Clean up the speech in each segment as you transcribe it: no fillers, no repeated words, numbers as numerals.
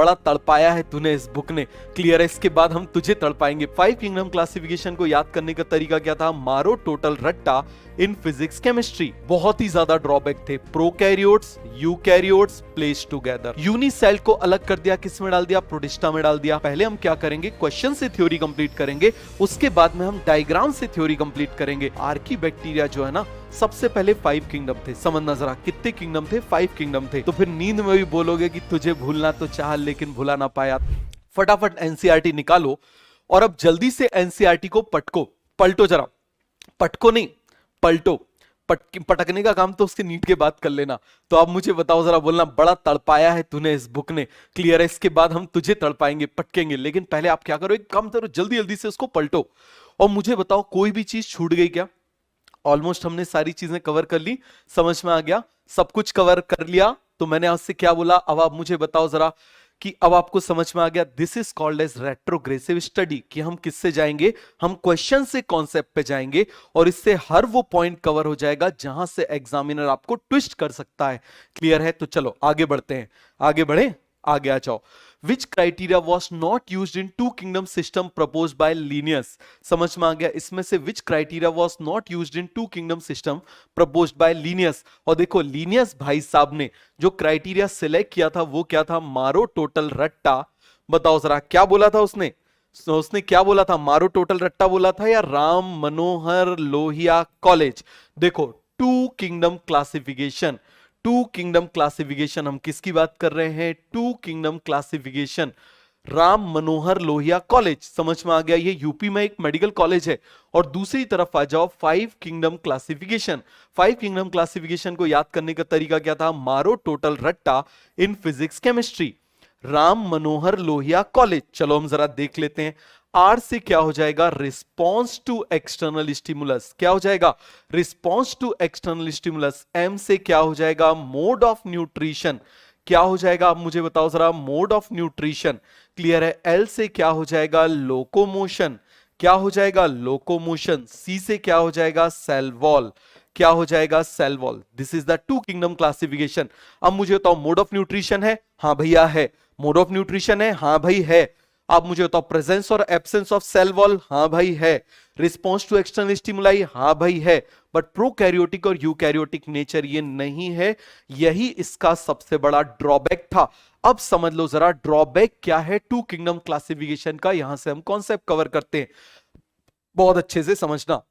बड़ा तड़पाया है तूने इस बुक ने, क्लियर है, इसके बाद हम तुझे तड़पाएंगे। 5 किंगडम क्लासिफिकेशन को याद करने का तरीका क्या था? मारो टोटल रट्टा इन फिजिक्स केमिस्ट्री। बहुत ही ज्यादा ड्रॉबैक थे। Prokaryotes, eukaryotes place together. Unicell को अलग कर दिया, किस में डाल दिया? प्रोटिस्टा में डाल दिया। पहले हम क्या करेंगे? क्वेश्चन से थ्योरी कंप्लीट करेंगे, उसके बाद में हम डायग्राम से थ्योरी कंप्लीट करेंगे। आर्कीबैक्टीरिया जो है ना, सबसे पहले 5 किंगडम थे। समझना जरा, कितने किंगडम थे? 5 किंगडम थे। तो फिर नींद में भी बोलोगे कि तुझे भूलना तो चाह लेकिन भुला ना पाया। फटाफट एनसीईआरटी निकालो और अब जल्दी से एनसीईआरटी को पलटो जरा, पटको नहीं पलटो। पटकने का काम तो उसके नीट के बाद कर लेना। तो अब मुझे बताओ जरा, बोलना बड़ा तड़पाया है तूने इस बुक ने, क्लियर है, इसके बाद हम तुझे तड़पाएंगे, पटकेंगे। लेकिन पहले आप क्या करो, एक काम करो, जल्दी जल्दी से उसको पलटो और मुझे बताओ कोई भी चीज छूट गई क्या? ऑलमोस्ट हमने सारी चीजें कवर कर ली, समझ में आ गया, सब कुछ कवर कर लिया। तो मैंने आपसे क्या बोला, अब आप मुझे बताओ जरा कि अब आपको समझ में आ गया। This is called as retrogressive study, कि हम किससे जाएंगे? हम क्वेश्चन से कॉन्सेप्ट पे जाएंगे और इससे हर वो पॉइंट कवर हो जाएगा जहां से एग्जामिनर आपको ट्विस्ट कर सकता है। क्लियर है? तो चलो आगे बढ़ते हैं, आगे बढ़े, आगे आ जाओ। Which criteria was not used in two kingdom system proposed by Linnaeus? समझ में आ गया? इसमें से which criteria was not used in two kingdom system proposed by Linnaeus? और देखो Linnaeus भाई साहब ने जो क्राइटेरिया सिलेक्ट किया था वो क्या था? मारो टोटल रट्टा। बताओ जरा क्या बोला था उसने? उसने क्या बोला था? मारो टोटल रट्टा बोला था या राम मनोहर लोहिया कॉलेज? देखो, two kingdom classification, two kingdom classification, हम किसकी बात कर रहे हैं? Two kingdom classification, Ram Manohar Lohia college. समझ में आ गया? ये यूपी में एक मेडिकल कॉलेज है। और दूसरी तरफ आ जाओ, 5 किंगडम क्लासिफिकेशन। 5 किंगडम क्लासिफिकेशन को याद करने का तरीका क्या था? मारो टोटल रट्टा in physics chemistry, Ram Manohar Lohia college. चलो हम जरा देख लेते हैं। आर से क्या हो जाएगा? Response to external stimulus. क्या हो जाएगा? Response to external stimulus. M से क्या हो जाएगा? Mode of nutrition. क्या हो जाएगा? आप मुझे बताओ जरा, मोड ऑफ न्यूट्रिशन। क्लियर है? एल से क्या हो जाएगा? लोकोमोशन। क्या हो जाएगा? लोकोमोशन। सी से क्या हो जाएगा? Cell wall. क्या हो जाएगा? Cell wall. This is the two kingdom classification. अब मुझे बताओ, मोड ऑफ न्यूट्रिशन है? हाँ भैया है। मोड ऑफ न्यूट्रिशन है? हाँ भाई है। आप मुझे बताओ, प्रेजेंस और एब्सेंस ऑफ सेल वॉल? हाँ भाई है। Response to external stimuli? हाँ भाई है। बट प्रोकैरियोटिक और यूकैरियोटिक नेचर ये नहीं है। यही इसका सबसे बड़ा ड्रॉबैक था। अब समझ लो जरा ड्रॉबैक क्या है टू किंगडम क्लासिफिकेशन का। यहां से हम कॉन्सेप्ट कवर करते हैं, बहुत अच्छे से समझना।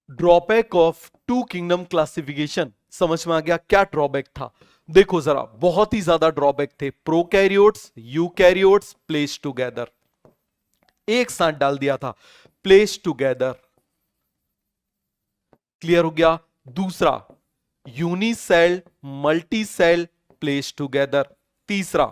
Drawback of two kingdom classification, समझ में आ गया क्या ड्रॉबैक था? देखो जरा, बहुत ही ज्यादा ड्रॉबैक थे। प्रोकैरियोट्स, यूकैरियोट्स प्लेस टुगेदर, एक साथ डाल दिया था, प्लेस टुगेदर। क्लियर हो गया? दूसरा, unicell multi cell place together. तीसरा,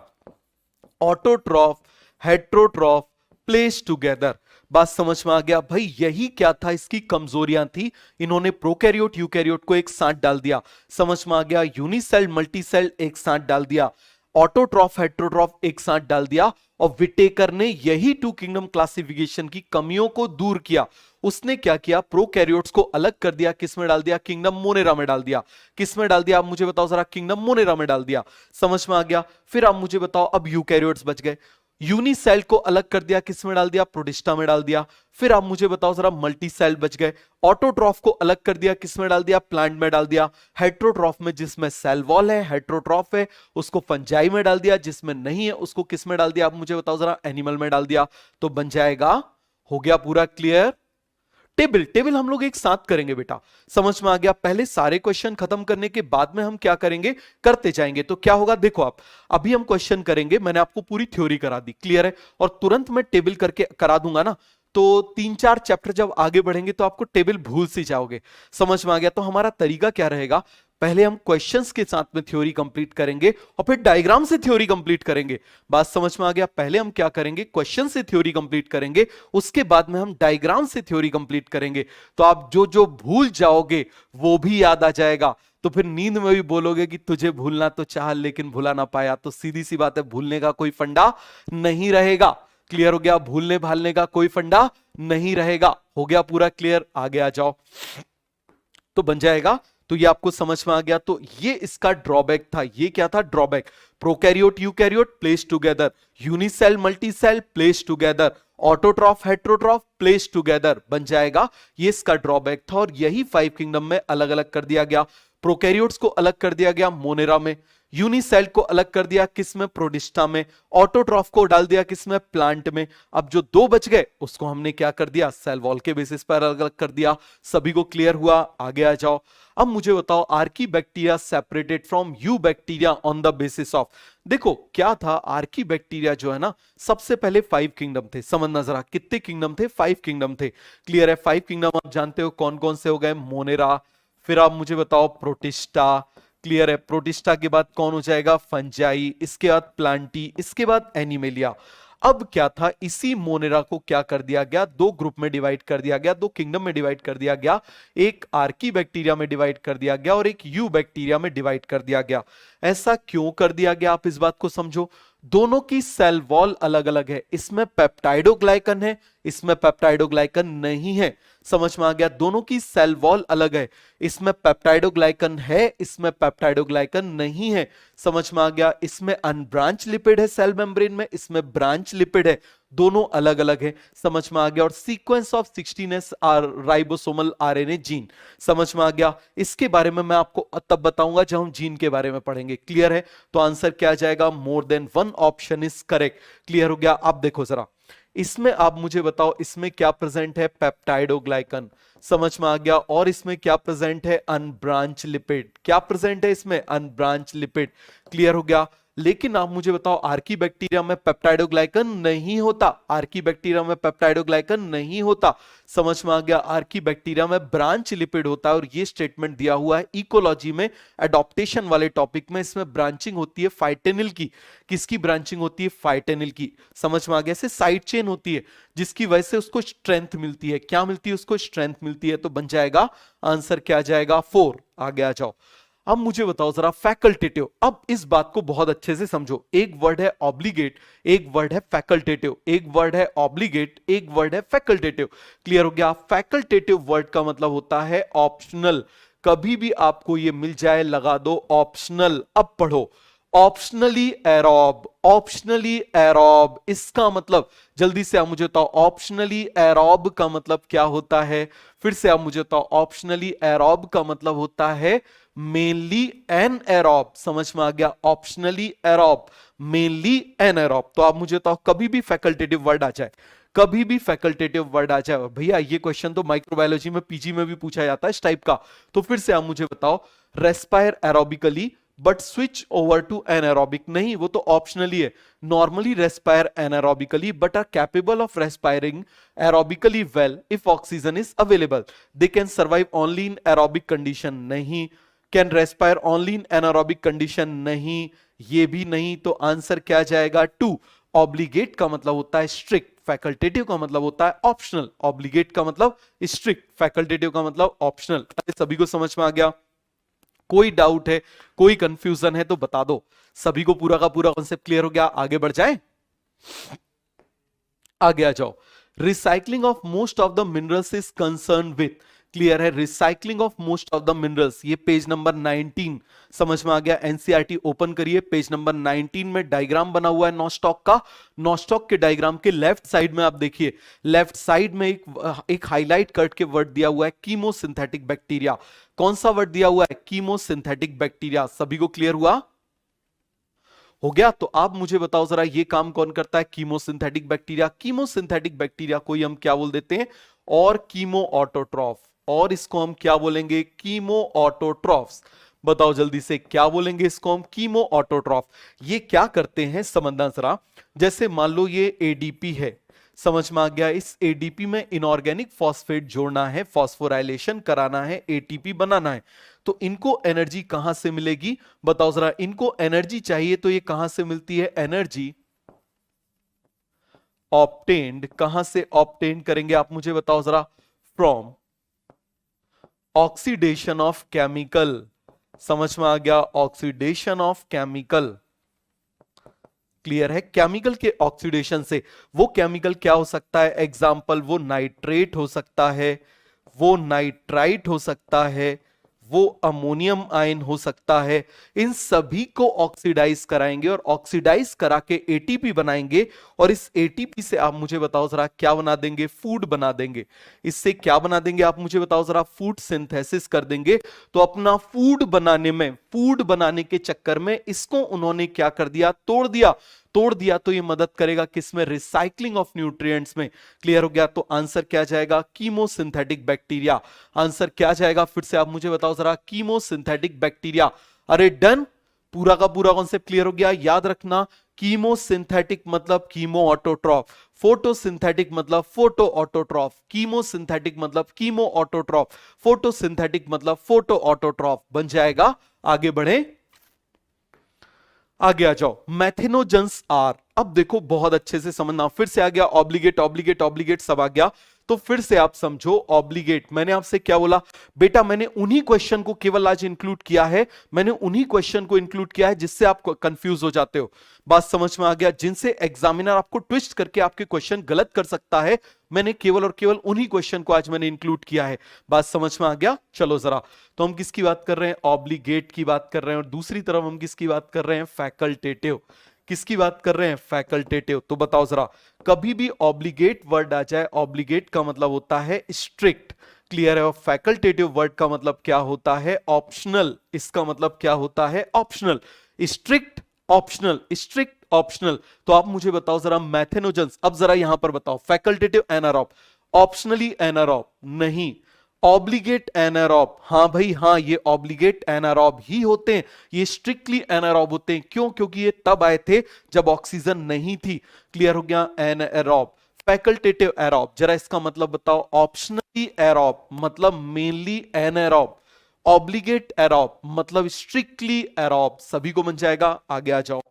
ऑटोट्रॉफ हेट्रोट्रॉफ प्लेस टुगेदर। बात समझ में आ गया? भाई यही क्या था, इसकी कमजोरियां थी। इन्होंने प्रोकैरियोट यूकैरियोट को एक साथ डाल दिया। समझ में आ गया? यूनिसेल मल्टीसेल एक साथ डाल दिया, ऑटोट्रॉफ हेट्रोट्रॉफ एक साथ डाल दिया। और विटेकर ने यही टू किंगडम क्लासिफिकेशन की कमियों को दूर किया। उसने क्या किया? प्रोकैरियोट्स को अलग कर दिया, किस में डाल दिया? किंगडम मोनेरा में डाल दिया। किस में डाल दिया? आप मुझे बताओ जरा, किंगडम मोनेरा में डाल दिया। समझ में आ गया? फिर आप मुझे बताओ, अब यूकैरियोट्स बच गए। यूनिसेल को अलग कर दिया, किस में डाल दिया? प्रोटिस्टा में डाल दिया। फिर आप मुझे बताओ जरा, मल्टी सेल बच गए। ऑटोट्रॉफ को अलग कर दिया, किस में डाल दिया? प्लांट में डाल दिया। हेट्रोट्रॉफ में जिसमें सेल वॉल है, हेट्रोट्रॉफ है, उसको फंजाई में डाल दिया। जिसमें नहीं है उसको किस में डाल दिया? आप मुझे बताओ जरा, एनिमल में डाल दिया। तो बन जाएगा, हो गया पूरा क्लियर? टेबल, टेबल हम लोग एक साथ करेंगे बेटा। समझ में आ गया? पहले सारे क्वेश्चन खत्म करने के बाद में हम क्या करेंगे? करते जाएंगे। तो क्या होगा देखो, आप अभी हम क्वेश्चन करेंगे, मैंने आपको पूरी थ्योरी करा दी, क्लियर है? और तुरंत मैं टेबल करके करा दूंगा ना, तो 3-4 चैप्टर जब आगे बढ़ेंगे तो आपको टेबल भूल सी जाओगे। समझ में आ गया? तो हमारा तरीका क्या रहेगा? पहले हम क्वेश्चंस के साथ में थ्योरी कंप्लीट करेंगे और फिर डायग्राम से थ्योरी कंप्लीट करेंगे। बात समझ में आ गया? पहले हम क्या करेंगे? क्वेश्चन से थ्योरी कंप्लीट करेंगे, उसके बाद में हम डायग्राम से थ्योरी कंप्लीट करेंगे। तो आप जो जो भूल जाओगे वो भी याद आ जाएगा। तो फिर नींद में भी बोलोगे कि तुझे भूलना तो चाह लेकिन भुला ना पाया। तो सीधी सी बात है, भूलने का कोई फंडा नहीं रहेगा। क्लियर हो गया? भूलने भालने का कोई फंडा नहीं रहेगा। हो गया पूरा क्लियर? आगे आ जाओ। तो बन जाएगा, तो ये आपको समझ में आ गया। तो ये इसका ड्रॉबैक था। ये क्या था? Drawback. Prokaryote eukaryote place together, unicell multicell place together, autotroph heterotroph place together बन जाएगा। ये इसका ड्रॉबैक था और यही 5 किंगडम में अलग अलग कर दिया गया। प्रोकैरियोट्स को अलग कर दिया गया मोनेरा में, यूनिसेल को अलग कर दिया किस में? प्रोटिस्टा में, ऑटोट्रॉफ को डाल दिया किस में? प्लांट में। अब जो 2 बच गए उसको हमने क्या कर दिया? सेल वॉल के बेसिस पर अलग अलग कर दिया। सभी को क्लियर हुआ? आगे आ जाओ। अब मुझे बताओ, Archie bacteria separated from you bacteria on the basis of. देखो क्या था, आर्की बैक्टीरिया जो है ना, सबसे पहले 5 किंगडम थे। समझना जरा, कितने किंगडम थे? 5 किंगडम थे। क्लियर है? 5 किंगडम आप जानते हो कौन कौन से हो गए? मोनेरा, फिर आप मुझे बताओ प्रोटिस्टा। क्लियर है? प्रोटिस्टा के बाद कौन हो जाएगा? फंजाई, इसके बाद प्लांटी, इसके बाद एनिमेलिया। अब क्या था, इसी मोनेरा को क्या कर दिया गया? 2 ग्रुप में डिवाइड कर दिया गया, 2 किंगडम में डिवाइड कर दिया गया। एक आर्की बैक्टीरिया में डिवाइड कर दिया गया और एक यू बैक्टीरिया में डिवाइड कर दिया गया। ऐसा क्यों कर दिया गया? आप इस बात को समझो। दोनों की सेल वॉल अलग अलग है। इसमें पेप्टाइडोग्लाइकन है, इसमें पेप्टाइडोग्लाइकन नहीं है। समझ में आ गया? दोनों की सेल वॉल अलग है। इसमें पेप्टाइडोग्लाइकन है, इसमें पेप्टाइडोग्लाइकन नहीं है। समझ में आ गया? इसमें अनब्रांच लिपिड है सेल मेम्ब्रेन में, इसमें ब्रांच लिपिड है। दोनों अलग अलग है। समझ में आ गया? और sequence of 16S ribosomal RNA gene. समझ में आ गया? इसके बारे में मैं आपको तब बताऊंगा जब हम जीन के बारे में पढ़ेंगे। क्लियर है? तो आंसर क्या आ जाएगा? More than 1 option is correct. Clear हो गया? आप देखो जरा, इसमें आप मुझे बताओ, इसमें क्या प्रेजेंट है? पेप्टाइडोग्लाइकन। समझ में आ गया? और इसमें क्या प्रेजेंट है? Unbranch lipid. क्या प्रेजेंट है इसमें? Unbranch lipid. क्लियर हो गया? लेकिन आप मुझे बताओ, आर्की बैक्टीरिया में पेप्टाइडोग्लाइकन नहीं होता। आर्की बैक्टीरिया में पेप्टाइडोग्लाइकन नहीं होता। समझ में आ गया? आर्की बैक्टीरिया में ब्रांच लिपिड होता है और ये स्टेटमेंट दिया हुआ है इकोलॉजी में, एडॉप्टेशन वाले टॉपिक में। इसमें ब्रांचिंग होती है फाइटेनिल की। किसकी ब्रांचिंग होती है? फाइटेनिल की। समझ में आ गया? ऐसे साइड चेन होती है जिसकी वजह से उसको स्ट्रेंथ मिलती है। क्या मिलती है उसको? स्ट्रेंथ मिलती है। तो बन जाएगा आंसर क्या आ जाएगा? 4। आगे आ जाओ। अब मुझे बताओ जरा, फैकल्टेटिव। अब इस बात को बहुत अच्छे से समझो। एक वर्ड है ऑब्लिगेट, एक वर्ड है फैकल्टेटिव। एक वर्ड है ऑब्लिगेट, एक वर्ड है फैकल्टेटिव। क्लियर हो गया? फैकल्टेटिव वर्ड का मतलब होता है ऑप्शनल। कभी भी आपको ये मिल जाए, लगा दो ऑप्शनल। अब पढ़ो, ऑप्शनली एरोब, ऑप्शनली एरोब। इसका मतलब, जल्दी से आप मुझे बताओ, ऑप्शनली एरोब का मतलब क्या होता है? फिर से आप मुझे बताओ, ऑप्शनली एरोब का मतलब होता है मेनली एन एरोब। समझ में आ गया? Optionally aerobe, mainly anaerobe. तो आप मुझे बताओ, कभी भी फैकल्टेटिव वर्ड आ जाए, कभी भी फैकल्टेटिव वर्ड आ जाए, भैया ये क्वेश्चन तो माइक्रोबायोलॉजी में, पीजी में भी पूछा जाता है इस टाइप का। तो फिर से आप मुझे बताओ, respire aerobically but switch over to anaerobic. नहीं, वो तो ऑप्शनली है। Normally respire anaerobically but are capable of respiring aerobically well if oxygen is available. They can survive only in aerobic condition. नहीं। Can respire only in anaerobic condition. नहीं, ये भी नहीं। तो आंसर क्या जाएगा? 2। ऑब्लिगेट का मतलब होता है स्ट्रिक्ट, फैकल्टेटिव का मतलब होता है ऑप्शनल। ऑब्लिगेट का मतलब स्ट्रिक्ट, फैकल्टेटिव का मतलब ऑप्शनल। सभी को समझ में आ गया? कोई डाउट है, कोई कंफ्यूजन है तो बता दो। सभी को पूरा का पूरा कॉन्सेप्ट क्लियर हो गया? आगे बढ़ जाए, आगे आ जाओ। Recycling of most of the minerals is concern with. Clear है? Recycling of most of the minerals, ये पेज नंबर 19। समझ में आ गया? एनसीईआरटी ओपन करिए, पेज नंबर 19 में डायग्राम बना हुआ है नॉस्टॉक का। नॉस्टॉक के डायग्राम के लेफ्ट साइड में आप देखिए, लेफ्ट साइड में एक हाईलाइट कट के वर्ड दिया हुआ है, कीमोसिंथेटिक बैक्टीरिया। कौन सा वर्ड दिया हुआ है? Chemosynthetic bacteria. सभी को क्लियर हुआ? हो गया? तो आप मुझे बताओ जरा, ये काम कौन करता है? Chemosynthetic bacteria. कीमोसिंथेटिक बैक्टीरिया को हम क्या बोल देते हैं? और कीमो ऑटोट्रॉफ। और इसको हम क्या बोलेंगे? Chemo autotrophs. बताओ जल्दी से, क्या बोलेंगे इसको हम? Chemo autotroph. ये क्या करते हैं समझना जरा। जैसे मान लो ये एडीपी है। समझ में आ गया? इस एडीपी में इनऑर्गेनिक फॉस्फेट जोड़ना है, फॉस्फोराइलेशन कराना है, एटीपी बनाना है। तो इनको एनर्जी कहां से मिलेगी? बताओ जरा। इनको एनर्जी चाहिए तो ये कहां से मिलती है? Energy obtained. कहां से ऑब्टेन करेंगे आप मुझे बताओ जरा? From oxidation of chemical. समझ में आ गया? Oxidation of chemical. क्लियर है? केमिकल के ऑक्सीडेशन से। वो केमिकल क्या हो सकता है? एग्जाम्पल, वो नाइट्रेट हो सकता है, वो नाइट्राइट हो सकता है, वो अमोनियम आयन हो सकता है। इन सभी को ऑक्सीडाइज कराएंगे और ऑक्सीडाइज करा के एटीपी बनाएंगे, और इस एटीपी से आप मुझे बताओ जरा क्या बना देंगे, फूड बना देंगे। इससे क्या बना देंगे आप मुझे बताओ जरा, फूड सिंथेसिस कर देंगे। तो अपना फूड बनाने में, फूड बनाने के चक्कर में इसको उन्होंने क्या कर दिया, तोड़ दिया। तोड़ दिया तो ये मदद करेगा किसमें, रिसाइकलिंग ऑफ न्यूट्रिएंट्स में। क्लियर हो गया। तो आंसर क्या जाएगा, कीमोसिंथेटिक बैक्टीरिया। आंसर क्या जाएगा, फिर से आप मुझे बताओ जरा, कीमोसिंथेटिक बैक्टीरिया। अरे डन, पूरा का पूरा कॉन्सेप्ट क्लियर हो गया। याद रखना, कीमोसिंथेटिक मतलब कीमो ऑटोट्रॉफ, फोटोसिंथेटिक मतलब फोटो ऑटोट्रॉफ, कीमोसिंथेटिक मतलब कीमो ऑटोट्रॉफ, फोटोसिंथेटिक मतलब फोटो ऑटोट्रॉफ बन जाएगा। आगे बढ़े, आगे आ जाओ। मैथेनोजेंस आर, अब देखो बहुत अच्छे से समझना, फिर से आ गया ऑब्लिगेट ऑब्लिगेट ऑब्लिगेट सब आ गया। तो फिर से आप समझो ऑब्लिगेट, मैंने आपसे क्या बोला बेटा, मैंने उन्हीं क्वेश्चन को केवल आज इंक्लूड किया है, मैंने उन्हीं क्वेश्चन को इंक्लूड किया है जिससे आप कंफ्यूज हो जाते हो। बात समझ में आ गया, जिनसे एग्जामिनर आपको ट्विस्ट करके आपके क्वेश्चन गलत कर सकता है, मैंने केवल और केवल उन्हीं क्वेश्चन को आज मैंने इंक्लूड किया है। बात समझ में आ गया। चलो जरा, तो हम किसकी बात कर रहे हैं, ऑब्लिगेट की बात कर रहे हैं, और दूसरी तरफ हम किसकी बात कर रहे हैं, फैकल्टेटिव। किसकी बात कर रहे हैं, फैकल्टेटिव। तो बताओ जरा, कभी भी ऑब्लिगेट वर्ड आ जाए, ऑब्लिगेट का मतलब होता है स्ट्रिक्ट, क्लियर है। और फैकल्टेटिव वर्ड का मतलब क्या होता है, ऑप्शनल। इसका मतलब क्या होता है, optional. Strict optional, strict optional. तो आप मुझे बताओ जरा मैथेनोजेंस, अब जरा यहां पर बताओ, फैकल्टेटिव एनारोब, ऑप्शनली एनारोब नहीं, ऑब्लिगेट एनारोब, हाँ भाई हाँ, ये ऑब्लिगेट एनारोब ही होते हैं, ये स्ट्रिक्टली एनारोब होते हैं। क्यों, क्योंकि ये तब आए थे जब ऑक्सीजन नहीं थी। क्लियर हो गया, एनारोब। फैकल्टेटिव एरोब, जरा इसका मतलब बताओ, ऑप्शनली एरोब मतलब मेनली एनारोब, ऑब्लिगेट एरोब मतलब स्ट्रिक्टली एरोब। सभी को बन जाएगा। आगे आ जाओ,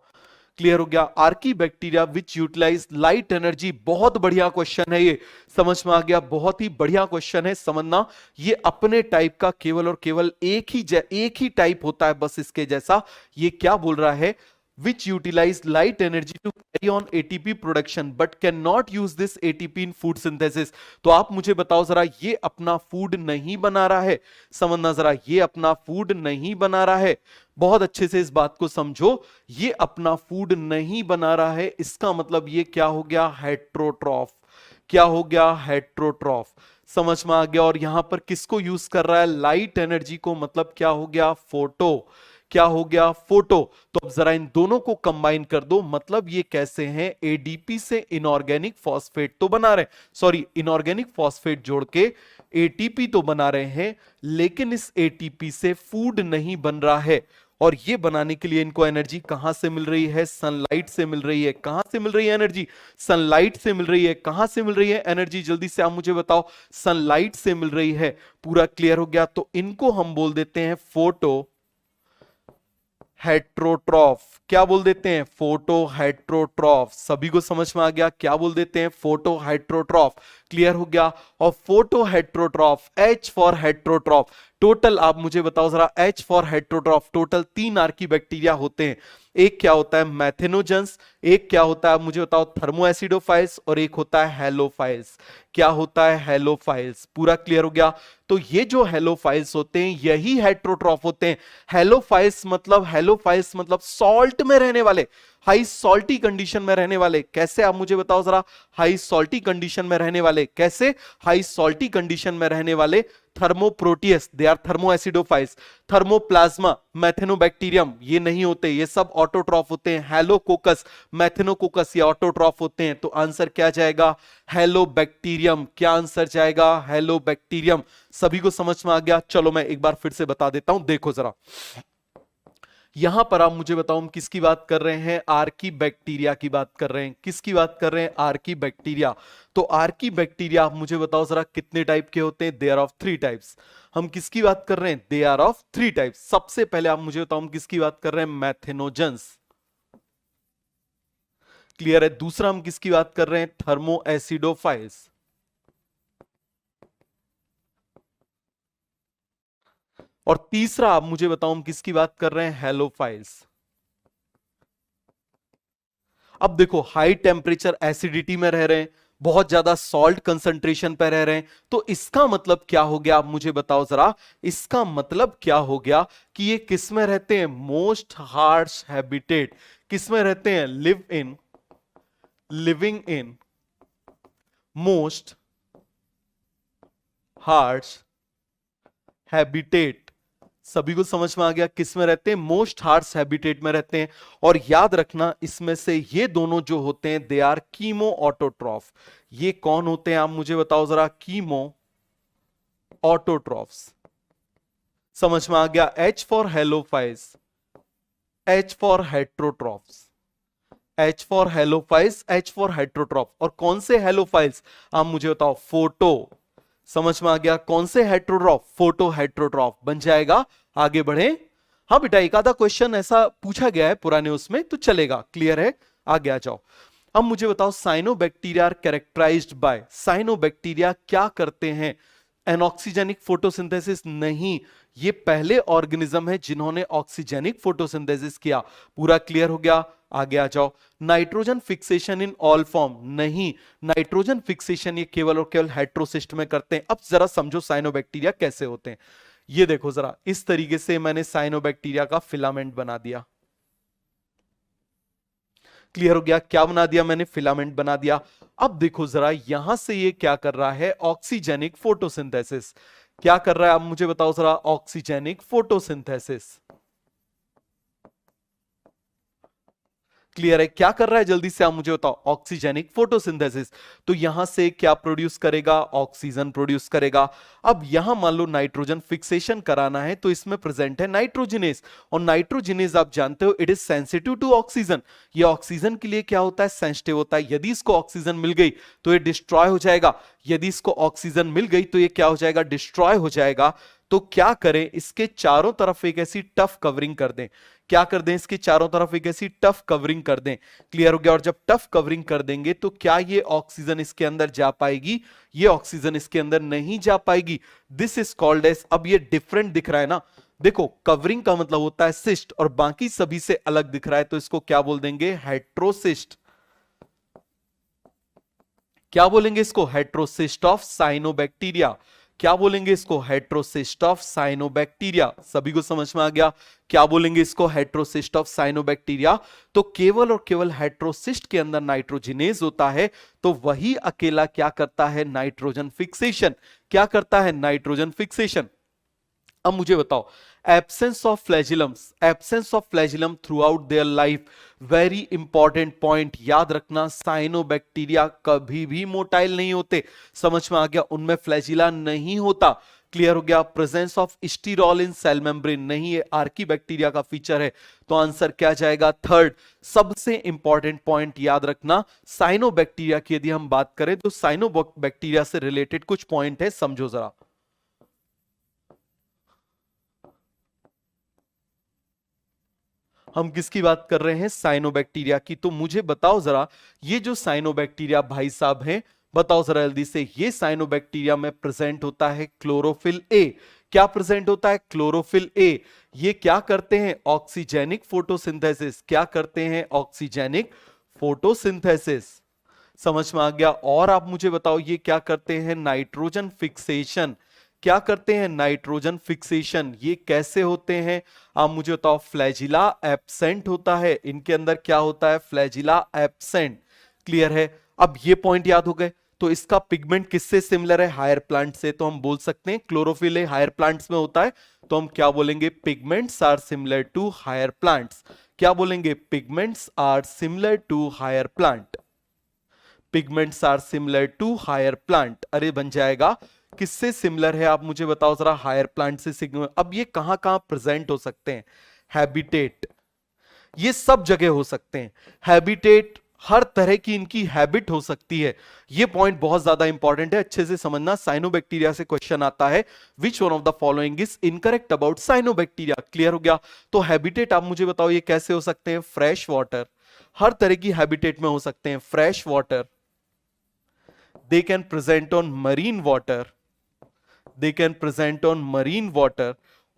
क्लियर हो गया। Archaebacteria which utilize light energy, बहुत बढ़िया क्वेश्चन है ये, समझ में आ गया, बहुत ही बढ़िया क्वेश्चन है, समझना। ये अपने टाइप का केवल और केवल एक ही टाइप होता है बस इसके जैसा। ये क्या बोल रहा है, which utilize light energy to carry on ATP production but cannot use this ATP in food synthesis। तो आप मुझे बताओ जरा, ये अपना फूड नहीं बना रहा है, समझना जरा, ये अपना फूड नहीं बना रहा है, बहुत अच्छे से इस बात को समझो, ये अपना फूड नहीं बना रहा है, इसका मतलब ये क्या हो गया, हेट्रोट्रॉफ। क्या हो गया, हेट्रोट्रॉफ। समझ में आ गया। और यहां पर किसको यूज कर रहा है, लाइट एनर्जी को, मतलब क्या हो गया, फोटो। क्या हो गया, फोटो। तो अब जरा इन दोनों को कंबाइन कर दो, मतलब ये कैसे हैं, एडीपी से इनऑर्गेनिक फॉस्फेट तो बना रहे, सॉरी इनऑर्गेनिक फॉस्फेट जोड़ के एटीपी तो बना रहे हैं, लेकिन इस एटीपी से फूड नहीं बन रहा है। और ये बनाने के लिए इनको एनर्जी कहां से मिल रही है, सनलाइट से मिल रही है। कहां से मिल रही है एनर्जी, सनलाइट से मिल रही है। कहां से मिल रही है एनर्जी, जल्दी से आप मुझे बताओ, सनलाइट से मिल रही है। पूरा क्लियर हो गया। तो इनको हम बोल देते हैं फोटो हेट्रोट्रॉफ। क्या बोल देते हैं, फोटो हेट्रोट्रॉफ। सभी को समझ में आ गया, क्या बोल देते हैं, फोटो हेट्रोट्रॉफ। क्लियर हो गया। और photo heterotroph, H for heterotroph, total आप मुझे बताओ जरा, H for heterotroph, total 3 Archie bacteria होते हैं। एक क्या होता है, मैथेनोजेंस, एक क्या होता है मुझे बताओ, थर्मोएसिडोफाइल्स, और एक होता है हेलोफाइल्स। क्या होता है, हेलोफाइल्स। पूरा क्लियर हो गया। तो ये जो हेलोफाइल्स होते हैं यही हेट्रोट्रॉफ होते हैं। हेलोफाइल्स मतलब सॉल्ट में रहने वाले, हाई सॉल्टी कंडीशन में रहने वाले। कैसे आप मुझे बताओ जरा, हाई सॉल्टी कंडीशन में रहने वाले कैसे, हाई सॉल्टी कंडीशन में रहने वाले थर्मोप्रोटियस, दे आर थर्मोएसिडोफाइल्स। थर्मोप्लाज्मा, मैथेनोबैक्टीरियम, ये नहीं होते, ये सब ऑटोट्रॉफ होते हैं। हेलोकोकस, मैथेनोकोकस, ये ऑटोट्रॉफ होते हैं। तो आंसर क्या जाएगा, हेलोबैक्टीरियम। क्या आंसर जाएगा, हेलोबैक्टीरियम। सभी को समझ में आ गया। चलो मैं एक बार फिर से बता देता हूं, देखो जरा, यहां पर आप मुझे बताओ हम किसकी बात कर रहे हैं, आर्की बैक्टीरिया की बात कर रहे हैं। किसकी बात कर रहे हैं, आर्की बैक्टीरिया। तो आर्की बैक्टीरिया आप मुझे बताओ जरा कितने टाइप के होते हैं, दे आर ऑफ 3 टाइप्स। हम किसकी बात कर रहे हैं, दे आर ऑफ 3 टाइप्स। सबसे पहले आप मुझे बताओ हम किसकी बात कर रहे हैं, मैथेनोजेंस। क्लियर है। दूसरा हम किसकी बात कर रहे हैं, थर्मोएसिडोफाइल्स। और तीसरा आप मुझे बताओ हम किसकी बात कर रहे हैं, हेलोफाइल्स। अब देखो, हाई टेम्परेचर एसिडिटी में रह रहे हैं, बहुत ज्यादा सॉल्ट कंसंट्रेशन पे रह रहे हैं। तो इसका मतलब क्या हो गया, आप मुझे बताओ जरा, इसका मतलब क्या हो गया कि ये किस में रहते हैं, मोस्ट हार्श हैबिटेट। किस में रहते हैं, living in most harsh habitat. सभी को समझ में आ गया, किस में रहते हैं, मोस्ट हार्श हैबिटेट में रहते हैं। और याद रखना, इसमें से ये दोनों जो होते हैं दे आर कीमो ऑटोट्रॉफ। ये कौन होते हैं, आप मुझे बताओ जरा, कीमो ऑटोट्रॉफ्स। समझ में आ गया, H for halophytes, H for heterotrophs, H for halophytes, H for heterotroph. और कौन से हेलोफाइल्स, आप मुझे बताओ, फोटो। समझ में आ गया, कौन से हेट्रोट्रॉफ, फोटो हेट्रोट्रॉफ बन जाएगा। आगे बढ़े। हाँ बेटा, एक आधा क्वेश्चन ऐसा पूछा गया है पुराने उसमें, तो चलेगा, क्लियर है। आगे आ जाओ। अब मुझे बताओ, cyanobacteria are characterized by, cyanobacteria क्या करते हैं, एनऑक्सीजेनिक फोटोसिंथेसिस नहीं। ये पहले ऑर्गेनिज्म है जिन्होंने ऑक्सीजेनिक फोटोसिंथेसिस किया। पूरा क्लियर हो गया। आगे आ जाओ। Nitrogen fixation in all form नहीं, नाइट्रोजन फिक्सेशन ये केवल और केवल हेट्रोसिस्ट में करते हैं। अब जरा समझो साइनोबैक्टीरिया कैसे होते हैं। ये देखो जरा, इस तरीके से मैंने साइनोबैक्टीरिया का फिलामेंट बना दिया। क्लियर हो गया, क्या बना दिया मैंने, फिलामेंट बना दिया। अब देखो जरा, यहां से ये क्या कर रहा है, ऑक्सीजेनिक फोटोसिंथेसिस। क्या कर रहा है, आप मुझे बताओ जरा, ऑक्सीजेनिक फोटोसिंथेसिस। क्लियर है, क्या कर रहा है, जल्दी से आप मुझे बताओ, ऑक्सीजेनिक फोटोसिंथेसिस। तो यहां से क्या प्रोड्यूस करेगा, ऑक्सीजन प्रोड्यूस करेगा। अब यहां मान लो नाइट्रोजन फिक्सेशन कराना है, तो इसमें प्रेजेंट है नाइट्रोजिनेस। और नाइट्रोजिनेस आप जानते हो, it is sensitive to oxygen. ये ऑक्सीजन के लिए क्या होता है, सेंसिटिव होता है। यदि इसको ऑक्सीजन मिल गई तो ये डिस्ट्रॉय हो जाएगा। यदि इसको ऑक्सीजन मिल गई तो ये क्या हो जाएगा, डिस्ट्रॉय हो जाएगा। तो क्या करें, इसके चारों तरफ एक ऐसी टफ कवरिंग कर दें। क्या कर दें, इसके चारों तरफ एक ऐसी टफ कवरिंग कर दें। क्लियर हो गया। और जब टफ कवरिंग कर देंगे तो क्या ये ऑक्सीजन इसके अंदर जा पाएगी, ये ऑक्सीजन इसके अंदर नहीं जा पाएगी। दिस इज कॉल्ड एज, अब ये डिफरेंट दिख रहा है ना, देखो कवरिंग का मतलब होता है सिस्ट, और बाकी सभी से अलग दिख रहा है, तो इसको क्या बोल देंगे, हेट्रोसिस्ट। क्या बोलेंगे इसको, हेट्रोसिस्ट ऑफ साइनोबैक्टीरिया। क्या बोलेंगे इसको, हेट्रोसिस्ट ऑफ साइनोबैक्टीरिया। सभी को समझ में आ गया, क्या बोलेंगे इसको, हेट्रोसिस्ट ऑफ साइनोबैक्टीरिया। तो केवल और केवल हेट्रोसिस्ट के अंदर नाइट्रोजिनेज होता है, तो वही अकेला क्या करता है, नाइट्रोजन फिक्सेशन। क्या करता है, नाइट्रोजन फिक्सेशन। अब मुझे बताओ, absence of flagellums, absence of flagellum throughout their life, very important point याद रखना, साइनोबैक्टीरिया कभी भी मोटाइल नहीं होते। समझ में आ गया, उनमें फ्लैजिला नहीं होता। क्लियर हो गया। Presence of sterol in cell membrane नहीं, है आर्की बैक्टीरिया का फीचर है। तो आंसर क्या जाएगा, थर्ड। सबसे इंपॉर्टेंट पॉइंट याद रखना, साइनोबैक्टीरिया की यदि हम बात करें तो साइनोबैक्टीरिया से रिलेटेड कुछ पॉइंट है, समझो जरा। हम किसकी बात कर रहे हैं, साइनोबैक्टीरिया की। तो मुझे बताओ जरा, ये जो साइनोबैक्टीरिया भाई साहब हैं, बताओ जरा जल्दी से, ये साइनोबैक्टीरिया में प्रेजेंट होता है क्लोरोफिल ए। क्या प्रेजेंट होता है, क्लोरोफिल ए। ये क्या करते हैं, ऑक्सीजेनिक फोटोसिंथेसिस। क्या करते हैं, ऑक्सीजेनिक फोटोसिंथेसिस। समझ में आ गया। और आप मुझे बताओ, ये क्या करते हैं, नाइट्रोजन फिक्सेशन। क्या करते हैं, नाइट्रोजन फिक्सेशन। ये कैसे होते हैं, आप मुझे बताओ, फ्लैजिला एब्सेंट होता है, इनके अंदर क्या होता है, फ्लैजिला एब्सेंट। क्लियर है। अब ये पॉइंट याद हो गए। तो इसका पिगमेंट किससे सिमिलर है, हायर प्लांट से। तो हम बोल सकते हैं क्लोरोफिल ए हायर प्लांट्स में होता है, तो हम क्या बोलेंगे, pigments are similar to higher plants. क्या बोलेंगे, pigments are similar to higher plant. Pigments are similar to higher plant. अरे बन जाएगा, किससे सिमिलर है, आप मुझे बताओ जरा, हायर प्लांट से सिमिलर। अब ये कहां कहां प्रेजेंट हो सकते हैं, हैबिटेट, ये सब जगह हो सकते हैं। हैबिटेट, हर तरह की इनकी हैबिट हो सकती है। ये पॉइंट बहुत ज्यादा इंपॉर्टेंट है, अच्छे से समझना। साइनोबैक्टीरिया से क्वेश्चन आता है, which one of the following is incorrect about cyanobacteria. Clear हो गया। तो हैबिटेट आप मुझे बताओ, ये कैसे हो सकते हैं, फ्रेश वाटर, हर तरह की हैबिटेट में हो सकते हैं। Fresh water, they can present on marine water, they can present on marine water,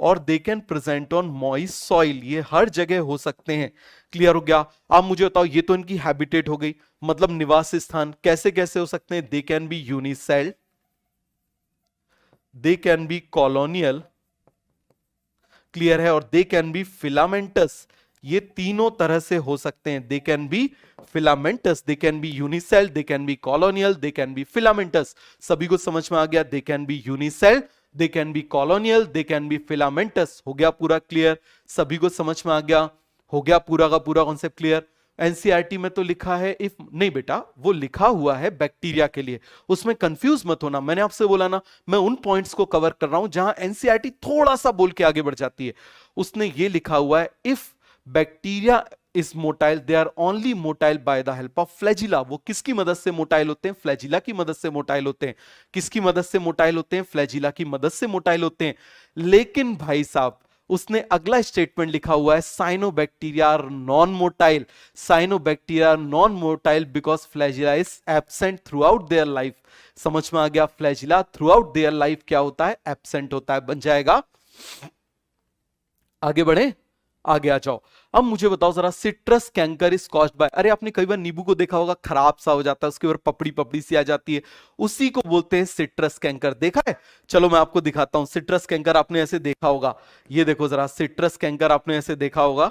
और they can present on moist soil, ये हर जगह हो सकते हैं। क्लियर हो गया? आप मुझे बताओ, ये तो इनकी हैबिटेट हो गई, मतलब निवास स्थान। कैसे कैसे हो सकते हैं? They can be unicelled, they can be colonial, clear है, और दे कैन बी फिलामेंटस। ये तीनों तरह से हो सकते हैं। They can be filamentous, they can be unicelled, they can be colonial, they can be filamentous. सभी को समझ में आ गया? They can be unicelled, they can be colonial, they can be filamentous. हो गया पूरा क्लियर? सभी को समझ में आ गया? हो गया पूरा का पूरा कॉन्सेप्ट क्लियर? एनसीईआरटी में तो लिखा है इफ, नहीं बेटा, वो लिखा हुआ है बैक्टीरिया के लिए, उसमें कंफ्यूज मत होना। मैंने आपसे बोला ना, मैं उन पॉइंट्स को कवर कर रहा हूं जहां एनसीईआरटी थोड़ा सा बोल के आगे बढ़ जाती है। उसने ये लिखा हुआ है if bacteria is motile, they are only motile by the help of flagella. वो किसकी मदद से मोटाइल होते हैं? फ्लैजिला की मदद से मोटाइल होते हैं। किसकी मदद से मोटाइल होते हैं? फ्लैजिला की मदद से मोटाइल होते हैं। लेकिन भाई साहब, उसने अगला स्टेटमेंट लिखा हुआ है cyanobacteria are non motile, cyanobacteria are non motile because flagella is absent throughout their life. समझ में आ गया? Flagella throughout their life क्या होता है? एब्सेंट होता है। बन जाएगा? आगे बढ़े, आगे आ जाओ। अब मुझे बताओ जरा, citrus canker is caused by, अरे आपने कई बार नींबू को देखा होगा, खराब सा हो जाता है, उसके ऊपर पपड़ी पपड़ी सी आ जाती है, उसी को बोलते हैं सिट्रस कैंकर। देखा है? चलो मैं आपको दिखाता हूं। सिट्रस कैंकर आपने ऐसे देखा होगा, ये देखो जरा, सिट्रस कैंकर आपने ऐसे देखा होगा,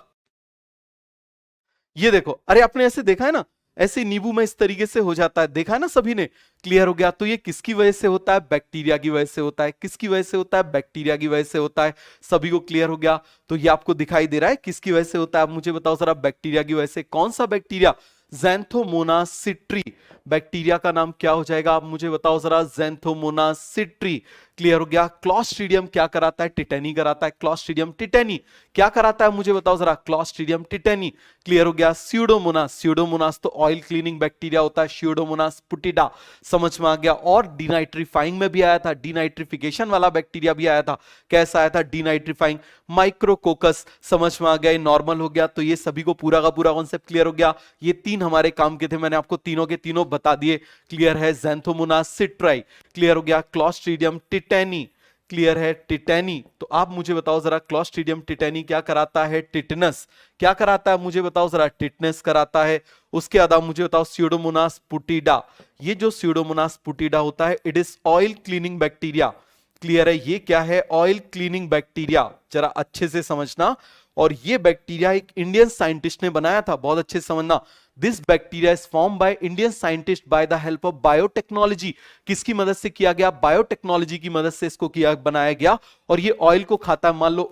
ये देखो, अरे आपने ऐसे देखा है ना, ऐसे नींबू में इस तरीके से हो जाता है, देखा है ना सभी ने? क्लियर हो गया? तो ये किसकी वजह से होता है? बैक्टीरिया की वजह से होता है। किसकी वजह से होता है? बैक्टीरिया की वजह से होता है। सभी को क्लियर हो गया? तो ये आपको दिखाई दे रहा है किसकी वजह से होता है? आप मुझे बताओ जरा, बैक्टीरिया की वजह से। कौन सा बैक्टीरिया? ज़ैंथोमोनास सिट्री। बैक्टीरिया का नाम क्या हो जाएगा? आप मुझे बताओ जरा, ज़ैंथोमोनास सिट्री। क्लियर हो गया? क्लॉस्ट्रीडियम क्या कराता है? टिटेनी कराता है। क्लॉस्ट्रीडियम टिटेनी क्या कराता है? मुझे बताओ जरा, क्लॉस्ट्रीडियम टिटेनी। क्लियर हो गया? स्यूडोमोनास, स्यूडोमोनास तो ऑयल क्लीनिंग बैक्टीरिया होता है, स्यूडोमोनास पुटिडा। समझ में आ गया? और डिनाइट्रीफाइंग में भी आया था, डिनाइट्रिफिकेशन वाला बैक्टीरिया भी आया था। कैसा आया था? डिनाइट्रीफाइंग। माइक्रोकोकस, समझ में आ गया? नॉर्मल हो गया। तो ये सभी को पूरा का पूरा कॉन्सेप्ट क्लियर हो गया? ये तीन हमारे काम के थे, मैंने आपको तीनों के तीनों बता दिए। क्लियर है? ज़ैंथोमोनास सिट्राई क्लियर हो गया, क्लॉस्ट्रीडियम टिटेनी क्लियर है, टिटेनी। तो आप मुझे बताओ जरा, क्लॉस्ट्रीडियम टिटेनी क्या कराता है? टिटनस। क्या कराता है? मुझे बताओ जरा, टिटनस कराता है। उसके बाद मुझे बताओ, स्यूडोमोनास पुटिडा। ये जो स्यूडोमोनास पुटिडा होता है, it is oil cleaning bacteria. Clear है? ये क्या है? Oil cleaning bacteria. जरा अच्छे से समझना। और ये बैक्टीरिया एक इंडियन साइंटिस्ट ने बनाया था, बहुत अच्छे से समझना। This bacteria is form by Indian scientist bye the help of biotechnology. किसकी मदद से किया गया? बायोटेक्नोलॉजी की मदद से इसको किया बनाया गया। और ये ऑयल को खाता है। मान लो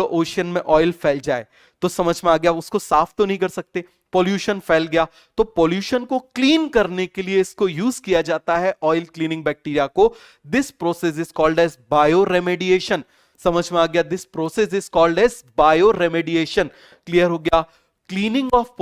ओशियन में ऑयल फैल जाए, तो समझ में आ गया, उसको साफ तो नहीं कर सकते, पॉल्यूशन फैल गया, तो पॉल्यूशन को क्लीन करने के लिए इसको यूज किया जाता है, ऑयल क्लीनिंग बैक्टीरिया को। This process is called as bioremediation. समझ में आ गया? This process is called as bioremediation. Clear हो गया? Cleaning of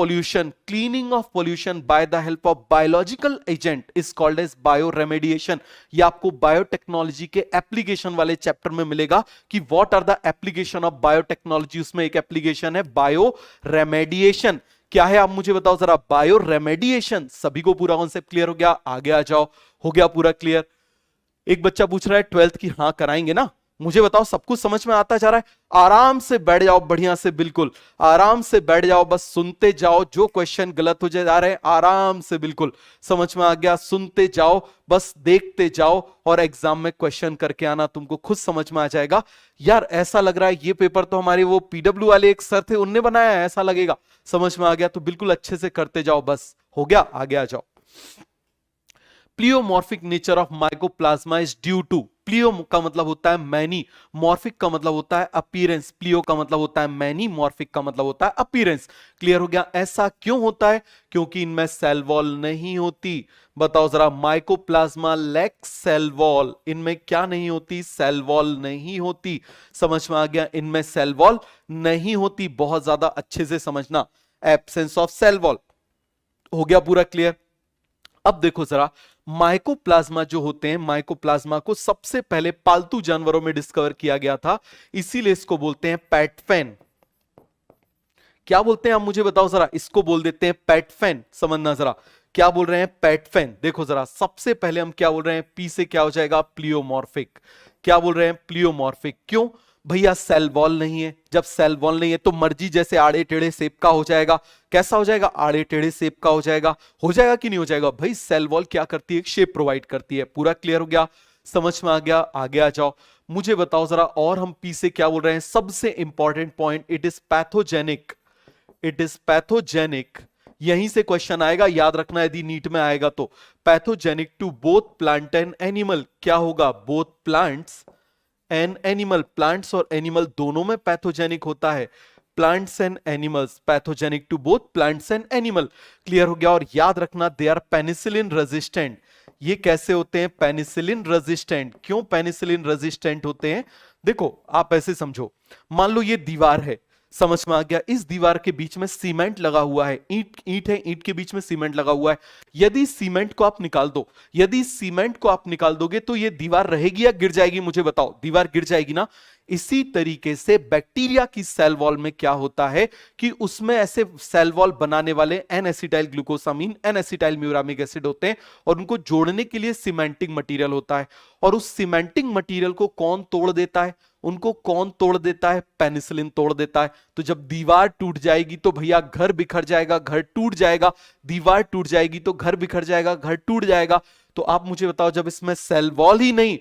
pollution by the help of biological agent is called as bioremediation. ये आपको biotechnology के एप्लीकेशन वाले चैप्टर में मिलेगा कि what are the application of biotechnology. उसमें एक एप्लीकेशन है बायो रेमेडिएशन। क्या है? आप मुझे बताओ जरा, बायो रेमेडिएशन। सभी को पूरा कॉन्सेप्ट क्लियर हो गया? आगे आ जाओ। हो गया पूरा क्लियर? एक बच्चा पूछ रहा है 12th की, हाँ कराएंगे ना? मुझे बताओ, सब कुछ समझ में आता जा रहा है? आराम से बैठ जाओ, बढ़िया से, बिल्कुल आराम से बैठ जाओ, बस सुनते जाओ। जो क्वेश्चन गलत हो जा रहे हैं, आराम से बिल्कुल समझ में आ गया, सुनते जाओ, बस देखते जाओ, और एग्जाम में क्वेश्चन करके आना, तुमको खुद समझ में आ जाएगा। यार ऐसा लग रहा है ये पेपर तो हमारे वो पीडब्ल्यू वाले एक सर थे, उनने बनाया है, ऐसा लगेगा। समझ में आ गया? तो बिल्कुल अच्छे से करते जाओ, बस हो गया? आगे आ जाओ। Pleomorphic nature of mycoplasma is due to, pleo का मतलब होता है मैनी, मॉर्फिक का मतलब होता है अपीयरेंस, प्लियो का मतलब होता है मैनी, मॉर्फिक का मतलब होता है अपीयरेंस। क्लियर हो गया? ऐसा क्यों होता है? क्योंकि इनमें सेल वॉल नहीं होती। बताओ जरा, माइकोप्लाज्मा लैक्स सेल वॉल, इनमें क्या नहीं होती? सेल वॉल नहीं होती। समझ में आ गया? इनमें सेल वॉल नहीं होती, बहुत ज्यादा अच्छे से समझना, एब्सेंस ऑफ सेल वॉल। हो गया पूरा क्लियर? अब देखो जरा, माइकोप्लाज्मा जो होते हैं, माइकोप्लाज्मा को सबसे पहले पालतू जानवरों में डिस्कवर किया गया था, इसीलिए इसको बोलते हैं पैटफेन। क्या बोलते हैं आप मुझे बताओ जरा? इसको बोल देते हैं पैटफेन। समझना जरा, क्या बोल रहे हैं? पैटफेन। देखो जरा, सबसे पहले हम क्या बोल रहे हैं? पी से क्या हो जाएगा? प्लियोमॉर्फिक। क्या बोल रहे हैं? प्लियोमॉर्फिक। क्यों? भैया सेल वॉल नहीं है, जब सेल वॉल नहीं है तो मर्जी जैसे आड़े टेढ़े शेप का हो जाएगा। कैसा हो जाएगा? आड़े टेढ़े शेप का हो जाएगा कि नहीं हो जाएगा? भाई सेल वॉल क्या करती है? एक शेप प्रोवाइड करती है। पूरा क्लियर हो गया? समझ में आ गया? आगे आ जाओ, मुझे बताओ जरा, और हम पी से क्या बोल रहे हैं? सबसे important point, it is pathogenic. It is pathogenic. यहीं से क्वेश्चन आएगा, याद रखना यदि नीट में आएगा तो। Pathogenic to both plant and animal. क्या होगा? Both plants and animal. Plants और एनिमल दोनों में पैथोजेनिक होता है। Plants and animals, pathogenic to both plants and animal. Clear हो गया? और याद रखना, दे आर पेनिसिलिन रेजिस्टेंट। ये कैसे होते हैं? Penicillin resistant. क्यों पेनिसिलिन रेजिस्टेंट होते हैं? देखो आप ऐसे समझो, मान लो ये दीवार है, समझ में आ गया? इस दीवार के बीच में सीमेंट लगा हुआ है, ईंट ईंट है, ईंट के बीच में सीमेंट लगा हुआ है। यदि सीमेंट को आप निकाल दो, यदि सीमेंट को आप निकाल दोगे तो ये दीवार रहेगी या गिर जाएगी? मुझे बताओ, दीवार गिर जाएगी ना। इसी तरीके से बैक्टीरिया की सेल वॉल में क्या होता है कि उसमें ऐसे सेल वॉल बनाने वाले N acetyl glucosamine, N acetyl muramic acid होते हैं, और उनको जोड़ने के लिए सीमेंटिंग मटेरियल होता है। और उस सीमेंटिंग मटेरियल को कौन तोड़ देता है? उनको कौन तोड़ देता है? पेनिसिलिन तोड़ देता है। तो जब दीवार टूट जाएगी तो भैया घर बिखर जाएगा, घर टूट जाएगा। दीवार टूट जाएगी तो घर बिखर जाएगा, घर टूट जाएगा। तो आप मुझे बताओ, जब इसमें सेल वॉल ही नहीं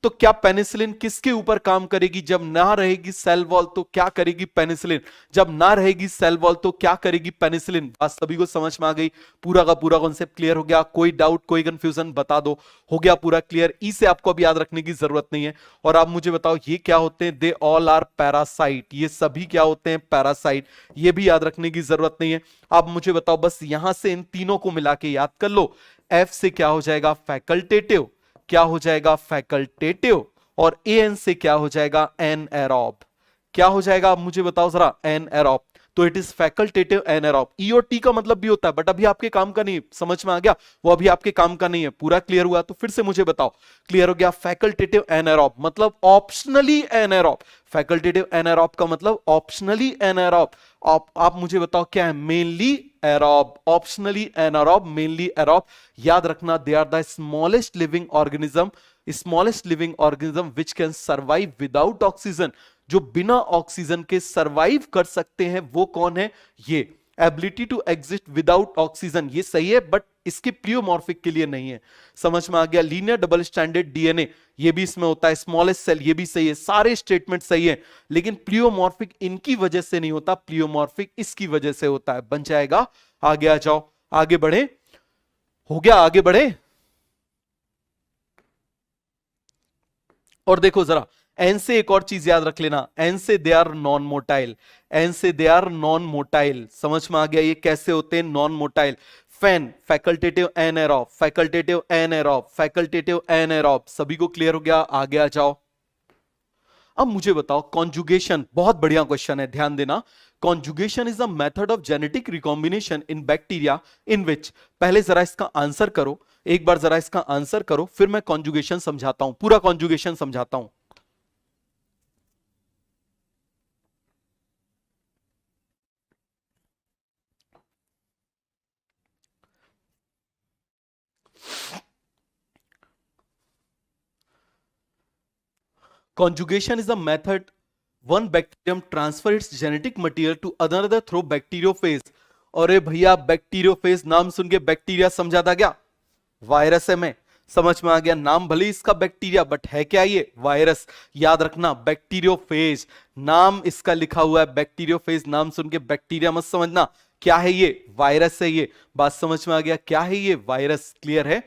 तो क्या पेनिसिलिन किसके ऊपर काम करेगी? जब ना रहेगी सेल वॉल तो क्या करेगी पेनिसिलिन? जब ना रहेगी सेल वॉल तो क्या करेगी पेनिसिलिन? बात सभी को समझ में आ गई? पूरा का पूरा कॉन्सेप्ट क्लियर हो गया? कोई डाउट, कोई कंफ्यूजन बता दो। हो गया पूरा क्लियर? ई से आपको अब याद रखने की जरूरत नहीं है। और आप मुझे बताओ, ये क्या होते हैं? They all are parasite. ये सभी क्या होते हैं? पैरासाइट। ये भी याद रखने की जरूरत नहीं है। आप मुझे बताओ, बस यहां से इन तीनों को मिला के याद कर लो। एफ से क्या हो जाएगा? फैकल्टेटिव। क्या हो जाएगा? फैकल्टेटिव। और एन से क्या हो जाएगा? Anaerobe. क्या हो जाएगा? आप मुझे बताओ जरा, एन एरोब। तो it is facultative anaerobe. E और टी का मतलब भी होता है, बट अभी आपके काम का नहीं। समझ में आ गया? वो अभी आपके काम का नहीं है। पूरा क्लियर हुआ? तो फिर से मुझे बताओ। क्लियर हो गया? फैकल्टेटिव एन एरोब मतलब optionally anaerobe. Facultative anaerobe का मतलब ऑप्शनली एन एरोब। आप मुझे बताओ क्या है? Mainly aerobe. Optionally anaerobe, mainly aerobe. याद रखना, they are the smallest living organism, smallest living organism which can survive without oxygen. जो बिना ऑक्सीजन के सर्वाइव कर सकते हैं वो कौन है? ये ability to exist without oxygen, ये सही है, बट इसके प्लियोमॉर्फिक के लिए नहीं है। समझ में आ गया? लीनियर डबल स्टैंडर्ड डीएनए, ये भी इसमें होता है। स्मॉलेस्ट सेल, ये भी सही है। सारे स्टेटमेंट सही है, लेकिन प्लियोमॉर्फिक इनकी वजह से नहीं होता, प्लियोमॉर्फिक इसकी वजह से होता है। बन जाएगा? आगे आ जाओ, आगे बढ़े। हो गया? आगे बढ़े। और देखो जरा, एन से एक और चीज याद रख लेना, एन से दे आर नॉन मोटाइल। एन से दे आर नॉन मोटाइल। समझ में आ गया? ये कैसे होते हैं नॉन मोटाइल? फैन, facultative anaerobe, facultative anaerobe, facultative anaerobe. सभी को क्लियर हो गया? आगे आ जाओ। अब मुझे बताओ, कॉन्जुगेशन, बहुत बढ़िया क्वेश्चन है, ध्यान देना। Conjugation is a method of genetic recombination in bacteria in which. पहले जरा इसका आंसर करो, एक बार जरा इसका आंसर करो, फिर मैं कॉन्जुगेशन समझाता हूं, पूरा कॉन्जुगेशन समझाता हूं। Conjugation is a method one bacterium transfer its genetic material to another through bacteriophage। अरे भैया, बैक्टीरियोफेज नाम सुन के बैक्टीरिया समझा था क्या? वायरस है। मैं समझ में आ गया? नाम भले इसका बैक्टीरिया, बट है क्या? ये वायरस। याद रखना, बैक्टीरियोफेज नाम इसका लिखा हुआ है। बैक्टीरियोफेज नाम सुन के बैक्टीरिया मत समझना। क्या है ये? वायरस है ये। बात समझ में आ गया? क्या है ये? वायरस। क्लियर है?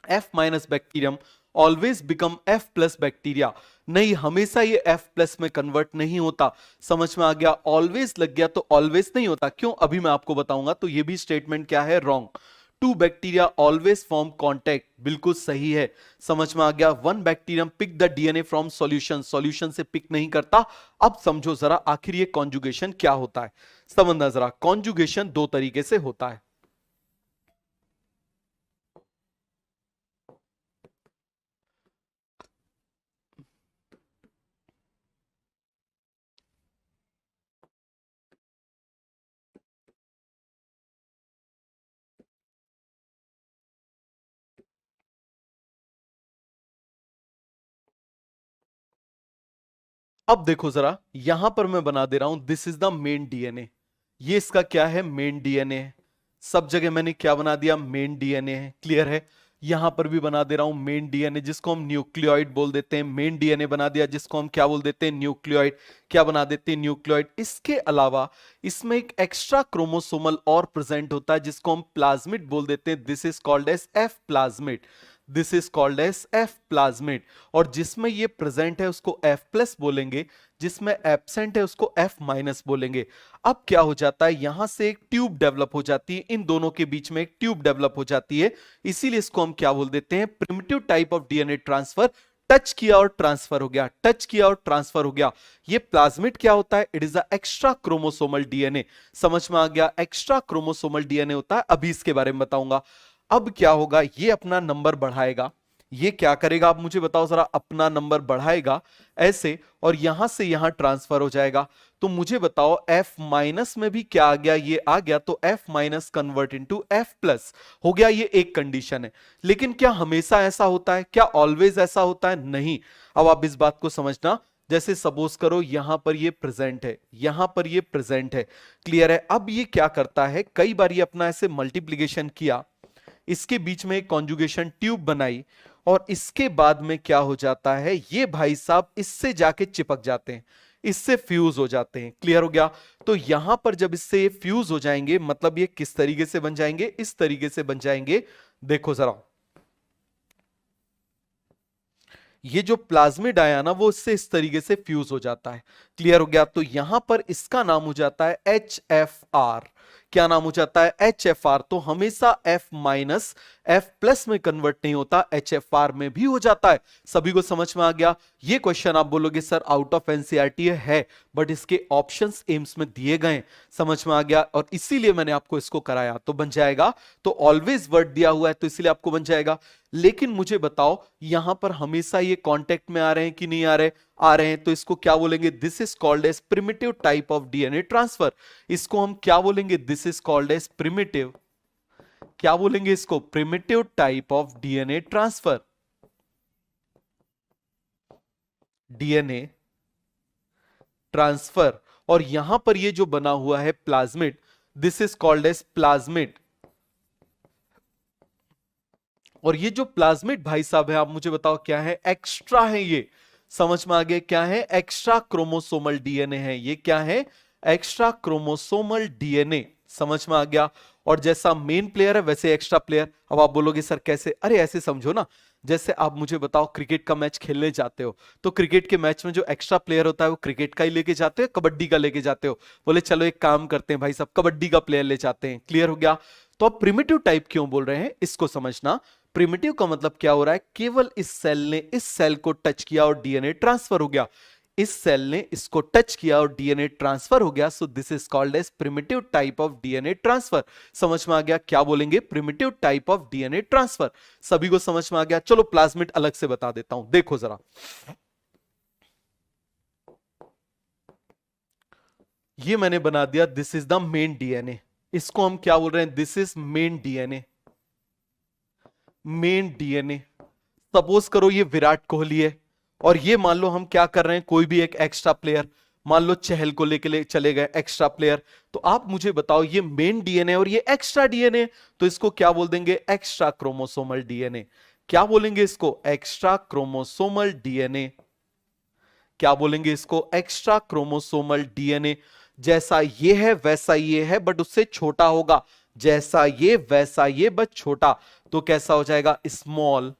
F minus bacterium always become F plus bacteria. नहीं, हमेशा ये एफ प्लस में कन्वर्ट नहीं होता। समझ में आ गया? ऑलवेज लग गया तो ऑलवेज नहीं होता। क्यों? अभी मैं आपको बताऊंगा। तो ये भी स्टेटमेंट क्या है? Wrong. Two bacteria always form contact, बिल्कुल सही है। समझ में आ गया? One bacterium pick the DNA from solution, solution से पिक नहीं करता। अब समझो जरा, आखिर ये कॉन्जुगेशन क्या होता है? समझना जरा, कॉन्जुगेशन दो तरीके से होता है। अब देखो जरा, यहां पर मैं बना दे रहा हूं this is the main DNA. ये इसका क्या है, मेन डीएनए है। सब जगह मैंने क्या बना दिया, मेन डीएनए है। क्लियर है। यहां पर भी बना दे रहा हूं मेन डीएनए, जिसको हम न्यूक्लियोइड बोल देते हैं। मेन डीएनए बना दिया, जिसको हम क्या बोल देते हैं, न्यूक्लियोइड। क्या बना देते हैं, न्यूक्लियोइड। इसके अलावा इसमें एक एक्स्ट्रा क्रोमोसोमल और प्रेजेंट होता है, जिसको हम प्लाज्मिड बोल देते हैं। This is called as F plasmid. This is called as F plasmid. और जिसमें ये प्रेजेंट है उसको एफ प्लस बोलेंगे, जिसमें एब्सेंट है उसको एफ माइनस बोलेंगे। अब क्या हो जाता है, यहां से एक ट्यूब डेवलप हो जाती है, इन दोनों के बीच में एक ट्यूब डेवलप हो जाती है। इसीलिए इसको हम क्या बोल देते हैं, primitive type of DNA transfer. Touch किया और ट्रांसफर हो गया, टच किया और ट्रांसफर हो गया। ये प्लाज्मिड क्या होता है, it is a extra chromosomal DNA. समझ में आ गया, एक्स्ट्रा क्रोमोसोमल डीएनए होता है। अभी इसके बारे में बताऊंगा। अब क्या होगा, ये अपना नंबर बढ़ाएगा। ये क्या करेगा, आप मुझे बताओ जरा, अपना नंबर बढ़ाएगा ऐसे, और यहां से यहां ट्रांसफर हो जाएगा। तो मुझे बताओ, F माइनस में भी क्या आ गया, ये आ गया। तो F minus convert into F plus हो गया। ये एक कंडीशन है। लेकिन क्या हमेशा ऐसा होता है, क्या ऑलवेज ऐसा होता है, नहीं। अब आप इस बात को समझना, जैसे सपोज करो यहां पर ये प्रेजेंट है, यहां पर ये प्रेजेंट है। क्लियर है। अब ये क्या करता है, कई बार ये अपना ऐसे मल्टीप्लीकेशन किया, इसके बीच में एक कॉन्जुगेशन ट्यूब बनाई, और इसके बाद में क्या हो जाता है, ये भाई साहब इससे जाके चिपक जाते हैं, इससे फ्यूज हो जाते हैं। क्लियर हो गया। तो यहां पर जब इससे ये फ्यूज हो जाएंगे, मतलब ये किस तरीके से बन जाएंगे, इस तरीके से बन जाएंगे। देखो जरा, ये जो प्लाज्मिड आया ना, वो इससे इस तरीके से फ्यूज हो जाता है। क्लियर हो गया। तो यहां पर इसका नाम हो जाता है HFR। क्या नाम हो जाता है, HFR। तो हमेशा F माइनस F प्लस में कन्वर्ट नहीं होता, HFR में भी हो जाता है। सभी को समझ में आ गया। ये क्वेश्चन आप बोलोगे सर आउट ऑफ एनसीईआरटी है, बट इसके ऑप्शंस एम्स में दिए गए। समझ में आ गया, और इसीलिए मैंने आपको इसको कराया। तो बन जाएगा, तो ऑलवेज वर्ड दिया हुआ है तो इसीलिए आपको बन जाएगा। लेकिन मुझे बताओ, यहां पर हमेशा ये कांटेक्ट में आ रहे हैं कि नहीं आ रहे, आ रहे हैं। तो इसको क्या बोलेंगे, this is called as primitive type of DNA transfer. इसको हम क्या बोलेंगे, this is called as primitive, क्या बोलेंगे इसको, primitive type of DNA transfer. DNA transfer. और यहां पर ये जो बना हुआ है plasmid, this is called as plasmid. और ये जो प्लाज्मिड भाई साहब है, आप मुझे बताओ क्या है, एक्स्ट्रा है ये। समझ में आ गया, क्या है, एक्स्ट्रा क्रोमोसोमल डीएनए है। ये क्या है, एक्स्ट्रा क्रोमोसोमल डीएनए। समझ में आ गया। और जैसा मेन प्लेयर है वैसे एक्स्ट्रा प्लेयर। अब आप बोलोगे सर कैसे, अरे ऐसे समझो ना, जैसे आप मुझे बताओ क्रिकेट का मैच खेलने जाते हो, तो क्रिकेट के मैच में जो एक्स्ट्रा प्लेयर होता है वो क्रिकेट का ही लेके जाते हो, कबड्डी का लेके जाते हो। बोले चलो एक काम करते हैं भाई साहब, कबड्डी का प्लेयर ले जाते हैं। क्लियर हो गया। तो आप प्रिमिटिव टाइप क्यों बोल रहे हैं, इसको समझना। प्रिमिटिव का मतलब क्या हो रहा है, केवल इस सेल ने इस सेल को टच किया और डीएनए ट्रांसफर हो गया। इस सेल ने इसको टच किया और डीएनए ट्रांसफर हो गया। So this is called as primitive type of DNA transfer. समझ में आ गया, क्या बोलेंगे, primitive type of DNA transfer. सभी को समझ में आ गया। चलो प्लाज्मिड अलग से बता देता हूं, देखो जरा। ये मैंने बना दिया, this is the main DNA. इसको हम क्या बोल रहे हैं, this is main DNA. Main DNA. Suppose करो ये विराट कोहली है, और ये मान लो हम क्या कर रहे हैं, कोई भी एक एक्स्ट्रा प्लेयर, मान लो चहल को लेके चले गए एक्स्ट्रा प्लेयर। तो आप मुझे बताओ, ये मेन डीएनए और ये एक्स्ट्रा डीएनए, तो इसको क्या बोल देंगे, एक्स्ट्रा क्रोमोसोमल डीएनए। क्या बोलेंगे इसको, एक्स्ट्रा क्रोमोसोमल डीएनए। क्या बोलेंगे इसको, एक्स्ट्रा क्रोमोसोमल डीएनए। जैसा ये है वैसा ये है, बट उससे छोटा होगा। जैसा ये वैसा ये, बट छोटा। तो कैसा हो जाएगा, small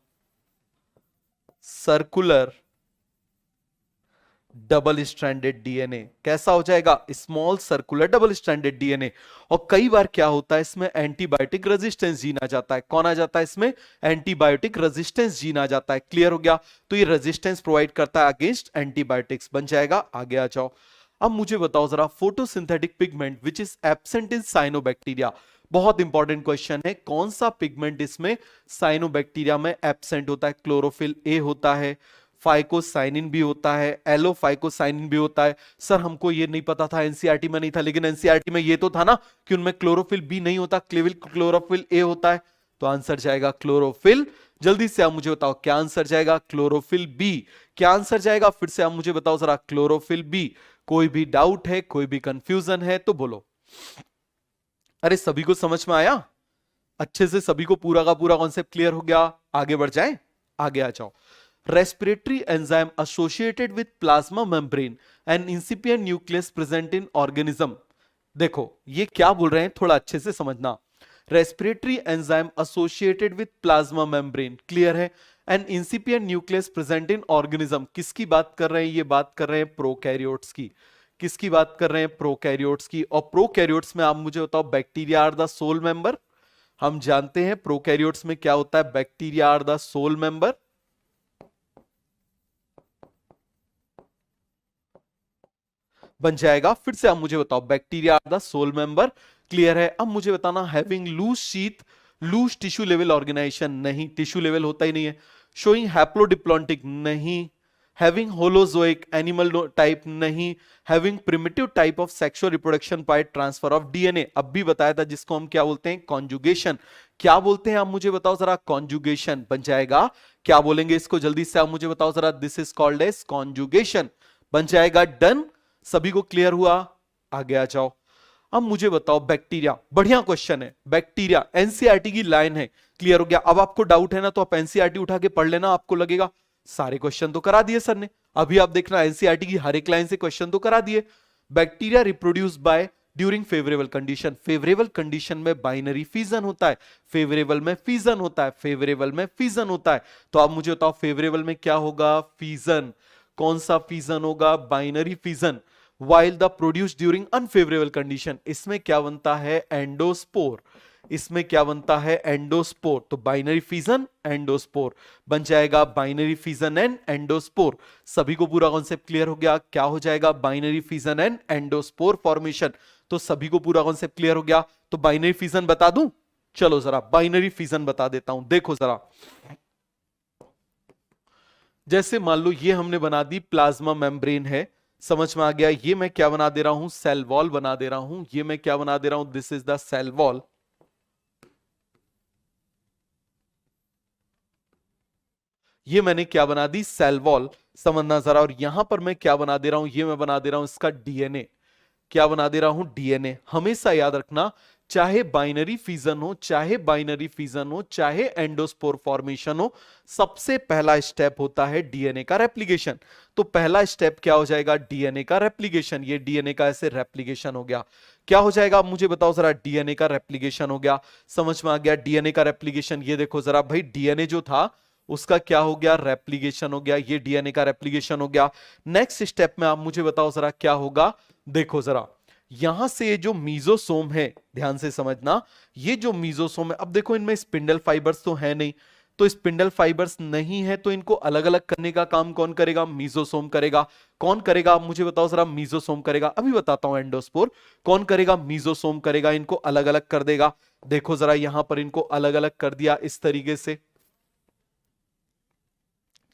circular double stranded DNA. कैसा हो जाएगा, small circular double stranded DNA. और कई बार क्या होता है, इसमें एंटीबायोटिक रेजिस्टेंस जीन आ जाता है। कौन आ जाता है इसमें, एंटीबायोटिक रेजिस्टेंस जीन आ जाता है। क्लियर हो गया। तो ये रेजिस्टेंस प्रोवाइड करता है अगेंस्ट एंटीबायोटिक्स। बन जाएगा, आगे आ जाओ। अब मुझे बताओ जरा, photosynthetic pigment which is absent in cyanobacteria. बहुत इंपॉर्टेंट क्वेश्चन है, कौन सा पिगमेंट इसमें साइनोबैक्टीरिया में एब्सेंट होता है। क्लोरोफिल ए होता है, फाइकोसाइनिन भी होता है, एलोफाइकोसाइनिन भी होता है। सर हमको ये नहीं पता था, एनसीईआरटी में नहीं था, लेकिन एनसीईआरटी में ये तो था ना कि उनमें क्लोरोफिल बी नहीं होता, क्लोरोफिल ए होता है। तो आंसर जाएगा क्लोरोफिल। जल्दी से आप मुझे बताओ क्या आंसर जाएगा, क्लोरोफिल बी। क्या आंसर जाएगा, फिर से आप मुझे बताओ जरा, क्लोरोफिल बी। कोई भी डाउट है, कोई भी कंफ्यूजन है तो बोलो। अरे सभी को समझ में आया अच्छे से, सभी को पूरा का पूरा कॉन्सेप्ट क्लियर हो गया? आगे बढ़ जाए, आगे आ जाओ। Respiratory enzyme associated with plasma membrane and incipient nucleus present in organism. देखो ये क्या बोल रहे हैं, थोड़ा अच्छे से समझना। Respiratory enzyme associated with plasma membrane, clear है, and incipient nucleus present in organism. किसकी बात कर रहे हैं, ये बात कर रहे हैं प्रोकैरियोट्स की। किसकी बात कर रहे हैं, प्रोकैरियोट्स की। और प्रोकैरियोट्स में आप मुझे बताओ, bacteria are the sole member. हम जानते हैं प्रोकैरियोट्स में क्या होता है, bacteria are the sole member. बन जाएगा, फिर से आप मुझे बताओ, bacteria are the sole member, clear है। अब मुझे बताना, having loose sheath, loose tissue level organisation, नहीं, टिश्यू लेवल होता ही नहीं है। शोइंग हैप्लोडिप्लॉन्टिक, नहीं। हैविंग होलोजोइक एनिमल टाइप, नहीं। Having primitive type of sexual reproduction by transfer of DNA, अब भी बताया था, जिसको हम क्या बोलते हैं, कॉन्जुगेशन। क्या बोलते हैं आप मुझे बताओ जरा, कॉन्जुगेशन। बन जाएगा, क्या बोलेंगे इसको, जल्दी से आप मुझे बताओ जरा, this is called as conjugation. बन जाएगा, डन। सभी को क्लियर हुआ? आगे आ जाओ। अब मुझे बताओ, बैक्टीरिया, बढ़िया क्वेश्चन है, बैक्टीरिया एनसीईआरटी की लाइन है, क्लियर हो गया। अब आपको डाउट है ना, तो आप एनसीईआरटी उठा के पढ़ लेना, आपको लगेगा सारे क्वेश्चन तो करा दिए सर ने। अभी आप देखना, एनसीईआरटी की हर एक लाइन से क्वेश्चन तो करा दिए। Bacteria reproduce by during favourable condition, favourable condition में बाइनरी फिजन होता है, फेवरेबल में फिजन होता है, फेवरेबल में फिजन होता है। तो आप मुझे बताओ, फेवरेबल में क्या होगा, फिजन। कौन सा फिजन होगा, binary fission. While the produce during unfavourable condition, इसमें क्या बनता है, एंडोस्पोर। इसमें क्या बनता है, एंडोस्पोर। तो बाइनरी फिजन, एंडोस्पोर। बन जाएगा बाइनरी फिजन एंड एंडोस्पोर। सभी को पूरा कॉन्सेप्ट क्लियर हो गया? क्या हो जाएगा, binary fission and endospore formation. तो सभी को पूरा कॉन्सेप्ट क्लियर हो गया? तो बाइनरी फिजन बता दूं, चलो जरा बाइनरी फिजन बता देता हूं, देखो जरा। जैसे मान लो ये हमने बना दी प्लाज्मा मेम्ब्रेन है, समझ में आ गया। ये मैं क्या बना दे रहा हूं, सेल वॉल बना दे रहा हूं। ये मैं क्या बना दे रहा हूं, this is the cell wall. ये मैंने क्या बना दी, सेल वॉल, समझना जरा। और यहां पर मैं क्या बना दे रहा हूं, ये मैं बना दे रहा हूं इसका डीएनए। क्या बना दे रहा हूं, डीएनए। हमेशा याद रखना, चाहे बाइनरी फिजन हो, चाहे बाइनरी फिजन हो, चाहे एंडोस्पोर फॉर्मेशन हो, सबसे पहला स्टेप होता है डीएनए का रेप्लिकेशन। तो पहला स्टेप क्या हो जाएगा, डीएनए का रेप्लिकेशन। ये डीएनए का ऐसे रेप्लिकेशन हो गया। क्या हो जाएगा, आप मुझे बताओ जरा, डीएनए का रेप्लिकेशन हो गया। समझ में आ गया, डीएनए का रेप्लिकेशन। ये देखो जरा भाई, डीएनए जो था उसका क्या हो गया, रेप्लिकेशन हो गया। ये डीएनए का रेप्लिकेशन हो गया। नेक्स्ट स्टेप में आप मुझे बताओ जरा क्या होगा, देखो जरा। यहां से ये जो मीजोसोम है, ध्यान से समझना, ये जो मीजोसोम है, अब देखो इनमें स्पिंडल फाइबर्स तो है नहीं, तो स्पिंडल फाइबर्स नहीं है, तो इनको अलग अलग करने का काम कौन करेगा, मीजोसोम करेगा। कौन करेगा, आप मुझे बताओ जरा, मीजोसोम करेगा। अभी बताता हूं, एंडोस्पोर कौन करेगा, मीजोसोम करेगा, इनको अलग अलग कर देगा। देखो जरा, यहां पर इनको अलग अलग कर दिया इस तरीके से,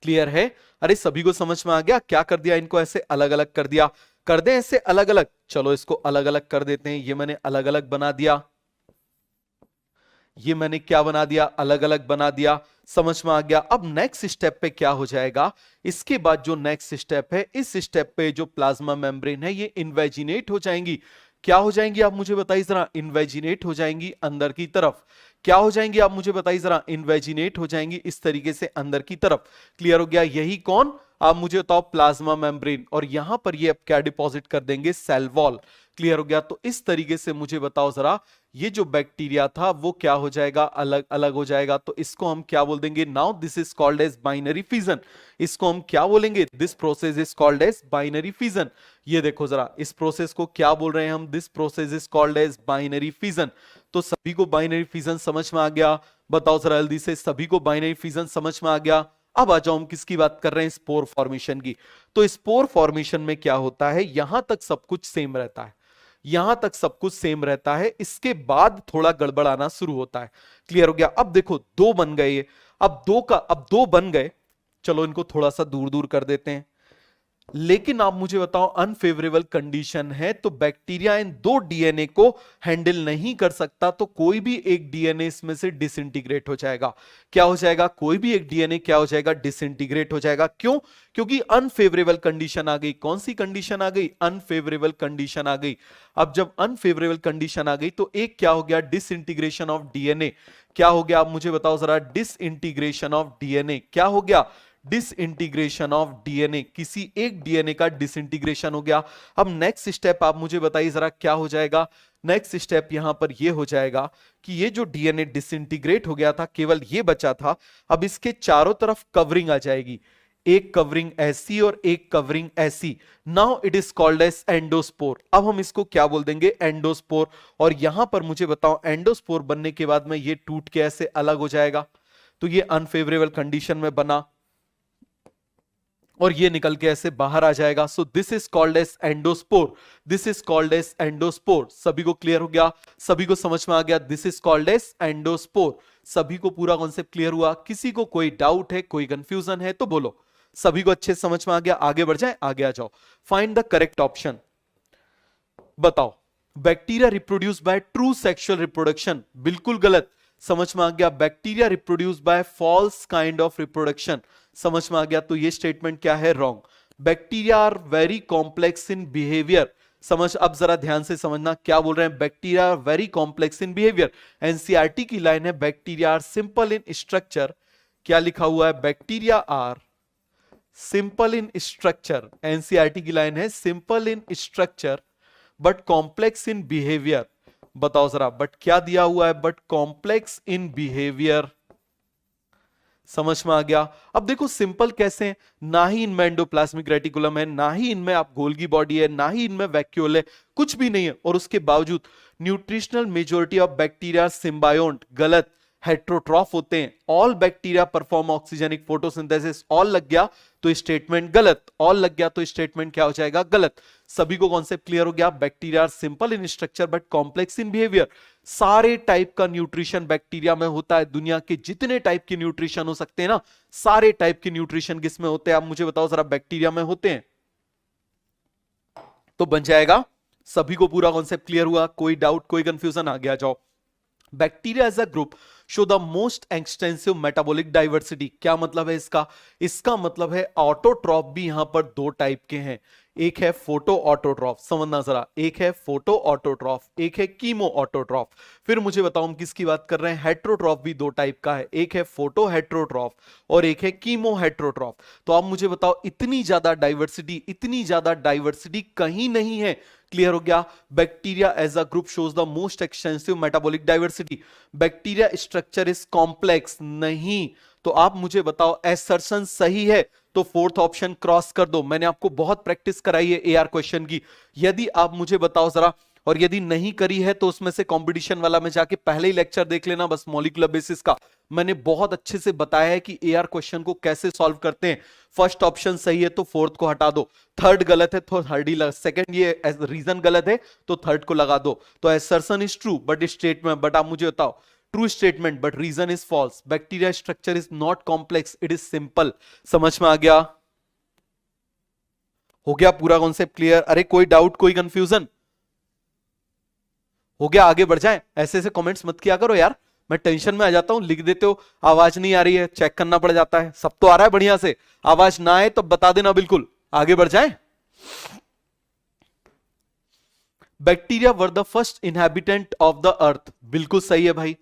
क्लियर है। अरे सभी को समझ में आ गया, क्या कर दिया, इनको ऐसे अलग अलग कर दिया। कर दे ऐसे अलग अलग, चलो इसको अलग अलग कर देते हैं। ये मैंने अलग अलग बना दिया, ये मैंने क्या बना दिया, अलग अलग बना दिया। समझ में आ गया। अब नेक्स्ट स्टेप पे क्या हो जाएगा, इसके बाद जो नेक्स्ट स्टेप है, इस स्टेप पे जो प्लाज्मा मेम्ब्रेन है ये इन्वेजिनेट हो जाएंगी। क्या हो जाएंगी, आप मुझे बताइए जरा, इन्वेजिनेट हो जाएंगी अंदर की तरफ। क्या हो जाएंगी, आप मुझे बताइए जरा, इन्वेजिनेट हो जाएंगी इस तरीके से अंदर की तरफ। क्लियर हो गया, यही कौन, आप मुझे बताओ, प्लाज्मा मेम्ब्रेन। और यहां पर ये अब क्या डिपॉजिट कर देंगे, सेल वॉल। क्लियर हो गया। तो इस तरीके से मुझे बताओ जरा, ये जो बैक्टीरिया था वो क्या हो जाएगा, अलग अलग हो जाएगा। तो इसको हम क्या बोल देंगे, now this is called as binary fission. इसको हम क्या बोलेंगे, this process is called as binary fission. ये देखो जरा, इस प्रोसेस को क्या बोल रहे हैं हम, this process is called as binary fission. तो सभी को बाइनरी फिजन समझ में आ गया? बताओ जरा जल्दी से, सभी को बाइनरी फिजन समझ में आ गया? अब आ जाओ, हम किसकी बात कर रहे हैं, स्पोर फॉर्मेशन की। तो स्पोर फॉर्मेशन में क्या होता है, यहां तक सब कुछ सेम रहता है, यहां तक सब कुछ सेम रहता है। इसके बाद थोड़ा गड़बड़ आना शुरू होता है। क्लियर हो गया। अब देखो, दो बन गए, अब दो बन गए। चलो इनको थोड़ा सा दूर दूर कर देते हैं। लेकिन आप मुझे बताओ अनफेवरेबल कंडीशन है तो बैक्टीरिया इन दो डीएनए को हैंडल नहीं कर सकता, तो कोई भी एक डीएनए इसमें से डिसइंटीग्रेट हो जाएगा। क्या हो जाएगा? कोई भी एक डीएनए क्या हो जाएगा? डिसइंटीग्रेट हो जाएगा। क्यों? क्योंकि अनफेवरेबल कंडीशन आ गई। कौन सी कंडीशन आ गई? अनफेवरेबल कंडीशन आ गई। अब जब अनफेवरेबल कंडीशन आ गई तो एक क्या हो गया? Disintegration of DNA. क्या हो गया? आप मुझे बताओ जरा। डिसइंटीग्रेशन ऑफ डीएनए क्या हो गया? डिसइंटीग्रेशन ऑफ डीएनए, किसी एक डीएनए का डिसइंटीग्रेशन हो गया। अब नेक्स्ट स्टेप आप मुझे बताइए जरा क्या हो जाएगा? नेक्स्ट स्टेप यहां पर यह हो जाएगा कि ये जो डीएनए डिसइंटीग्रेट हो गया था, केवल ये बचा था, अब इसके चारों तरफ कवरिंग आ जाएगी। एक कवरिंग ऐसी और एक कवरिंग ऐसी। Now it is called as endospore. अब हम इसको क्या बोल देंगे? एंडोस्पोर। और यहां पर मुझे बताओ एंडोस्पोर बनने के बाद में ये टूट के ऐसे अलग हो जाएगा, तो ये अनफेवरेबल कंडीशन में बना और ये निकल के ऐसे बाहर आ जाएगा। So this is called as endospore. This is called as endospore. सभी को क्लियर हो गया? सभी को समझ में आ गया? This is called as endospore. सभी को पूरा कॉन्सेप्ट क्लियर हुआ? किसी को कोई डाउट है, कोई कंफ्यूजन है तो बोलो। सभी को अच्छे समझ में आ गया? आगे बढ़ जाए, आगे आ जाओ। Find the correct option. बताओ। Bacteria reproduce by true sexual reproduction, बिल्कुल गलत। समझ में आ गया? Bacteria reproduce by false kind of reproduction, समझ में आ गया? तो ये स्टेटमेंट क्या है? Wrong. Bacteria are very complex in behaviour. समझ, अब जरा ध्यान से समझना क्या बोल रहे हैं। Bacteria are very complex in behaviour. NCERT की लाइन है bacteria are simple in structure. क्या लिखा हुआ है? Bacteria are simple in structure. NCERT की लाइन है simple in structure but complex in behaviour. बताओ जरा, बट क्या दिया हुआ है? But complex in behaviour. समझ में आ गया? अब देखो सिंपल कैसे है, ना ही इनमें एंडोप्लाज्मिक रेटिकुलम है, ना ही इनमें आप गोल्गी बॉडी है, ना ही इनमें वैक्यूल है, कुछ भी नहीं है, और उसके बावजूद न्यूट्रिशनल मेजोरिटी ऑफ बैक्टीरिया सिम्बायोंट। गलत। हेट्रोट्रॉफ होते हैं। All bacteria perform oxygenic photosynthesis. All लग गया तो स्टेटमेंट गलत। ऑल लग गया तो स्टेटमेंट क्या हो जाएगा? गलत। सभी को कॉन्सेप्ट क्लियर हो गया? Bacteria simple in structure but complex in behaviour. सारे टाइप का न्यूट्रिशन बैक्टीरिया में होता है। दुनिया के जितने टाइप के न्यूट्रिशन हो सकते हैं ना, सारे टाइप के न्यूट्रिशन किसमें होते हैं? आप मुझे बताओ जरा। बैक्टीरिया में होते हैं। तो बन जाएगा। सभी को पूरा कॉन्सेप्ट क्लियर हुआ? कोई डाउट, कोई कंफ्यूजन? आ गया, जाओ। Bacteria as a group show the most extensive metabolic diversity. क्या मतलब है इसका? इसका मतलब है ऑटोट्रॉफ भी यहां पर दो टाइप के हैं। एक है फोटो ऑटोट्रॉफ, समझना जरा। एक है फोटो ऑटोट्रॉफ, एक है कीमो ऑटोट्रॉफ। फिर मुझे बताओ हम किसकी बात कर रहे हैं? हेट्रोट्रॉफ भी दो टाइप का है। एक है फोटो हेट्रोट्रॉफ और एक है कीमो हेट्रोट्रॉफ। तो आप मुझे बताओ, इतनी ज्यादा डाइवर्सिटी, इतनी ज्यादा डाइवर्सिटी कहीं नहीं है। क्लियर हो गया? Bacteria as a group shows the most extensive metabolic diversity. Bacteria structure is complex नहीं। तो आप मुझे बताओ एसर्शन सही है तो फोर्थ ऑप्शन क्रॉस कर दो। मैंने आपको बहुत प्रैक्टिस कराई है एआर क्वेश्चन की। यदि आप मुझे बताओ जरा, और यदि नहीं करी है तो उसमें से कंपटीशन वाला में जाके पहले ही लेक्चर देख लेना, बस मॉलिक्यूलर बेसिस का। मैंने बहुत अच्छे से बताया है कि एआर क्वेश्चन को कैसे सॉल्व करते हैं। फर्स्ट ऑप्शन सही है तो फोर्थ को हटा दो, थर्ड गलत है तो थर्ड ही लगा, सेकंड ये रीजन गलत है तो थर्ड को लगा दो। तो assertion is true but statement, but आप मुझे बताओ true statement but reason is false. Bacteria structure is not complex, it is simple. समझ में आ गया? हो गया पूरा कॉन्सेप्ट क्लियर? अरे कोई डाउट, कोई कंफ्यूजन? हो गया? आगे बढ़ जाए। ऐसे ऐसे कमेंट्स मत किया करो यार, मैं टेंशन में आ जाता हूं। लिख देते हो आवाज नहीं आ रही है, चेक करना पड़ जाता है। सब तो आ रहा है बढ़िया से, आवाज ना आए तो बता देना बिल्कुल। आगे बढ़ जाए। Bacteria were the first inhabitant of the अर्थ, बिल्कुल सही है भाई।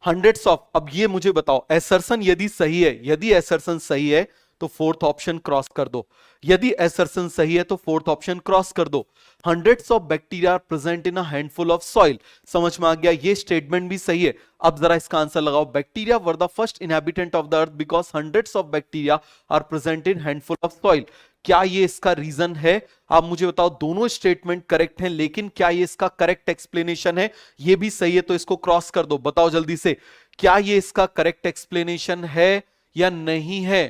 Hundreds of. अब ये मुझे बताओ एसर्शन यदि सही है, यदि एसर्शन सही है तो फोर्थ ऑप्शन क्रॉस कर दो। यदि एसर्शन सही है तो फोर्थ ऑप्शन क्रॉस कर दो। Hundreds of bacteria are present in a handful of soil. समझ में आ गया? ये स्टेटमेंट भी सही है। अब जरा इसका आंसर लगाओ। Bacteria were the first inhabitant of the earth because hundreds of bacteria are present in handful of soil. क्या ये इसका रीजन है? आप मुझे बताओ। दोनों स्टेटमेंट करेक्ट हैं, लेकिन क्या ये इसका करेक्ट एक्सप्लेनेशन है? ये भी सही है तो इसको क्रॉस कर दो। बताओ जल्दी से, क्या ये इसका करेक्ट एक्सप्लेनेशन है या नहीं है?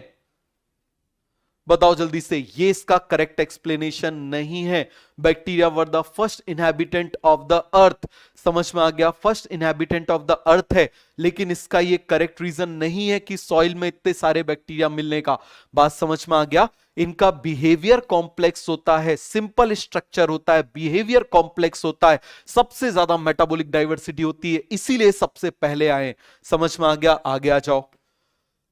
बताओ जल्दी से, ये इसका करेक्ट एक्सप्लेनेशन नहीं है। Bacteria were the first inhabitant of the अर्थ। समझ में आ गया, फर्स्ट इनहैबिटेंट ऑफ द अर्थ है, लेकिन इसका ये करेक्ट रीजन नहीं है कि सॉइल में इतने सारे बैक्टीरिया मिलने का। बात समझ में आ गया। इनका बिहेवियर कॉम्प्लेक्स होता है, सिंपल स्ट्रक्चर होता है, बिहेवियर कॉम्प्लेक्स होता है, सबसे ज्यादा मेटाबॉलिक डाइवर्सिटी होती है, इसीलिए सबसे पहले आए। समझ में आ गया, आगे आ जाओ।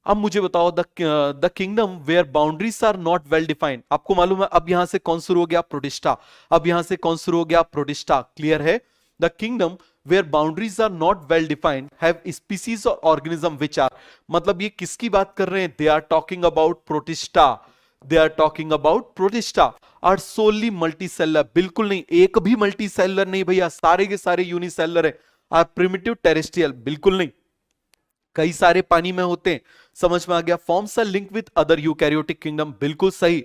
अब मुझे बताओ, the kingdom where boundaries are not well defined. आपको मालूम है अब यहां से कौन शुरू हो गया, प्रोटिस्टा। अब यहां से कौन शुरू हो गया, प्रोटिस्टा। क्लियर है। The kingdom where boundaries are not well defined have species और ऑर्गेनिज्म विच आर, मतलब ये किसकी बात कर रहे हैं, they are talking about protista. They are talking about protista are solely multicellular. बिल्कुल नहीं, एक भी मल्टीसेलर नहीं भैया, सारे के सारे यूनिसेलर है। आर प्रिमिटिव टेरेस्ट्रियल, बिल्कुल नहीं, कई सारे पानी में होते हैं। समझ में आ गया। Forms are link with other eukaryotic kingdom, बिल्कुल सही।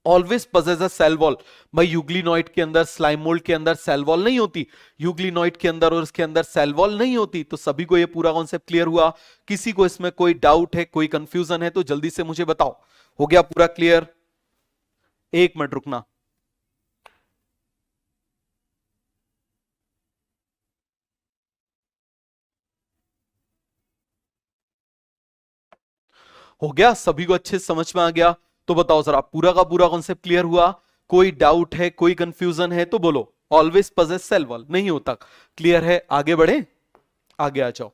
Always possess a cell wall. भाई यूग्लिनॉइड के अंदर, स्लाइम मोल्ड के अंदर सेल वॉल नहीं होती, यूग्लिनॉइड के अंदर और उसके अंदर सेल वॉल नहीं होती। तो सभी को ये पूरा कॉन्सेप्ट क्लियर हुआ। किसी को इसमें कोई डाउट है, कोई कंफ्यूजन है तो जल्दी से मुझे बताओ। हो गया पूरा क्लियर? एक मिनट रुकना। हो गया, सभी को अच्छे से समझ में आ गया? तो बताओ जरा, पूरा का पूरा कॉन्सेप्ट क्लियर हुआ? कोई डाउट है, कोई कंफ्यूजन है तो बोलो। ऑलवेज पजेस सेल वॉल नहीं होता। क्लियर है, आगे बढ़े, आगे आ जाओ।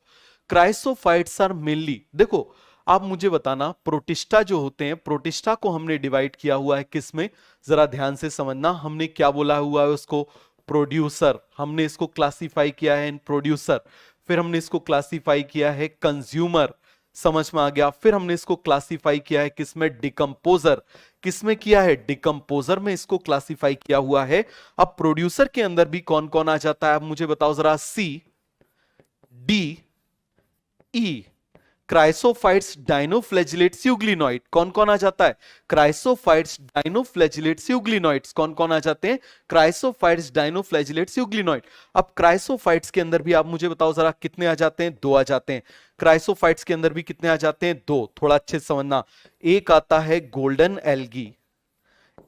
क्राइसोफाइट्स आर मेनली, देखो आप मुझे बताना, प्रोटिस्टा जो होते हैं, प्रोटिस्टा को हमने डिवाइड किया हुआ है किस में, जरा ध्यान से समझना। हमने क्या बोला हुआ है उसको, प्रोड्यूसर। हमने इसको क्लासिफाई किया है इन प्रोड्यूसर, फिर हमने इसको क्लासिफाई किया है कंज्यूमर। समझ में आ गया। फिर हमने इसको क्लासिफाई किया है किसमें, डिकम्पोजर। किसमें किया है, डिकम्पोजर में इसको क्लासिफाई किया हुआ है। अब प्रोड्यूसर के अंदर भी कौन कौन आ जाता है, अब मुझे बताओ जरा। सी, डी, ई। क्राइसोफाइट्स, डाइनोफ्लैजिलेट्स, यूग्लिनॉइड, कौन कौन आ जाता है, क्राइसोफाइट्स, डाइनोफ्लैजिलेट्स, यूग्लिनॉइड्स, कौन कौन आ जाते हैं, क्राइसोफाइट्स, डाइनोफ्लैजिलेट्स, यूग्लिनॉइड। अब क्राइसोफाइट्स के अंदर भी आप मुझे बताओ जरा कितने आ जाते हैं, दो आ जाते हैं। क्राइसोफाइट्स के अंदर भी कितने आ जाते हैं, दो। थोड़ा अच्छे से समझना, एक आता है गोल्डन एल्गी,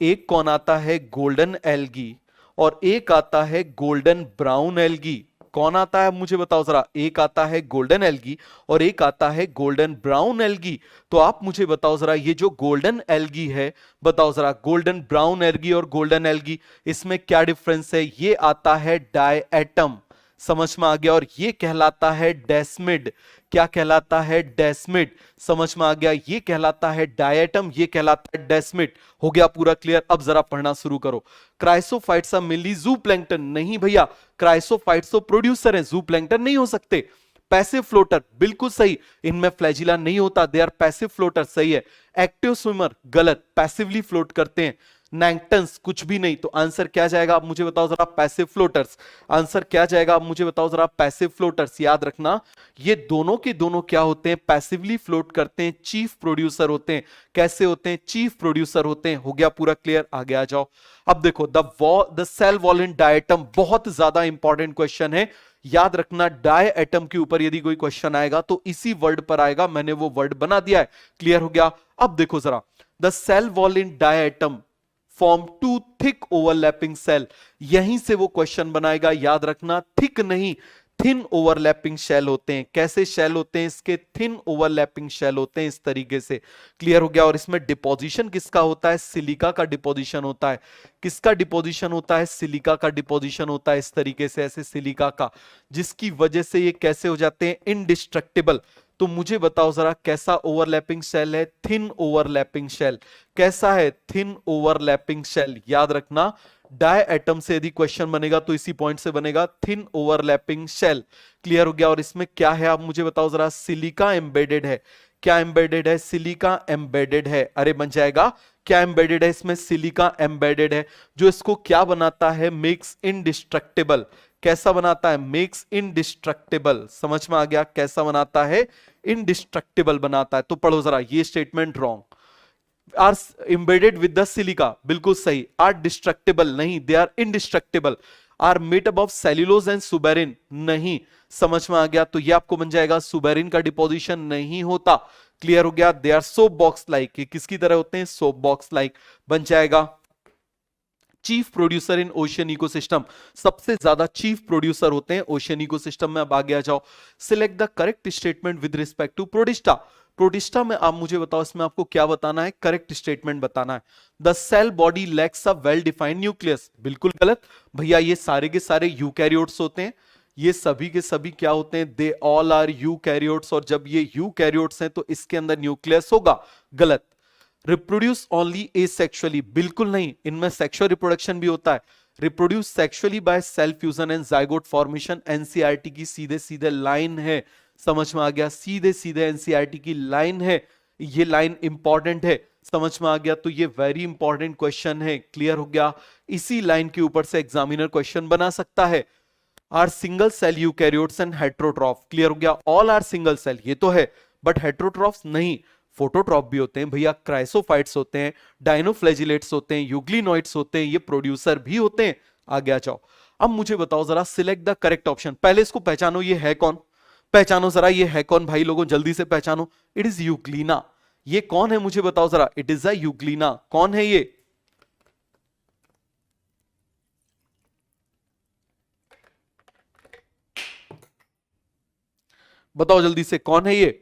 एक कौन आता है, गोल्डन एल्गी, और एक आता है गोल्डन ब्राउन एल्गी। कौन आता है मुझे बताओ जरा, एक आता है गोल्डन एल्गी और एक आता है गोल्डन ब्राउन एल्गी। तो आप मुझे बताओ जरा, ये जो गोल्डन एल्गी है, बताओ जरा, गोल्डन ब्राउन एल्गी और गोल्डन एल्गी, इसमें क्या डिफरेंस है, ये आता है डाई एटम। समझ में आ गया। और ये कहलाता है डेस्मिड। क्या कहलाता है, डेस्मिड। समझ में आ गया। ये कहलाता है डायटम, ये कहलाता है डेस्मिड। हो गया पूरा क्लियर? अब जरा पढ़ना शुरू करो। क्राइसोफाइट्स आर मेनली जूप्लैंक्टन, नहीं भैया, क्राइसोफाइट्स तो प्रोड्यूसर है, जूप्लैंक्टन नहीं हो सकते। पैसिव फ्लोटर, बिल्कुल सही, इनमें फ्लैजिला नहीं होता, दे आर पैसिव फ्लोटर, सही है। एक्टिव स्विमर, गलत, पैसिवली फ्लोट करते हैं। नैंगटन्स, कुछ भी नहीं। तो आंसर क्या जाएगा आप मुझे बताओ जरा, पैसिव फ्लोटर्स। आंसर क्या जाएगा आप मुझे बताओ जरा, पैसिव फ्लोटर्स। याद रखना, ये दोनों के दोनों क्या होते हैं, पैसिवली फ्लोट करते हैं, चीफ प्रोड्यूसर होते हैं। कैसे होते हैं, चीफ प्रोड्यूसर होते हैं। हो गया पूरा क्लियर? आगे आ जाओ। अब देखो, the cell wall in diatom, बहुत ज्यादा इंपॉर्टेंट क्वेश्चन है। याद रखना, डाई एटम के ऊपर यदि कोई क्वेश्चन आएगा तो इसी वर्ड पर आएगा, मैंने वो वर्ड बना दिया है। क्लियर हो गया? अब देखो जरा, the cell wall in diatom form two thick overlapping cell, यहीं से वो क्वेश्चन बनाएगा। याद रखना, थिक नहीं, थिन ओवरलैपिंग शेल होते हैं। कैसे शेल होते हैं इसके, थिन ओवरलैपिंग शेल होते हैं, इस तरीके से। क्लियर हो गया? और इसमें डिपोजिशन किसका होता है, सिलिका का डिपोजिशन होता है। किसका डिपोजिशन होता है, सिलिका का डिपोजिशन होता है, इस तरीके से, ऐसे सिलिका का, जिसकी वजह से ये कैसे हो जाते हैं, इनडिस्ट्रक्टिबल। तो मुझे बताओ जरा, कैसा ओवरलैपिंग शेल है, थिन ओवरलैपिंग शेल। कैसा है, थिन ओवरलैपिंग शेल। याद रखना, डाई एटम से यदि क्वेश्चन बनेगा तो इसी पॉइंट से बनेगा, थिन ओवरलैपिंग शेल। क्लियर हो गया? और इसमें क्या है आप मुझे बताओ जरा, सिलिका एम्बेडेड है। क्या एम्बेडेड है, सिलिका एम्बेडेड है। अरे बन जाएगा, क्या एम्बेडेड है इसमें, सिलिका एम्बेडेड है, जो इसको क्या बनाता है, मेक्स इनडिस्ट्रक्टिबल। कैसा बनाता है, मेक्स इनडिस्ट्रक्टिबल। समझ में आ गया? कैसा बनाता है, इनडिस्ट्रक्टिबल बनाता है। तो पढ़ो जरा, ये statement wrong, are embedded with the silica, बिल्कुल सही। आर डिस्ट्रक्टेबल, नहीं, they are indestructible. Are made up of cellulose and suberin, नहीं। समझ में आ गया? तो ये आपको बन जाएगा सुबेरिन का डिपोजिशन नहीं होता। क्लियर हो गया? They are soap box like, किसकी तरह होते हैं? सोप बॉक्स लाइक बन जाएगा। Chief producer in ocean ecosystem, सबसे ज्यादा चीफ प्रोड्यूसर होते हैं ओशियन इकोसिस्टम में। अब आगे आ जाओ, select the correct statement with respect to protista. Protista में आप मुझे बताओ, इसमें आपको क्या बताना है? करेक्ट स्टेटमेंट बताना है। The cell body lacks a well defined nucleus, बिल्कुल गलत भैया, ये सारे के सारे यूकैरियोट्स होते हैं, ये सभी के सभी क्या होते हैं? दे ऑल आर यूकैरियोट्स, और जब ये यूकैरियोट्स हैं तो इसके अंदर न्यूक्लियस होगा, गलत। रिप्रोड्यूस ओनली एसेक्सुअली, बिल्कुल नहीं, इनमें सेक्सुअल रिप्रोडक्शन भी होता है। Reproduce sexually by cell fusion and zygote formation, NCERT की सीधे सीधे लाइन है। समझ में आ गया? सीधे सीधे एनसीईआरटी की लाइन है, ये लाइन इंपॉर्टेंट है। समझ में आ गया? तो ये वेरी इंपॉर्टेंट क्वेश्चन है। क्लियर हो गया? इसी लाइन के ऊपर से एग्जामिनर क्वेश्चन बना सकता है। Are single cell eukaryotes and heterotroph, clear हो गया? ऑल आर सिंगल सेल, ये तो है, बट हेट्रोट्रॉफ्स नहीं। फोटोट्रॉफ भी होते हैं भैया, क्राइसोफाइट्स होते हैं, डायनोफ्लैजिलेट्स होते हैं, यूग्लिनोइड्स होते हैं, ये प्रोड्यूसर भी होते हैं। आगे आ जाओ। अब मुझे बताओ जरा, सिलेक्ट द करेक्ट ऑप्शन। पहले इसको पहचानो, ये है कौन? पहचानो जरा, ये है कौन भाई लोगों, जल्दी से पहचानो। It is Euglena. ये कौन है मुझे बताओ जरा, इट इज अ यूग्लिना। कौन है ये? बताओ जल्दी से, कौन है ये?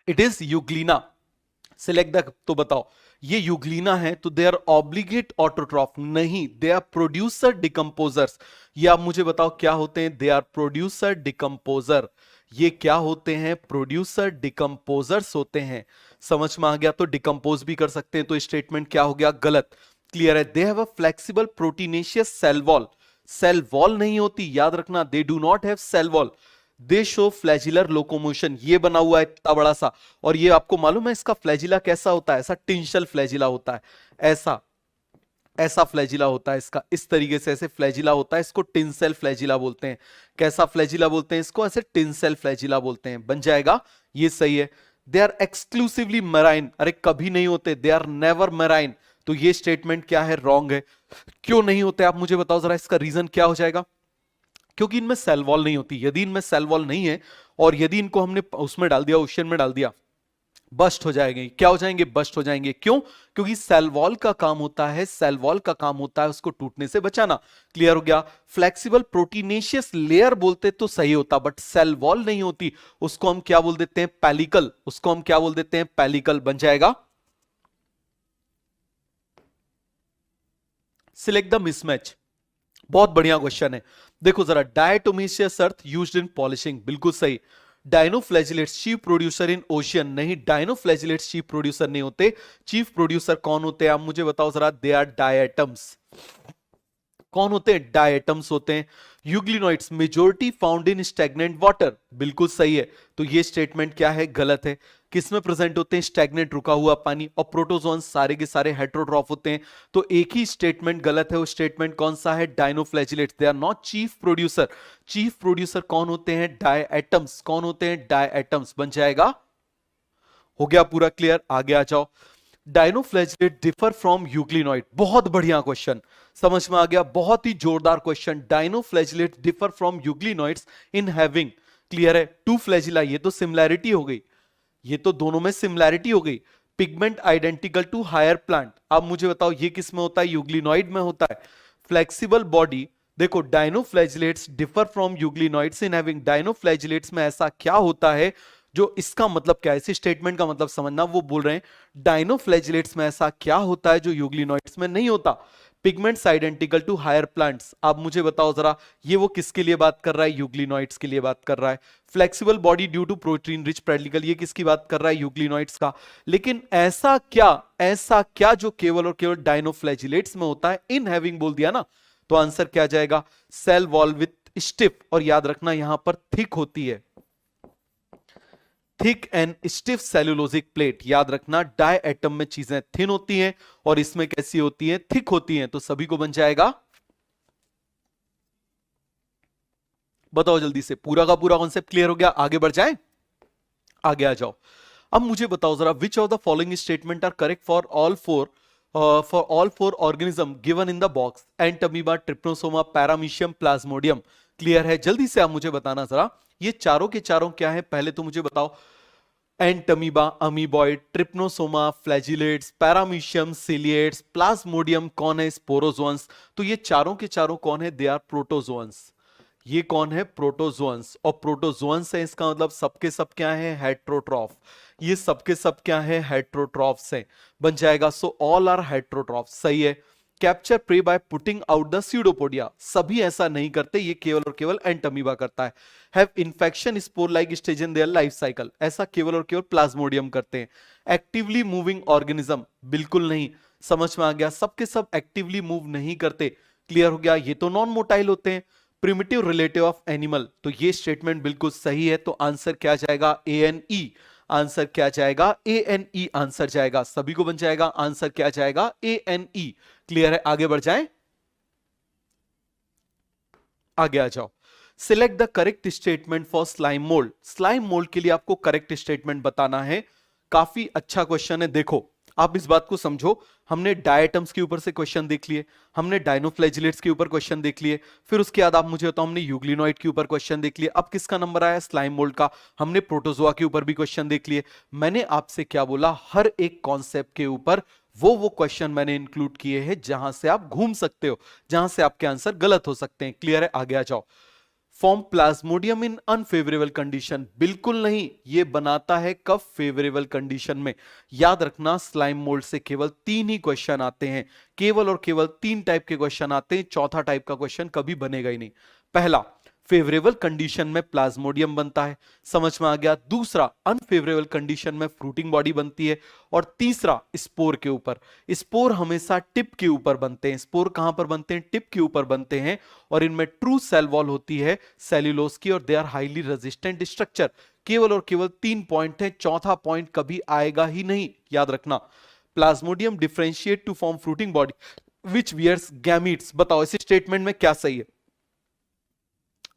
It is Euglena. Select the, तो बताओ, ये यूग्लिना है तो दे आर ऑब्लिगेट ऑटोट्रॉफ, नहीं, दे आर प्रोड्यूसर डिकम्पोजर्स। ये आप मुझे बताओ क्या होते हैं? They are producer decomposer. ये क्या होते हैं? प्रोड्यूसर डिकम्पोजर्स होते हैं। समझ में आ गया? तो डिकम्पोज भी कर सकते हैं, तो स्टेटमेंट क्या हो गया? गलत। क्लियर है? They have a flexible proteinaceous cell wall, cell wall नहीं होती, याद रखना, they do not have cell wall. They show flagellar locomotion, ये बना हुआ है इतना बड़ा सा, और ये आपको मालूम है इसका फ्लैजिला कैसा होता है? ऐसा टिंशल फ्लैजिला होता है, ऐसा ऐसा फ्लैजिला होता है इसका, इस तरीके से ऐसे फ्लैजिला होता है, इसको टिंसेल फ्लैजिला बोलते हैं। कैसा फ्लैजिला बोलते हैं इसको? ऐसे टिंसेल फ्लैजिला बोलते हैं। बन जाएगा, ये सही है। दे आर एक्सक्लूसिवली मराइन, अरे कभी नहीं होते, दे आर नेवर मराइन। तो ये स्टेटमेंट क्या है? रॉन्ग है। क्यों नहीं होते आप मुझे बताओ जरा, इसका रीजन क्या हो जाएगा? क्योंकि इनमें सेल वॉल नहीं होती। यदि इनमें सेल वॉल नहीं है और यदि इनको हमने उसमें डाल दिया, ओशियन में डाल दिया, बस्ट हो जाएंगे। क्या हो जाएंगे? बस्ट हो जाएंगे। क्यों? क्योंकि सेल वॉल का काम होता है, सेल वॉल का काम होता है उसको टूटने से बचाना। क्लियर हो गया? फ्लेक्सिबल प्रोटीनेशियस लेयर बोलते तो सही होता, बट सेल वॉल नहीं होती, उसको हम क्या बोल देते हैं? पेलिकल। उसको हम क्या बोल देते हैं? पेलिकल। बन जाएगा। सिलेक्ट द मिसमैच, बहुत बढ़िया क्वेश्चन है। देखो जरा, डायटोमिशियस अर्थ यूज्ड इन पॉलिशिंग, बिल्कुल सही। Dinoflagellates chief producer in ocean, नहीं, डायनोफ्लैजिलेट्स चीफ प्रोड्यूसर नहीं होते। चीफ प्रोड्यूसर कौन होते हैं आप मुझे बताओ जरा? They are diatoms. कौन होते हैं? डायटम्स होते हैं। Euglenoids majority found in stagnant water, बिल्कुल सही है। तो ये स्टेटमेंट क्या है? गलत है। किसमें प्रेजेंट होते हैं? स्टैग्नेंट, रुका हुआ पानी। और प्रोटोजोन सारे के सारे हेट्रोट्रॉफ होते हैं। तो एक ही स्टेटमेंट गलत है। वो स्टेटमेंट कौन सा है? Dinoflagellates, they are not chief producer. Chief producer कौन होते हैं? डायएटम्स। कौन होते हैं? डायएटम्स। बन जाएगा। हो गया पूरा क्लियर? आगे आ जाओ। डायनोफ्लैजिलेट डिफर फ्रॉम यूग्लिनॉइड, बहुत बढ़िया क्वेश्चन, समझ में आ गया? बहुत ही जोरदार question. Dinoflagellate differ from euglenoids in having, clear है, टू फ्लैजिला। ये तो सिमिलैरिटी हो गई, ये तो दोनों में सिमिलैरिटी हो गई। Pigment identical to higher plant. अब मुझे बताओ ये किस में होता है? यूग्लिनॉइड में होता है। फ्लेक्सिबल बॉडी, देखो, dinoflagellates differ from euglenoids in having, dinoflagellates में ऐसा क्या होता है जो, इसका मतलब क्या है? इस स्टेटमेंट का मतलब समझना। वो बोल रहे हैं डायनोफ्लैजिलेट्स में ऐसा क्या होता है जो यूग्लिनॉइड्स में नहीं होता। Pigments identical to higher plants, आप मुझे बताओ जरा, ये वो किसके लिए बात कर रहा है? यूग्लिनॉइड्स के लिए बात कर रहा है। Flexible body due to protein rich pellicle, ये किसकी बात कर रहा है? यूग्लिनॉइड्स का। लेकिन ऐसा क्या जो केवल और केवल डायनोफ्लैजिलेट्स में होता है? इन हैविंग बोल दिया ना, तो आंसर क्या जाएगा? सेल वॉल विथ स्टिफ, और याद रखना यहां पर थिक होती है, thick and stiff cellulosic plate. याद रखना, डाई एटम में चीजें थिन होती हैं और इसमें कैसी होती हैं? थिक होती हैं। तो सभी को बन जाएगा। बताओ जल्दी से, पूरा का पूरा कॉन्सेप्ट क्लियर हो गया? आगे बढ़ जाए, आगे आ जाओ। अब मुझे बताओ जरा, which of the following statement are correct for all four organism given in the box? Entamoeba, trypanosoma, paramecium, plasmodium. Clear है? जल्दी से आप मुझे बताना जरा, ये चारों के चारों क्या है, पहले तो मुझे बताओ। Entamoeba, amoeboid, trypanosoma, flagellates, paramecium, ciliates, plasmodium कौन है? स्पोरोजोअन्स। तो ये चारों के चारों कौन है? They are protozoans. ये कौन है? प्रोटोजोअन्स। और प्रोटोजोअन्स है, इसका मतलब सबके सब क्या है? हेट्रोट्रॉफ। ये सबके सब क्या है? हेट्रोट्रॉफ्स हैं। बन जाएगा सो ऑल आर हेट्रोट्रॉफ। सही है। Capture prey by putting out the pseudopodia, सभी ऐसा नहीं करते, ये केवल और केवल एंट अमीबा करता है। Have infection spore like stage in their life cycle, ऐसा केवल और केवल प्लाज्मोडियम करते हैं। एक्टिवली मूविंग ऑर्गेनिज्म, बिल्कुल नहीं। समझ में आ गया? सबके सब एक्टिवली मूव नहीं करते। क्लियर हो गया? ये तो नॉन मोटाइल होते हैं। प्रिमिटिव रिलेटिव ऑफ एनिमल, तो ये स्टेटमेंट बिल्कुल सही है। तो आंसर क्या जाएगा? ANE। आंसर क्या जाएगा? ANE आंसर जाएगा। सभी को बन जाएगा, आंसर क्या जाएगा? ANE। क्लियर है? आगे बढ़ जाएं, आगे आ जाओ। Select the correct statement for slime mould. Slime mould के लिए आपको करेक्ट स्टेटमेंट बताना है। काफी अच्छा क्वेश्चन है। देखो, आप इस बात को समझो, हमने डायटम्स के ऊपर से क्वेश्चन देख लिए, हमने डायनोफ्लैजिलेट्स के ऊपर क्वेश्चन देख लिए, फिर उसके बाद आप मुझे बताओ हमने यूग्लिनोइड के ऊपर क्वेश्चन देख लिए। अब किसका नंबर आया? स्लाइम मोल्ड का। हमने प्रोटोजोआ के ऊपर भी क्वेश्चन देख लिए। मैंने आपसे क्या बोला? हर एक कॉन्सेप्ट के ऊपर वो क्वेश्चन मैंने इंक्लूड किए हैं जहां से आप घूम सकते हो, जहां से आपके आंसर गलत हो सकते हैं। क्लियर है? आगे आ जाओ। फॉर्म प्लाज्मोडियम इन अनफेवरेबल कंडीशन, बिल्कुल नहीं। ये बनाता है कब? फेवरेबल कंडीशन में। याद रखना, स्लाइम मोल्ड से केवल 3 ही क्वेश्चन आते हैं, केवल और केवल 3 टाइप के क्वेश्चन आते हैं। चौथा टाइप का क्वेश्चन कभी बनेगा ही नहीं। पहला, फेवरेबल कंडीशन में प्लाज्मोडियम बनता है, समझ में आ गया। दूसरा, अनफेवरेबल कंडीशन में फ्रूटिंग बॉडी बनती है। और तीसरा, स्पोर के ऊपर। स्पोर हमेशा टिप के ऊपर बनते हैं। स्पोर कहां पर बनते हैं? टिप के ऊपर बनते हैं। और इनमें ट्रू सेल वॉल होती है सेल्यूलोज की, और they are highly resistant structure. केवल और केवल 3 पॉइंट है, चौथा पॉइंट कभी आएगा ही नहीं, याद रखना। Plasmodium differentiate to form fruiting body which bears gametes. बताओ इस स्टेटमेंट में क्या सही है?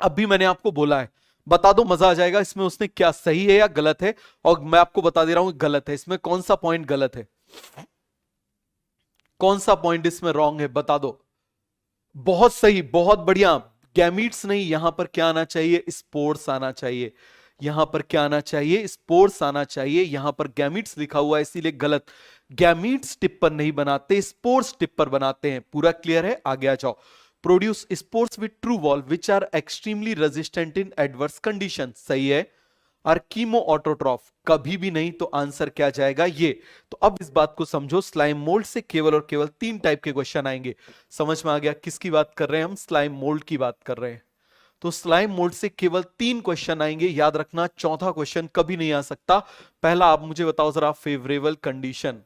अब भी मैंने आपको बोला है, बता दो, मजा आ जाएगा। इसमें उसने क्या सही है या गलत है, और मैं आपको बता दे रहा हूं गलत है। इसमें कौन सा पॉइंट गलत है, कौन सा पॉइंट इसमें रॉन्ग है, बता दो। बहुत सही, बहुत बढ़िया। गैमीट्स नहीं, यहां पर क्या आना चाहिए? स्पोर्स आना चाहिए। यहां पर क्या आना चाहिए? स्पोर्स आना चाहिए। यहां पर गैमीट्स लिखा हुआ है, इसीलिए गलत। गैमीट्स टिप पर नहीं बनाते, स्पोर्स टिप पर बनाते हैं। पूरा क्लियर है? आगे आ जाओ। Produce spores with true wall which are extremely resistant in adverse condition. सही है। और कीमो ऑटोट्रॉफ, कभी भी नहीं। तो आंसर क्या जाएगा? ये। तो अब इस बात को समझो, स्लाइम मोल्ड से केवल और केवल 3 टाइप के क्वेश्चन आएंगे। समझ में आ गया किसकी बात कर रहे हैं हम? स्लाइम मोल्ड की बात कर रहे हैं। तो स्लाइम मोल्ड से केवल 3 क्वेश्चन आएंगे, याद रखना। चौथा क्वेश्चन कभी नहीं आ सकता। पहला, आप मुझे बताओ जरा, फेवरेबल कंडीशन।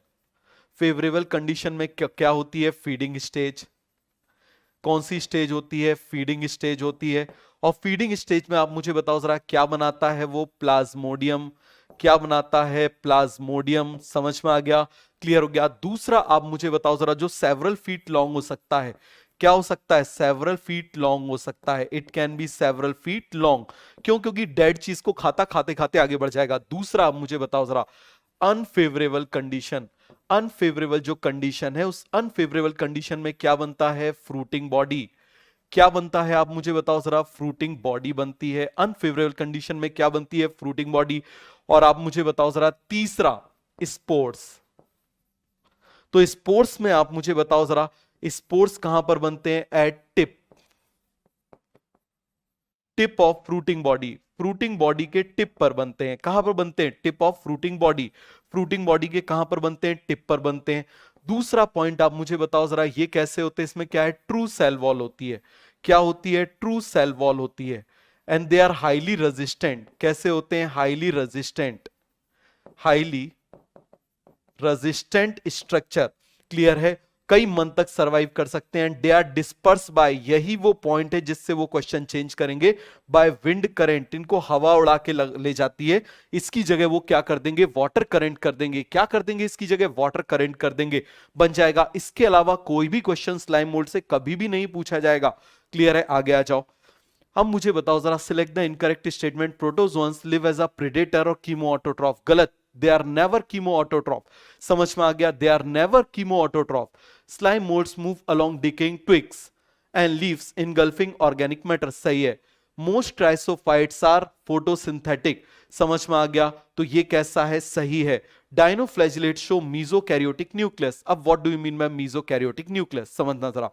फेवरेबल कंडीशन में क्या होती है? Feeding stage. कौन सी स्टेज होती है? फीडिंग स्टेज होती है। और फीडिंग स्टेज में आप मुझे बताओ जरा, क्या बनाता है वो? प्लाज्मोडियम। क्या बनाता है? प्लाज्मोडियम। समझ में आ गया? क्लियर हो गया? दूसरा, आप मुझे बताओ जरा, जो सेवरल फीट लॉन्ग हो सकता है, क्या हो सकता है? सेवरल फीट लॉन्ग हो सकता है। It can be several feet long. क्यों? क्योंकि डेड चीज को खाते खाते आगे बढ़ जाएगा। दूसरा, आप मुझे बताओ जरा, अनफेवरेबल कंडीशन। अनफेवरेबल जो कंडीशन है, उस अनफेवरेबल कंडीशन में क्या बनता है? Fruiting body. क्या बनता है? आप मुझे बताओ जरा। फ्रूटिंग बॉडी बनती है। अनफेवरेबल कंडीशन में क्या बनती है? Fruiting body. और आप मुझे बताओ जरा, तीसरा, स्पोर्स। तो स्पोर्स में आप मुझे बताओ जरा, स्पोर्स कहां पर बनते हैं? At tip. Tip of fruiting body. Fruiting body के टिप पर बनते हैं। कहां पर बनते हैं? Tip of fruiting body. Fruiting body के कहां पर बनते हैं? टिप पर बनते हैं। दूसरा पॉइंट आप मुझे बताओ जरा, ये कैसे होते हैं? इसमें क्या है? ट्रू सेल वॉल होती है। क्या होती है? ट्रू सेल वॉल होती है। And they are highly resistant. कैसे होते हैं? Highly resistant. Highly resistant structure. Clear है? कई मंथ तक सरवाइव कर सकते हैं। दे आर डिस्पर्स बाय, यही वो पॉइंट है जिससे वो क्वेश्चन चेंज करेंगे, बाय विंड करंट। इनको हवा उड़ा के ले जाती है, इसकी जगह वो क्या कर देंगे? वाटर करंट कर देंगे। क्या कर देंगे? इसकी जगह वाटर करंट कर देंगे। बन जाएगा। इसके अलावा कोई भी क्वेश्चन स्लाइम मोल्ड से कभी भी नहीं पूछा जाएगा। क्लियर है? आगे आ जाओ। अब मुझे बताओ जरा, select the incorrect statement. Protozoans live as a predator और कीमो ऑटोट्रॉफ। गलत। They are never chemoautotroph. समझ में आ गया, they are never chemoautotroph. Slime moulds move along decaying twigs and leaves engulfing organic matter, सही है। Most ट्राइसोफाइट्स are photosynthetic, समझ में आ गया, तो ये कैसा है, सही है। Dinoflagellate show mesokaryotic nucleus. अब what do you mean by mesokaryotic nucleus, समझना जरा।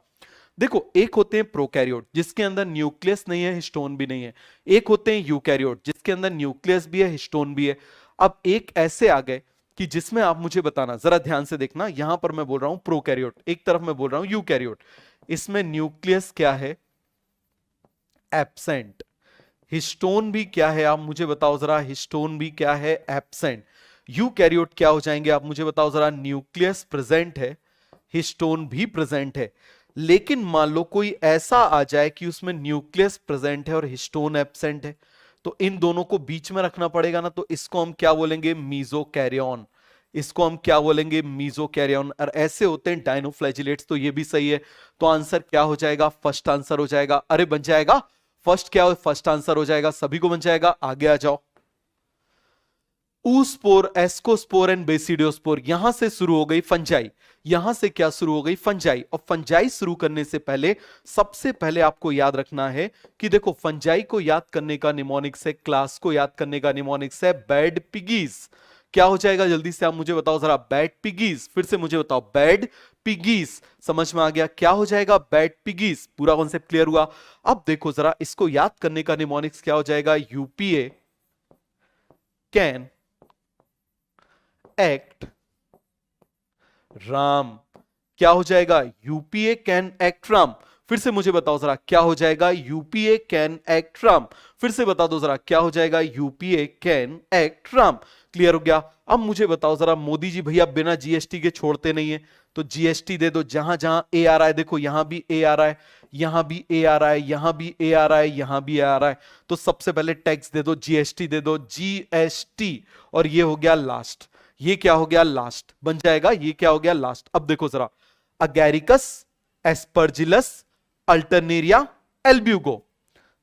देखो, एक होते हैं प्रोकैरियोट जिसके अंदर न्यूक्लियस नहीं है, हिस्टोन भी नहीं है। एक होते हैं यूकैरियोट जिसके अंदर न्यूक्लियस भी है, हिस्टोन भी है। अब एक ऐसे आ गए कि जिसमें आप मुझे बताना, जरा ध्यान से देखना, यहां पर मैं बोल रहा हूं प्रोकैरियोट, एक तरफ मैं बोल रहा हूं यूकैरियोट। इसमें न्यूक्लियस क्या है, एब्सेंट। हिस्टोन भी क्या है, आप मुझे बताओ जरा, हिस्टोन भी क्या है, एब्सेंट। यूकैरियोट क्या हो जाएंगे, आप मुझे बताओ जरा, न्यूक्लियस प्रेजेंट है, हिस्टोन भी प्रेजेंट है। लेकिन मान लो कोई ऐसा आ जाए कि उसमें न्यूक्लियस प्रेजेंट है और हिस्टोन एब्सेंट है, तो इन दोनों को बीच में रखना पड़ेगा ना, तो इसको हम क्या बोलेंगे, मीजोकैरियन। इसको हम क्या बोलेंगे, मीजोकैरियन। और ऐसे होते हैं डायनोफ्लैजिलेट्स, तो ये भी सही है। तो आंसर क्या हो जाएगा, फर्स्ट आंसर हो जाएगा। अरे बन जाएगा, फर्स्ट क्या हो, फर्स्ट आंसर हो जाएगा, सभी को बन जाएगा। आगे आ जाओ। ऊस्पोर, एस्कोस्पोर एंड बेसिडियोस्पोर, यहां से शुरू हो गई फंजाई। यहां से क्या शुरू हो गई, फंजाई। और फंजाई शुरू करने से पहले सबसे पहले आपको याद रखना है कि देखो, फंजाई को याद करने का निमोनिक्स है, क्लास को याद करने का निमोनिक्स है बैड पिगीज। क्या हो जाएगा, जल्दी से आप मुझे बताओ जरा, बैड पिगीज। फिर से मुझे बताओ, बैड पिगीज। समझ में आ गया, क्या हो जाएगा, बैड पिगीज। पूरा कॉन्सेप्ट क्लियर हुआ। अब देखो जरा, इसको याद करने का निमोनिक्स क्या हो जाएगा, यूपीए कैन एक्ट राम। क्या हो जाएगा, यूपीए कैन एक्ट राम। फिर से मुझे बताओ जरा, क्या हो जाएगा, यूपीए कैन एक्ट राम। फिर से बता दो जरा, क्या हो जाएगा, UPA can act Ram. Clear हो गया। अब मुझे बताओ जरा, मोदी जी भैया बिना जीएसटी के छोड़ते नहीं है, तो जीएसटी दे दो। जहां जहां ए आ रहा है, देखो यहां भी ए आ रहा है, यहां भी ए आ रहा है, यहां भी ए आ रहा है, यहां भी ए आ रहा है, तो सबसे पहले टैक्स दे दो, जीएसटी दे दो, जीएसटी। और ये हो गया लास्ट, ये क्या हो गया, लास्ट बन जाएगा, ये क्या हो गया, लास्ट। अब देखो जरा, अगैरिकस एस्परजिलस अल्टरनेरिया एल्ब्यूगो।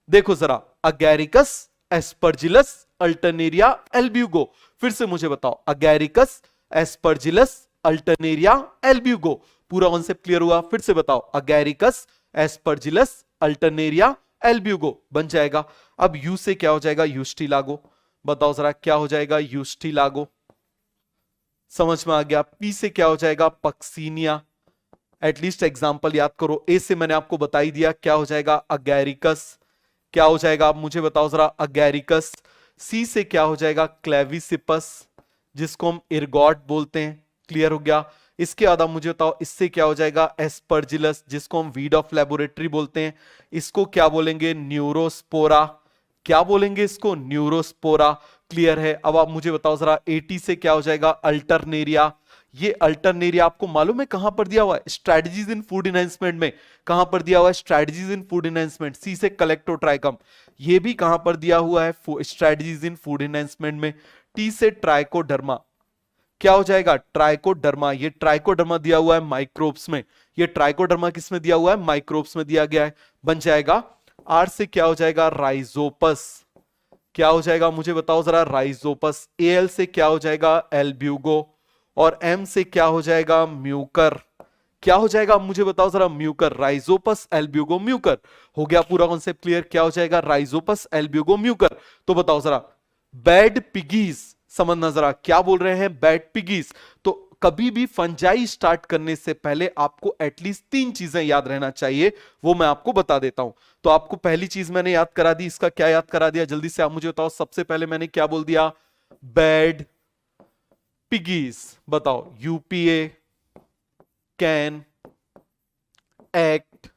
देखो जरा, अगैरिकस एस्परजिलस अल्टरनेरिया एल्ब्यूगो। फिर से मुझे बताओ, अगैरिकस एस्परजिलस अल्टरनेरिया एल्ब्यूगो। पूरा कॉन्सेप्ट क्लियर हुआ। फिर से बताओ, अगैरिकस एस्परजिलस अल्टरनेरिया एल्ब्यूगो बन जाएगा। अब यू से क्या हो जाएगा, यूस्टिलागो। बताओ जरा, क्या हो जाएगा, यूस्टिलागो। समझ में आ गया। पी से क्या हो जाएगा, पक्सीनिया। एटलीस्ट एग्जांपल याद करो। ए से मैंने आपको बता ही दिया, क्या हो जाएगा, अगैरिकस। क्या हो जाएगा, आप मुझे बताओ जरा, अगैरिकस। सी से क्या हो जाएगा, क्लेविसिपस, जिसको हम इरगॉट बोलते हैं। क्लियर हो गया। इसके बाद आप मुझे बताओ, इससे क्या हो जाएगा, एस्परजिलस, जिसको हम वीड ऑफ लेबोरेटरी बोलते हैं। इसको क्या बोलेंगे, न्यूरोस्पोरा। क्या बोलेंगे इसको, न्यूरोस्पोरा। क्लियर है। अब आप मुझे बताओ जरा, 80 से क्या हो जाएगा, अल्टरनेरिया। ये अल्टरनेरिया आपको मालूम है कहां पर दिया हुआ है, स्ट्रेटजीज इन फूड एनहांसमेंट में। कहां पर दिया हुआ है, स्ट्रेटजीज इन फूड एनहांसमेंट। सी से कलेक्टोट्राइकम, ये भी कहां पर दिया हुआ है, स्ट्रेटजीज इन फूड एनहांसमेंट में। टी से ट्राइकोडर्मा, क्या हो जाएगा, ट्राइकोडर्मा। ये ट्राइकोडर्मा दिया हुआ है माइक्रोब्स में। ये ट्राइकोडर्मा किस में दिया हुआ है, माइक्रोब्स में दिया गया है, बन जाएगा। आर से क्या हो जाएगा, राइजोपस। क्या हो जाएगा, मुझे बताओ जरा, राइजोपस। एल से क्या हो जाएगा, एल्ब्यूगो। और एम से क्या हो जाएगा, म्यूकर। क्या हो जाएगा, मुझे बताओ जरा, म्यूकर। Rhizopus albugo Mucor. हो गया पूरा कॉन्सेप्ट क्लियर। क्या हो जाएगा, राइजोपस एल्ब्यूगो म्यूकर। तो बताओ जरा, बैड पिगीज। समझना जरा, क्या बोल रहे हैं, बैड पिगीज। तो कभी भी फंजाई स्टार्ट करने से पहले आपको एटलीस्ट 3 चीजें याद रहना चाहिए, वो मैं आपको बता देता हूं। तो आपको पहली चीज मैंने याद करा दी, इसका क्या याद करा दिया, जल्दी से आप मुझे बताओ। सबसे पहले मैंने क्या बोल दिया, बैड पिगीज। बताओ, यूपीए कैन एक्ट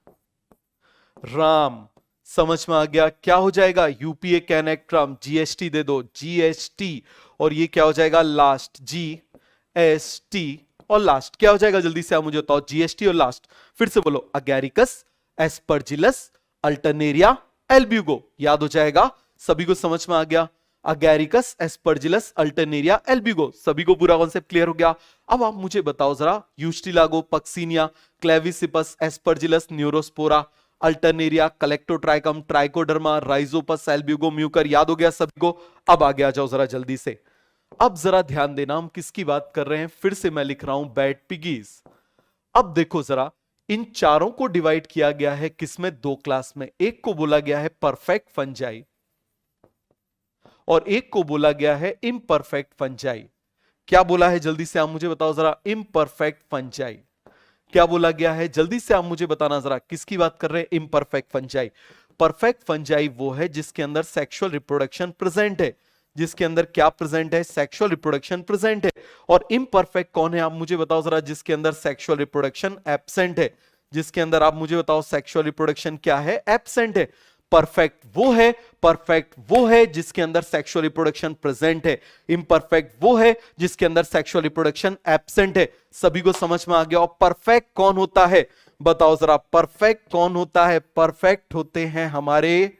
राम। समझ में आ गया। क्या हो जाएगा, UPA can act Ram. GST दे दो, जीएसटी। और ये क्या हो जाएगा, लास्ट, जीएसटी। और लास्ट क्या हो जाएगा, जल्दी से आप मुझे बताओ, जीएसटी और लास्ट। फिर से बोलो, अगैरिकस एस्परजिलस अल्टरनेरिया एल्ब्यूगो। याद हो जाएगा, सभी को समझ में आ गया। अगैरिकस एस्परजिलस अल्टरनेरिया एल्ब्यूगो, सभी को पूरा कॉन्सेप्ट क्लियर हो गया। अब आप मुझे बताओ जरा, ustilago, puccinia, claviceps, aspergillus, neurospora, alternaria, colletotrichum, trichoderma, rhizopus albugo mucor. याद हो गया सभी को। अब आगे आ जाओ जरा जल्दी से। अब जरा ध्यान देना, हम किसकी बात कर रहे हैं, फिर से मैं लिख रहा हूं बैड पिगीज। अब देखो जरा, इन चारों को डिवाइड किया गया है किसमें, दो क्लास में। एक को बोला गया है परफेक्ट फंजाई और एक को बोला गया है इम्परफेक्ट फंजाई। क्या बोला है जल्दी से आप मुझे बताओ जरा, इम्परफेक्ट फंजाई। क्या बोला गया है जल्दी से आप मुझे बताना जरा, किसकी बात कर रहे हैं, इम्परफेक्ट फंजाई। परफेक्ट फंजाई वो है जिसके अंदर सेक्सुअल रिप्रोडक्शन प्रेजेंट है, जिसके अंदर क्या प्रेजेंट है, सेक्सुअल रिप्रोडक्शन प्रेजेंट है। और इम्परफेक्ट कौन है आप मुझे बताओ जरा, जिसके अंदर सेक्सुअल रिप्रोडक्शन एब्सेंट है, जिसके अंदर आप मुझे बताओ सेक्सुअल रिप्रोडक्शन क्या है, एब्सेंट है। परफेक्ट वो है, परफेक्ट वो है जिसके अंदर सेक्सुअल रिप्रोडक्शन प्रेजेंट है, इम्परफेक्ट वो है जिसके अंदर सेक्सुअल रिप्रोडक्शन एब्सेंट है। सभी को समझ में आ गया। और परफेक्ट कौन होता है बताओ जरा, परफेक्ट कौन होता है, परफेक्ट होते हैं हमारे,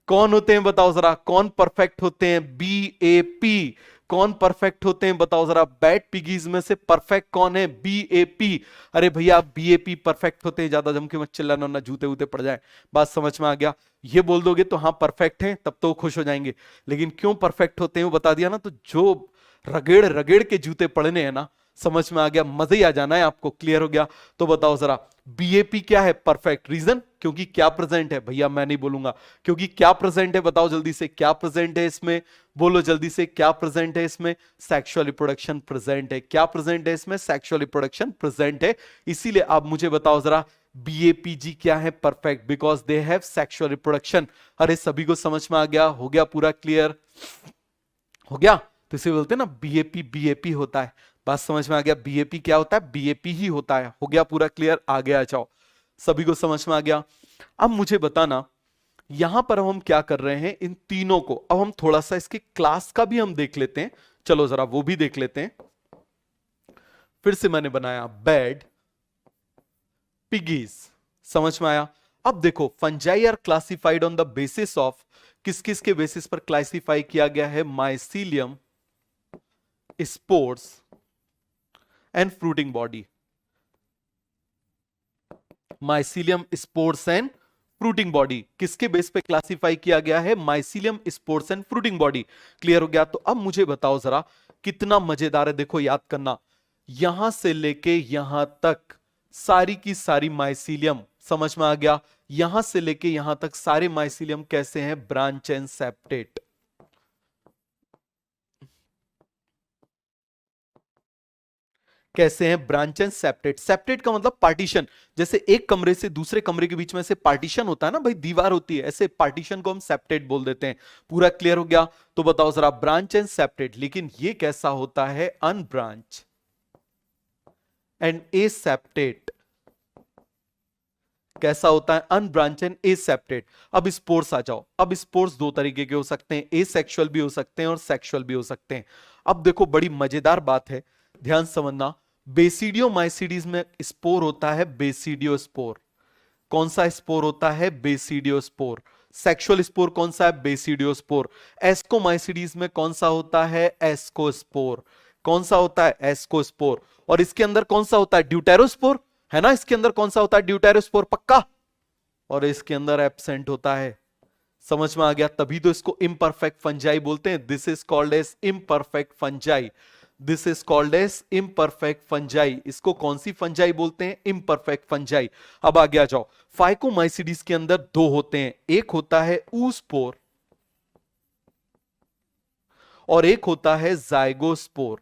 कौन होते हैं बताओ जरा, कौन परफेक्ट होते हैं, BAP। कौन परफेक्ट होते हैं बताओ जरा, बैड पिगीज में से परफेक्ट कौन है, BAP। अरे भैया BAP परफेक्ट होते हैं, ज्यादा जम के मत चिल्लाना ना जूते वूते पड़ जाए। बात समझ में आ गया, ये बोल दोगे तो हाँ परफेक्ट हैं तब तो वो खुश हो जाएंगे, लेकिन क्यों परफेक्ट होते हैं वो बता दिया ना, तो जो रगेड़ रगेड़ के जूते पड़ने हैं ना, समझ में आ गया, मजा ही आ जाना है आपको, क्लियर हो गया। तो बताओ जरा BAP क्या है, परफेक्ट। रीजन, क्योंकि क्या प्रेजेंट है, भैया मैं नहीं बोलूंगा, क्योंकि क्या प्रेजेंट है, बताओ जल्दी से क्या प्रेजेंट है इसमें, बोलो जल्दी से क्या प्रेजेंट है इसमें, सेक्सुअल रिप्रोडक्शन प्रेजेंट है। क्या प्रेजेंट है इसमें, सेक्सुअल रिप्रोडक्शन प्रेजेंट है। इसीलिए आप मुझे बताओ जरा BAPG क्या है, perfect, because they have sexual reproduction. अरे सभी को समझ में आ गया, हो गया पूरा क्लियर, हो गया। तो इसे बोलते हैं ना BAP, BAP होता है। बात समझ में आ गया, BAP क्या होता है, BAP ही होता है। हो गया पूरा क्लियर, आगे आ जाओ, सभी को समझ में आ गया। अब मुझे बताना, यहां पर हम क्या कर रहे हैं, इन तीनों को अब हम थोड़ा सा इसके क्लास का भी हम देख लेते हैं। चलो जरा वो भी देख लेते हैं। फिर से मैंने बनाया बैड पिगीज, समझ में आया। अब देखो, fungi are classified on the basis of, किस किस के बेसिस पर क्लासिफाई किया गया है, mycelium, spores and fruiting body. Mycelium, spores and fruiting body किसके बेस पे क्लासिफाई किया गया है, mycelium, spores and fruiting body. Clear हो गया। तो अब मुझे बताओ जरा, कितना मजेदार है, देखो याद करना, यहां से लेके यहां तक सारी की सारी माइसीलियम, समझ में आ गया, यहां से लेके यहां तक सारे माइसीलियम कैसे हैं, ब्रांच एंड सेप्टेट। कैसे हैं, ब्रांच एंड सेपरेट। सेपरेट का मतलब पार्टीशन, जैसे एक कमरे से दूसरे कमरे के बीच में से पार्टीशन होता है ना भाई, दीवार होती है, ऐसे पार्टीशन को हम सेपरेट बोल देते हैं। पूरा क्लियर हो गया। तो बताओ जरा, ब्रांच एंड सेपरेट, लेकिन ये कैसा होता है, अनब्रांच एंड ए सेपरेट। कैसा होता है, अनब्रांच एंड ए सेपरेट। अब स्पोर्स आ जाओ। अब स्पोर्स दो तरीके के हो सकते हैं, ए सेक्सुअल भी हो सकते हैं और सेक्सुअल भी हो सकते हैं। अब देखो बड़ी मजेदार बात है, ध्यान समझना, बेसिडियोमाइसीडीज में स्पोर होता है बेसिडियोस्पोर। कौन सा स्पोर होता है, बेसिडियोस्पोर। सेक्सुअल स्पोर कौन सा है, बेसिडियोस्पोर। एस्कोमाइसीडीज में कौन सा होता है, एस्कोस्पोर। कौन सा होता है, एस्कोस्पोर। और इसके अंदर कौन सा होता है, ड्यूटेरोस्पोर, है ना, इसके अंदर कौन सा होता है, ड्यूटेरोस्पोर पक्का। और इसके अंदर एब्सेंट होता है। समझ में आ गया, तभी तो इसको इम्परफेक्ट फंजाई बोलते हैं। This is called as imperfect fungi. This is called as imperfect fungi. इसको कौन सी फंजाई बोलते हैं, इम्परफेक्ट फंजाई। अब आगे आ जाओ। फाइकोमाइसीडीज के अंदर दो होते हैं, एक होता है ऊस्पोर और एक होता है जाइगोस्पोर।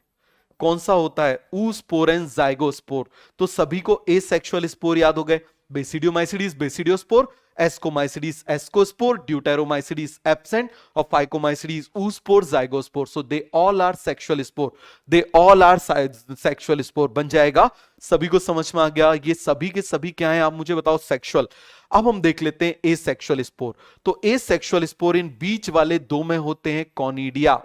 कौन सा होता है, ऊस्पोर एंड जाइगोस्पोर। तो सभी को एसेक्सुअल स्पोर याद हो गए, basidiomycetes basidiospore, ascomycetes ascospore, deuteromycetes absent और phycomycetes oospore zygospore. So they all are sexual spore, they all are sexual spore बन जाएगा। सभी को समझ में आ गया, ये सभी के सभी क्या है आप मुझे बताओ, सेक्सुअल। अब हम देख लेते हैं एसेक्सुअल स्पोर। तो एसेक्सुअल स्पोर इन बीच वाले दो में होते हैं कॉनिडिया।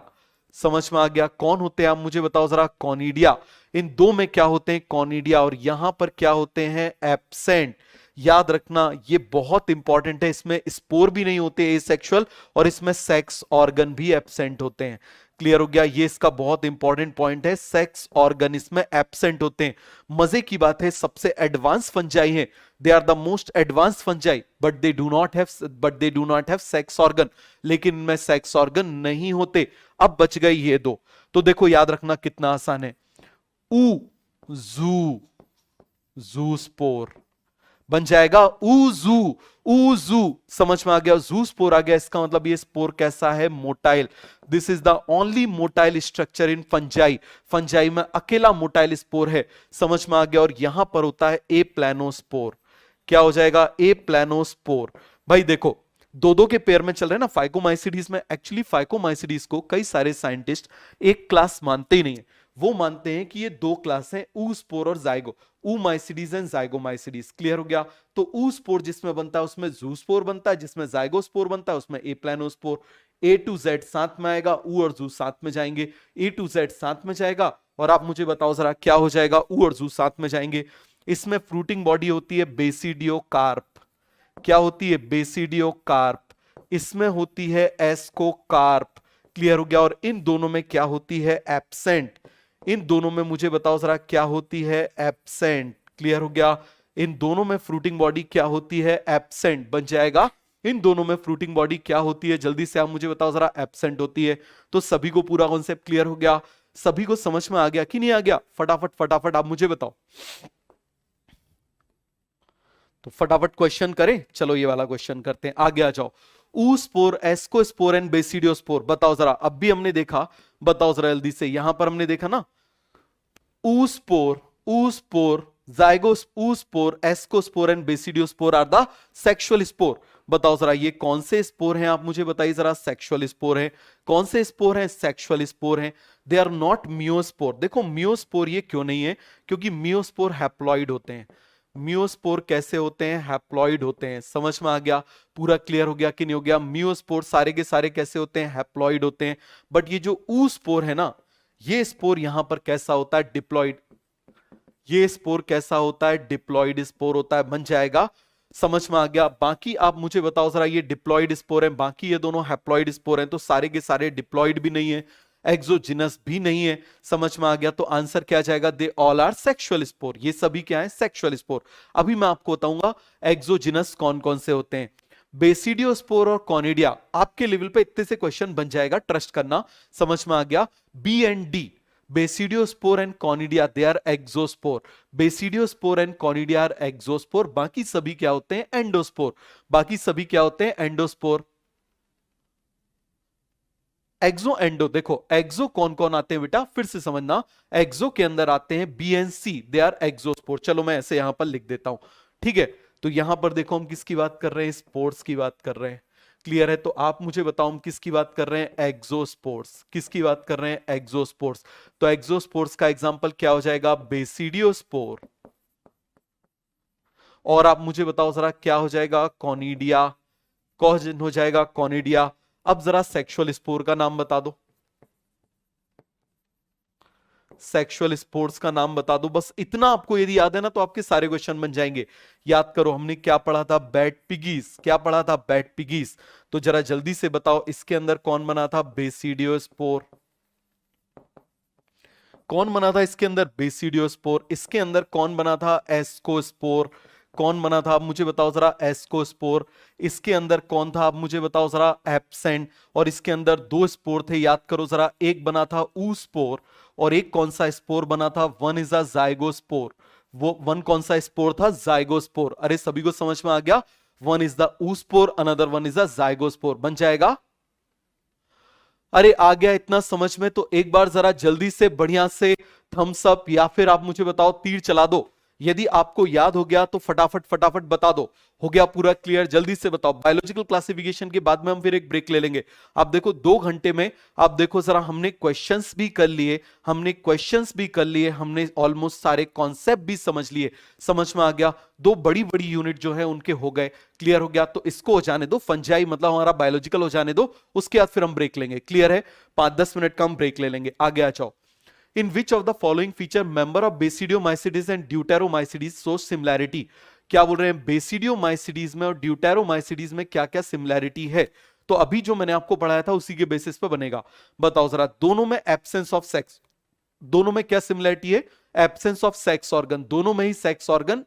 समझ में आ गया, कौन होते हैं आप मुझे बताओ जरा, कॉनिडिया। इन दो में क्या होते हैं, कॉनिडिया, और यहां पर क्या होते हैं, एब्सेंट। याद रखना ये बहुत इंपॉर्टेंट है, इसमें स्पोर भी नहीं होते एसेक्सुअल और इसमें सेक्स ऑर्गन भी एब्सेंट होते हैं। क्लियर हो गया, ये इसका बहुत इंपॉर्टेंट पॉइंट है। सेक्स ऑर्गन इसमें एब्सेंट होते हैं। मजे की बात है, सबसे एडवांस फंजाई है, they are the most advance fungi, but they do not have sex organ, लेकिन इनमें सेक्स ऑर्गन नहीं होते। अब बच गई ये दो, तो देखो याद रखना कितना आसान है। ऊ जू, जू स्पोर बन जाएगा ऊजू, ऊजू समझ में आ गया, जू स्पोर आ गया। इसका मतलब ये स्पोर कैसा है, motile. This is the only motile structure in fungi, fungi में अकेला मोटाइल स्पोर है, समझ में आ गया। और यहां पर होता है ए प्लानोस्पोर, क्या हो जाएगा, ए प्लानोस्पोर। भाई देखो दो दो के पेयर में चल रहे हैं ना फाइकोमाइसिडीज में। एक्चुअली फाइकोमाइसिडीज को कई सारे साइंटिस्ट एक क्लास मानते ही नहीं है, वो मानते हैं कि ये दो क्लास हैं, ऊ स्पोर और जाइगो, ऊमाइसिडीज एंड जाइगोमाइसिडीज। क्लियर हो गया। तो ऊ स्पोर जिसमें बनता है उसमें जू स्पोर बनता है, जिसमें जाइगोस्पोर बनता है उसमें ए प्लानोस्पोर। ए टू जेड साथ में आएगा, ऊ और जू साथ में जाएंगे, ए टू जेड साथ में जाएगा। और आप मुझे बताओ जरा क्या हो जाएगा, ऊ और जू साथ में जाएंगे। इसमें फ्रूटिंग बॉडी होती है बेसिडियोकार्प, क्या होती है, बेसिडियोकार्प। इसमें होती है एस्कोकार्प। क्लियर हो गया। और इन दोनों में क्या होती है, एब्सेंट। इन दोनों में मुझे बताओ जरा क्या होती है, एब्सेंट। क्लियर हो गया। इन दोनों में फ्रूटिंग बॉडी क्या होती है, एब्सेंट बन जाएगा। इन दोनों में फ्रूटिंग बॉडी क्या होती है, जल्दी से आप मुझे बताओ जरा, एब्सेंट होती है। तो सभी को पूरा कॉन्सेप्ट क्लियर हो गया, सभी को समझ में आ गया कि नहीं आ गया, फटाफट फटाफट आप मुझे बताओ। तो फटाफट क्वेश्चन करें, चलो ये वाला क्वेश्चन करते हैं, आगे आ जाओ। ऊ स्पोर, एस्कोस्पोर एंड बेसिडियोस्पोर, बताओ जरा, अब भी हमने देखा, बताओ जरा जल्दी से, यहां पर हमने देखा ना, oospore, zygospore, oospore, ascospore and basidiospore are the sexual spore. बताओ जरा ये कौन से स्पोर हैं, आप मुझे बताइए जरा, सेक्सुअल स्पोर हैं। कौन से स्पोर हैं, सेक्सुअल स्पोर हैं। They are not meiospore. देखो मियोस्पोर ये क्यों नहीं है, क्योंकि मियोस्पोर हैप्लॉइड होते हैं। मियोस्पोर कैसे होते हैं, हैप्लॉइड होते हैं। समझ में आ गया, पूरा क्लियर हो गया कि नहीं हो गया। मियोस्पोर सारे के सारे कैसे होते हैं, हैप्लॉइड होते हैं। बट ये जो ऊ स्पोर है ना, ये स्पोर यहां पर कैसा होता है, डिप्लॉइड। ये स्पोर कैसा होता है, डिप्लॉइड स्पोर होता है, बन जाएगा। समझ में आ गया। बाकी आप मुझे बताओ जरा, ये डिप्लॉइड स्पोर है, बाकी ये दोनों हैप्लॉइड स्पोर हैं, तो सारे के सारे डिप्लॉइड भी नहीं है, एक्सोजिनस भी नहीं है। समझ में आ गया। तो आंसर क्या जाएगा, they all are sexual spore. ये सभी क्या है, सेक्सुअल स्पोर। अभी मैं आपको बताऊंगा एक्सोजिनस कौन कौन से होते हैं। बेसिडियोस्पोर और कॉनिडिया, आपके लेवल पे इतने से क्वेश्चन बन जाएगा, ट्रस्ट करना। समझ में आ गया। B and D, basidiospore and conidia, they are exospore. Basidiospore and conidia are exospore. बाकी सभी क्या होते हैं, एंडोस्पोर। बाकी सभी क्या होते हैं, एंडोस्पोर। एक्सो एंडो, देखो एक्सो कौन कौन आते हैं बेटा, फिर से समझना। एक्सो के अंदर आते हैं B and C, they are exospore. चलो मैं ऐसे यहां पर लिख देता हूं, ठीक है। तो यहां पर देखो हम किसकी बात कर रहे हैं, स्पोर्ट्स की बात कर रहे हैं। क्लियर है। तो आप मुझे बताओ हम किसकी बात कर रहे हैं, एक्सोस्पोर्ट्स। किसकी बात कर रहे हैं, एक्सोस्पोर्ट्स। तो एक्सोस्पोर्ट्स का एग्जांपल क्या हो जाएगा, बेसिडियोस्पोर। और आप मुझे बताओ जरा क्या हो जाएगा, कॉनिडिया। कौन हो जाएगा, कॉनिडिया। अब जरा सेक्सुअल स्पोर का नाम बता दो, सेक्सुअल स्पोर्ट्स का नाम बता दो। बस इतना आपको यदि याद है ना, तो आपके सारे क्वेश्चन बन जाएंगे। याद करो हमने क्या पढ़ा था, बैट पिगीज। क्या पढ़ा था, बैट पिगीज। तो जरा जल्दी से बताओ, इसके अंदर कौन बना था, बेसिडियोस्पोर। कौन बना था इसके अंदर, बेसिडियोस्पोर। इसके अंदर कौन बना था, एस्कोस्पोर। कौन बना था, आप मुझे बताओ जरा, एस्कोस्पोर। इसके अंदर कौन था, आप मुझे बताओ जरा, एब्सेंट। और इसके अंदर दो स्पोर थे, याद करो जरा, एक बना था ऊस्पोर और एक कौन सा स्पोर बना था, वन इज अ जाइगोस्पोर। वो वन कौन सा स्पोर था, जाइगोस्पोर। अरे सभी को समझ में आ गया, one is the ऊस्पोर, another one is a zygospore, बन जाएगा। अरे आ गया इतना समझ में, तो एक बार जरा जल्दी से बढ़िया से थम्स अप या फिर आप मुझे बताओ तीर चला दो। यदि आपको याद हो गया तो फटाफट फटाफट बता दो, हो गया पूरा क्लियर, जल्दी से बताओ। बायोलॉजिकल क्लासिफिकेशन के बाद में हम फिर एक ब्रेक ले लेंगे। आप देखो 2 घंटे में, आप देखो जरा, हमने क्वेश्चंस भी कर लिए, हमने ऑलमोस्ट सारे कॉन्सेप्ट भी समझ लिए। समझ में आ गया। 2 बड़ी बड़ी यूनिट जो है उनके हो गए, क्लियर हो गया। तो इसको हो जाने दो, फंजाई मतलब हमारा बायोलॉजिकल हो जाने दो, उसके बाद फिर हम ब्रेक लेंगे। क्लियर है, 5-10 मिनट का हम ब्रेक ले लेंगे। आगे आ जाओ। In which of the following feature member of Basidiomycetes and Deuteromycetes shows similarity? क्या बोल रहे हैं, बेसिडियोमाइसिडीज में और ड्यूटेरोमाइसिडीज में क्या क्या सिमिलैरिटी है। तो अभी जो मैंने आपको पढ़ाया था उसी के बेसिस पे बनेगा। बताओ जरा, दोनों में एब्सेंस ऑफ सेक्स, दोनों में क्या सिमिलरिटी है? एब्सेंस ऑफ सेक्स ऑर्गन, दोनों में ही सेक्स ऑर्गन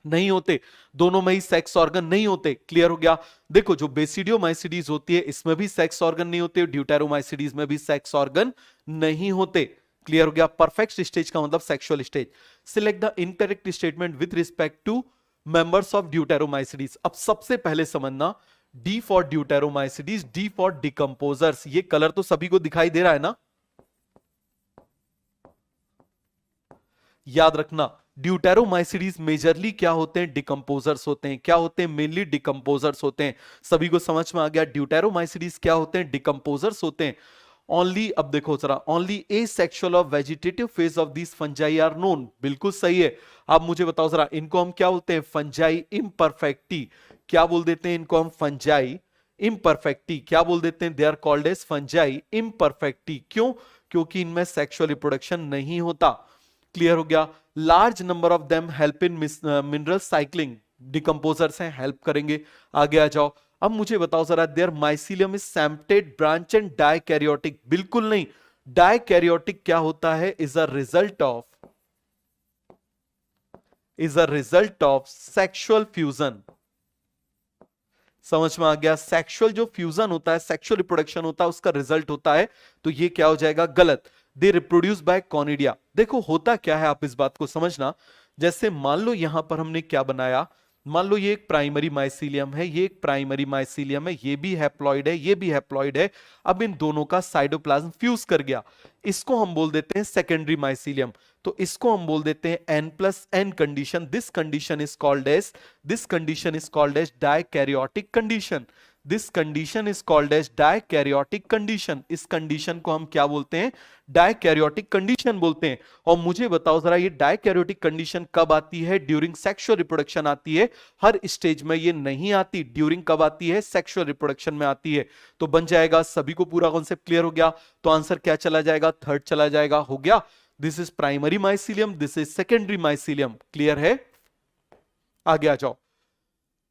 नहीं होते, दोनों में ही सेक्स ऑर्गन नहीं होते। क्लियर हो गया? देखो, जो बेसिडियोमाइसिडीज होती है इसमें भी सेक्स ऑर्गन नहीं होते, ड्यूटेरोमाइसिडीज में भी सेक्स ऑर्गन नहीं होते। क्लियर हो गया? परफेक्ट स्टेज का मतलब sexual stage. Select the incorrect statement with respect to members of deuteromycetes. अब सबसे पहले समझना, D for deuteromycetes, D for decomposers. ये कलर तो सभी को दिखाई दे रहा है ना? याद रखना, ड्यूटेरोमाइसिडीज मेजरली क्या होते हैं? डिकम्पोजर्स होते हैं। क्या होते हैं? मेनली डिकम्पोजर्स होते हैं। सभी को समझ में आ गया? ड्यूटेरोमाइसिडीज क्या होते हैं? डिकम्पोजर्स होते हैं। ओनली, अब देखो जरा, ओनली ए सेक्सुअल और vegetative phase of this fungi are known. बिल्कुल सही है। अब मुझे बताओ जरा, इनको हम क्या बोलते हैं? Fungi imperfecti. क्या बोल देते हैं इनको हम? Fungi imperfecti. क्या बोल देते हैं? They are called as fungi imperfecti. क्यों? क्योंकि इनमें सेक्सुअल रिप्रोडक्शन नहीं होता। क्लियर हो गया? Large number of them help in mineral cycling. Decomposers हैं, हेल्प करेंगे। आगे आ जाओ। अब मुझे बताओ जरा, their mycelium is septate branch and dikaryotic. बिल्कुल नहीं। डाइकैरियोटिक क्या होता है? Is a result of sexual fusion. समझ में आ गया? सेक्सुअल जो फ्यूजन होता है, सेक्सुअल रिप्रोडक्शन होता है, उसका रिजल्ट होता है। तो ये क्या हो जाएगा? गलत। They reproduce by conidia. देखो होता क्या है, आप इस बात को समझना। जैसे मान लो यहां पर हमने क्या बनाया, मान लो ये एक प्राइमरी माइसीलियम है, ये एक प्राइमरी माइसीलियम है, ये भी हैप्लॉइड है, ये भी हैप्लॉइड है। अब इन दोनों का साइटोप्लाज्म फ्यूज कर गया, इसको हम बोल देते हैं सेकेंडरी माइसीलियम। तो इसको हम बोल देते हैं N+N condition. This condition is called as dikaryotic condition. This condition is called as dikaryotic condition. इस कंडीशन को हम क्या बोलते हैं? डाइकैरियोटिक कंडीशन बोलते हैं। और मुझे बताओ जरा, ये डाइकैरियोटिक कंडीशन कब आती है? ड्यूरिंग सेक्सुअल रिप्रोडक्शन आती है। हर स्टेज में ये नहीं आती। ड्यूरिंग कब आती है? सेक्सुअल रिप्रोडक्शन में आती है। तो बन जाएगा, सभी को पूरा कॉन्सेप्ट क्लियर हो गया? तो आंसर क्या चला जाएगा? थर्ड चला जाएगा। हो गया? This is primary mycelium, this is secondary mycelium. Clear है? आगे आ जाओ।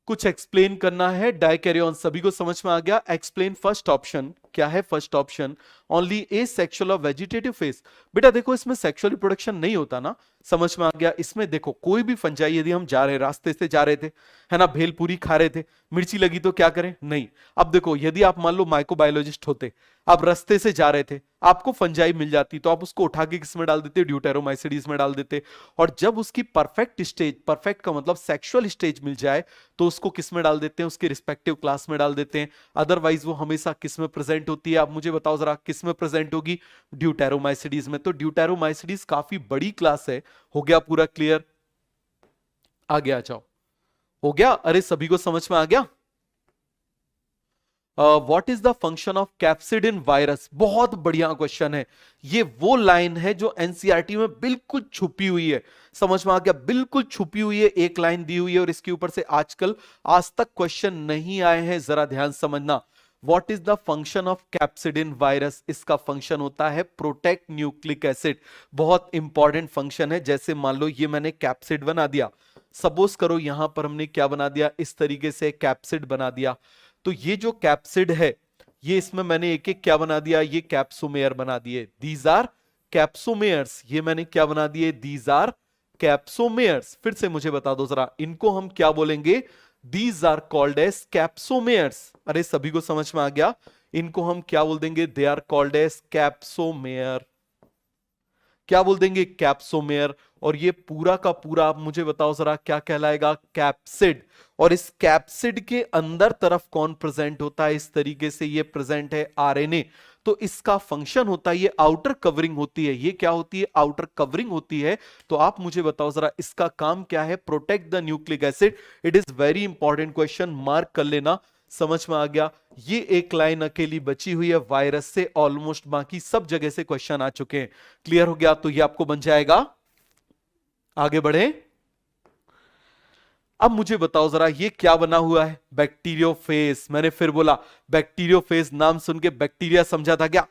कुछ एक्सप्लेन करना है। डाइकैरियन सभी को समझ में आ गया? Explain first option. क्या है first option? Only a sexual और वेजिटेटिव फेज। बेटा देखो, इसमें सेक्सुअल रिप्रोडक्शन नहीं होता ना। समझ में आ गया? इसमें देखो, कोई भी फंजाई, यदि हम जा रहे, रास्ते से जा रहे थे, है ना, भेलपूरी खा रहे थे, मिर्ची लगी तो क्या करें? नहीं। अब देखो, यदि आप मान लो माइक्रोबायोलॉजिस्ट होते, आप रास्ते से जा रहे थे, आपको फंजाई मिल जाती, तो आप उसको उठा के किस में डाल देते? ड्यूटेरोमाइसिडीज में डाल देते। और जब उसकी परफेक्ट स्टेज, परफेक्ट का मतलब सेक्सुअल स्टेज मिल जाए, तो उसको किस में डाल देते हैं? उसके रिस्पेक्टिव क्लास में डाल देते हैं। अदरवाइज वो हमेशा किस में प्रेजेंट होती है? आप मुझे बताओ जरा, किस में प्रेजेंट होगी? ड्यूटेरोमाइसिडीज में। तो ड्यूटेरोमाइसिडीज काफी बड़ी क्लास है। हो गया पूरा क्लियर? आगे आ जाओ। हो गया? अरे सभी को समझ में आ गया? What is the function of capsid in virus? बहुत बढ़िया क्वेश्चन है। ये वो लाइन है जो एनसीईआरटी में बिल्कुल छुपी हुई है। समझ में आ गया? बिल्कुल छुपी हुई है, एक लाइन दी हुई है, और इसके ऊपर से आजकल आज तक क्वेश्चन नहीं आए हैं। जरा ध्यान समझना। What is the function of capsid in virus? इसका फंक्शन होता है प्रोटेक्ट न्यूक्लिक एसिड। बहुत इंपॉर्टेंट फंक्शन है। जैसे मान लो ये मैंने कैप्सिड बना दिया, सपोज करो यहां पर हमने क्या बना दिया? इस तरीके से कैप्सिड बना दिया। तो ये जो कैप्सिड है, ये इसमें मैंने एक एक क्या बना दिया? ये कैप्सोमेयर बना दिए। These are capsomeres. ये मैंने क्या बना दिए? These are capsomeres. फिर से मुझे बता दो जरा, इनको हम क्या बोलेंगे? These are called as capsomeres. अरे सभी को समझ में आ गया? इनको हम क्या बोल देंगे? They are called as capsomere. क्या बोल देंगे? कैप्सोमेयर। और ये पूरा का पूरा आप मुझे बताओ जरा, क्या कहलाएगा? कैप्सिड। और इस कैप्सिड के अंदर तरफ कौन प्रेजेंट होता है? इस तरीके से ये प्रेजेंट है आरएनए। तो इसका फंक्शन होता है, ये आउटर कवरिंग होती है। ये क्या होती है? आउटर कवरिंग होती है। तो आप मुझे बताओ जरा, इसका काम क्या है? Protect the nucleic acid. It is very important question, mark कर लेना। समझ में आ गया? ये एक लाइन अकेली बची हुई है वायरस से, ऑलमोस्ट बाकी सब जगह से क्वेश्चन आ चुके हैं। क्लियर हो गया? तो ये आपको बन जाएगा। आगे बढ़े। अब मुझे बताओ जरा, ये क्या बना हुआ है? बैक्टीरियोफेज। मैंने फिर बोला, बैक्टीरियोफेज नाम सुन के बैक्टीरिया समझा था क्या?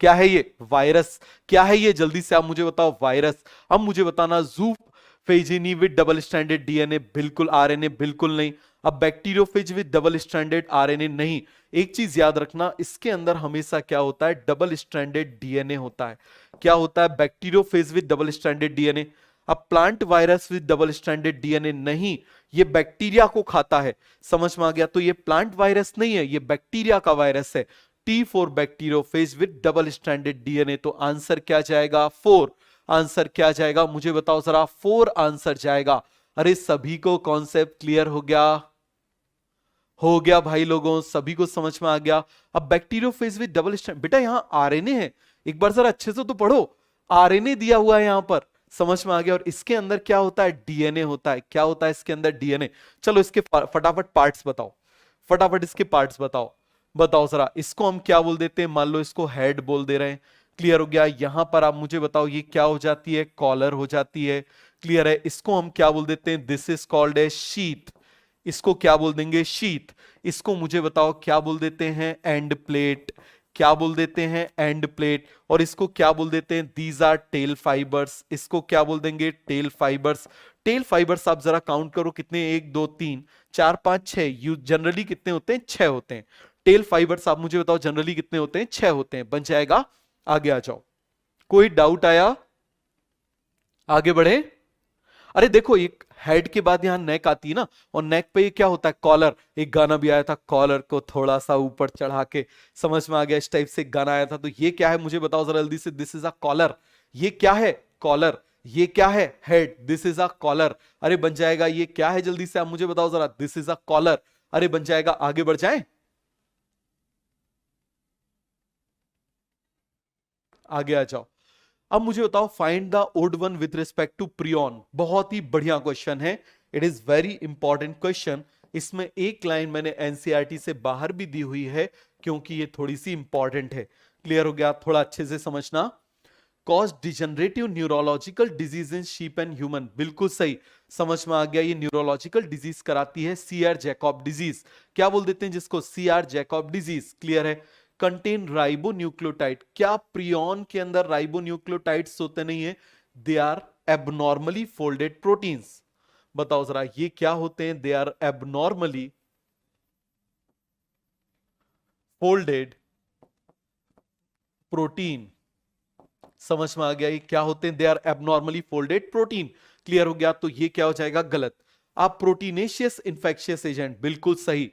क्या है ये? वायरस। क्या है ये? जल्दी से आप मुझे बताओ। वायरस। अब मुझे बताना, जूफेजिनी विद डबल स्ट्रैंडेड डीएनए। बिल्कुल। आरएनए? बिल्कुल नहीं। अब bacteriophage with double stranded RNA नहीं। एक चीज याद रखना, इसके अंदर हमेशा क्या होता है, डबल स्ट्रैंडेड डीएनए होता है। क्या होता है, bacteriophage with double stranded DNA. अब plant virus with double stranded DNA नहीं, ये बैक्टीरिया को खाता है। समझ में आ गया, तो ये प्लांट वायरस नहीं है, ये बैक्टीरिया का वायरस है। T for bacteriophage with double stranded DNA. तो आंसर क्या जाएगा, 4। आंसर क्या जाएगा मुझे बताओ जरा, 4 आंसर जाएगा। अरे सभी को कॉन्सेप्ट क्लियर हो गया, हो गया भाई लोगों, सभी को समझ में आ गया। अब बैक्टीरियोफेज विद डबल स्ट्रैंड, बेटा यहां आरएनए है, एक बार जरा अच्छे से तो पढ़ो, आरएनए दिया हुआ है यहां पर, समझ में आ गया। और इसके अंदर क्या होता है, डीएनए होता है। क्या होता है इसके अंदर, डीएनए। चलो इसके फटाफट पार्ट्स बताओ, फटाफट इसके पार्ट्स बताओ, बताओ जरा। इसको हम क्या बोल देते हैं, मान लो इसको हेड बोल दे रहे हैं, क्लियर हो गया। यहां पर आप मुझे बताओ ये क्या हो जाती है, कॉलर हो जाती है, क्लियर है। इसको हम क्या बोल देते हैं, this is called a sheath, इसको क्या बोल देंगे, शीथ। इसको मुझे बताओ क्या बोल देते हैं, एंड प्लेट, क्या बोल देते हैं, एंड प्लेट। और इसको क्या बोल देते हैं, दीज आर टेल फाइबर्स, इसको क्या बोल देंगे, टेल फाइबर्स। टेल फाइबर्स आप जरा काउंट करो कितने, 1 2 3 4 5 6, यू जनरली कितने होते हैं, 6 होते हैं। टेल फाइबर्स आप मुझे बताओ जनरली कितने होते हैं, 6 होते हैं। बन जाएगा, आगे आ जाओ। कोई डाउट आया, आगे बढ़े। अरे देखो, एक हेड के बाद यहां नेक आती है ना, और नेक पे ये क्या होता है, कॉलर। एक गाना भी आया था, कॉलर को थोड़ा सा ऊपर चढ़ा के, समझ में आ गया, इस टाइप से एक गाना आया था। तो ये क्या है मुझे बताओ जरा जल्दी से, दिस इज अ कॉलर। ये क्या है, कॉलर। ये क्या है, head, this is a collar. अरे बन जाएगा, ये क्या है जल्दी से आप मुझे बताओ जरा, दिस इज अ कॉलर। अरे बन जाएगा, आगे बढ़ जाए, आगे आ जाओ। अब मुझे बताओ, find the odd one with respect to prion. बहुत ही बढ़िया क्वेश्चन है, it is very important question. इसमें एक लाइन मैंने एनसीईआरटी से बाहर भी दी हुई है, क्योंकि ये थोड़ी सी इंपॉर्टेंट है। क्लियर हो गया, थोड़ा अच्छे से समझना। Cause degenerative neurological disease in sheep and human, बिल्कुल सही, समझ में आ गया। ये न्यूरोलॉजिकल डिजीज कराती है, सीआर जैकब डिजीज, क्या बोल देते हैं जिसको, सीआर जैकब डिजीज, क्लियर है। कंटेन राइबोन्यूक्लियोटाइड, क्या प्रियन के अंदर राइबोन्यूक्लियोटाइड्स होते नहीं है, they are abnormally folded proteins. बताओ जरा ये क्या होते हैं, they are abnormally folded protein. समझ में आ गया, ये क्या होते हैं, they are abnormally folded protein. Clear हो गया, तो ये क्या हो जाएगा, गलत। आप प्रोटीनेशियस इंफेक्शियस एजेंट, बिल्कुल सही।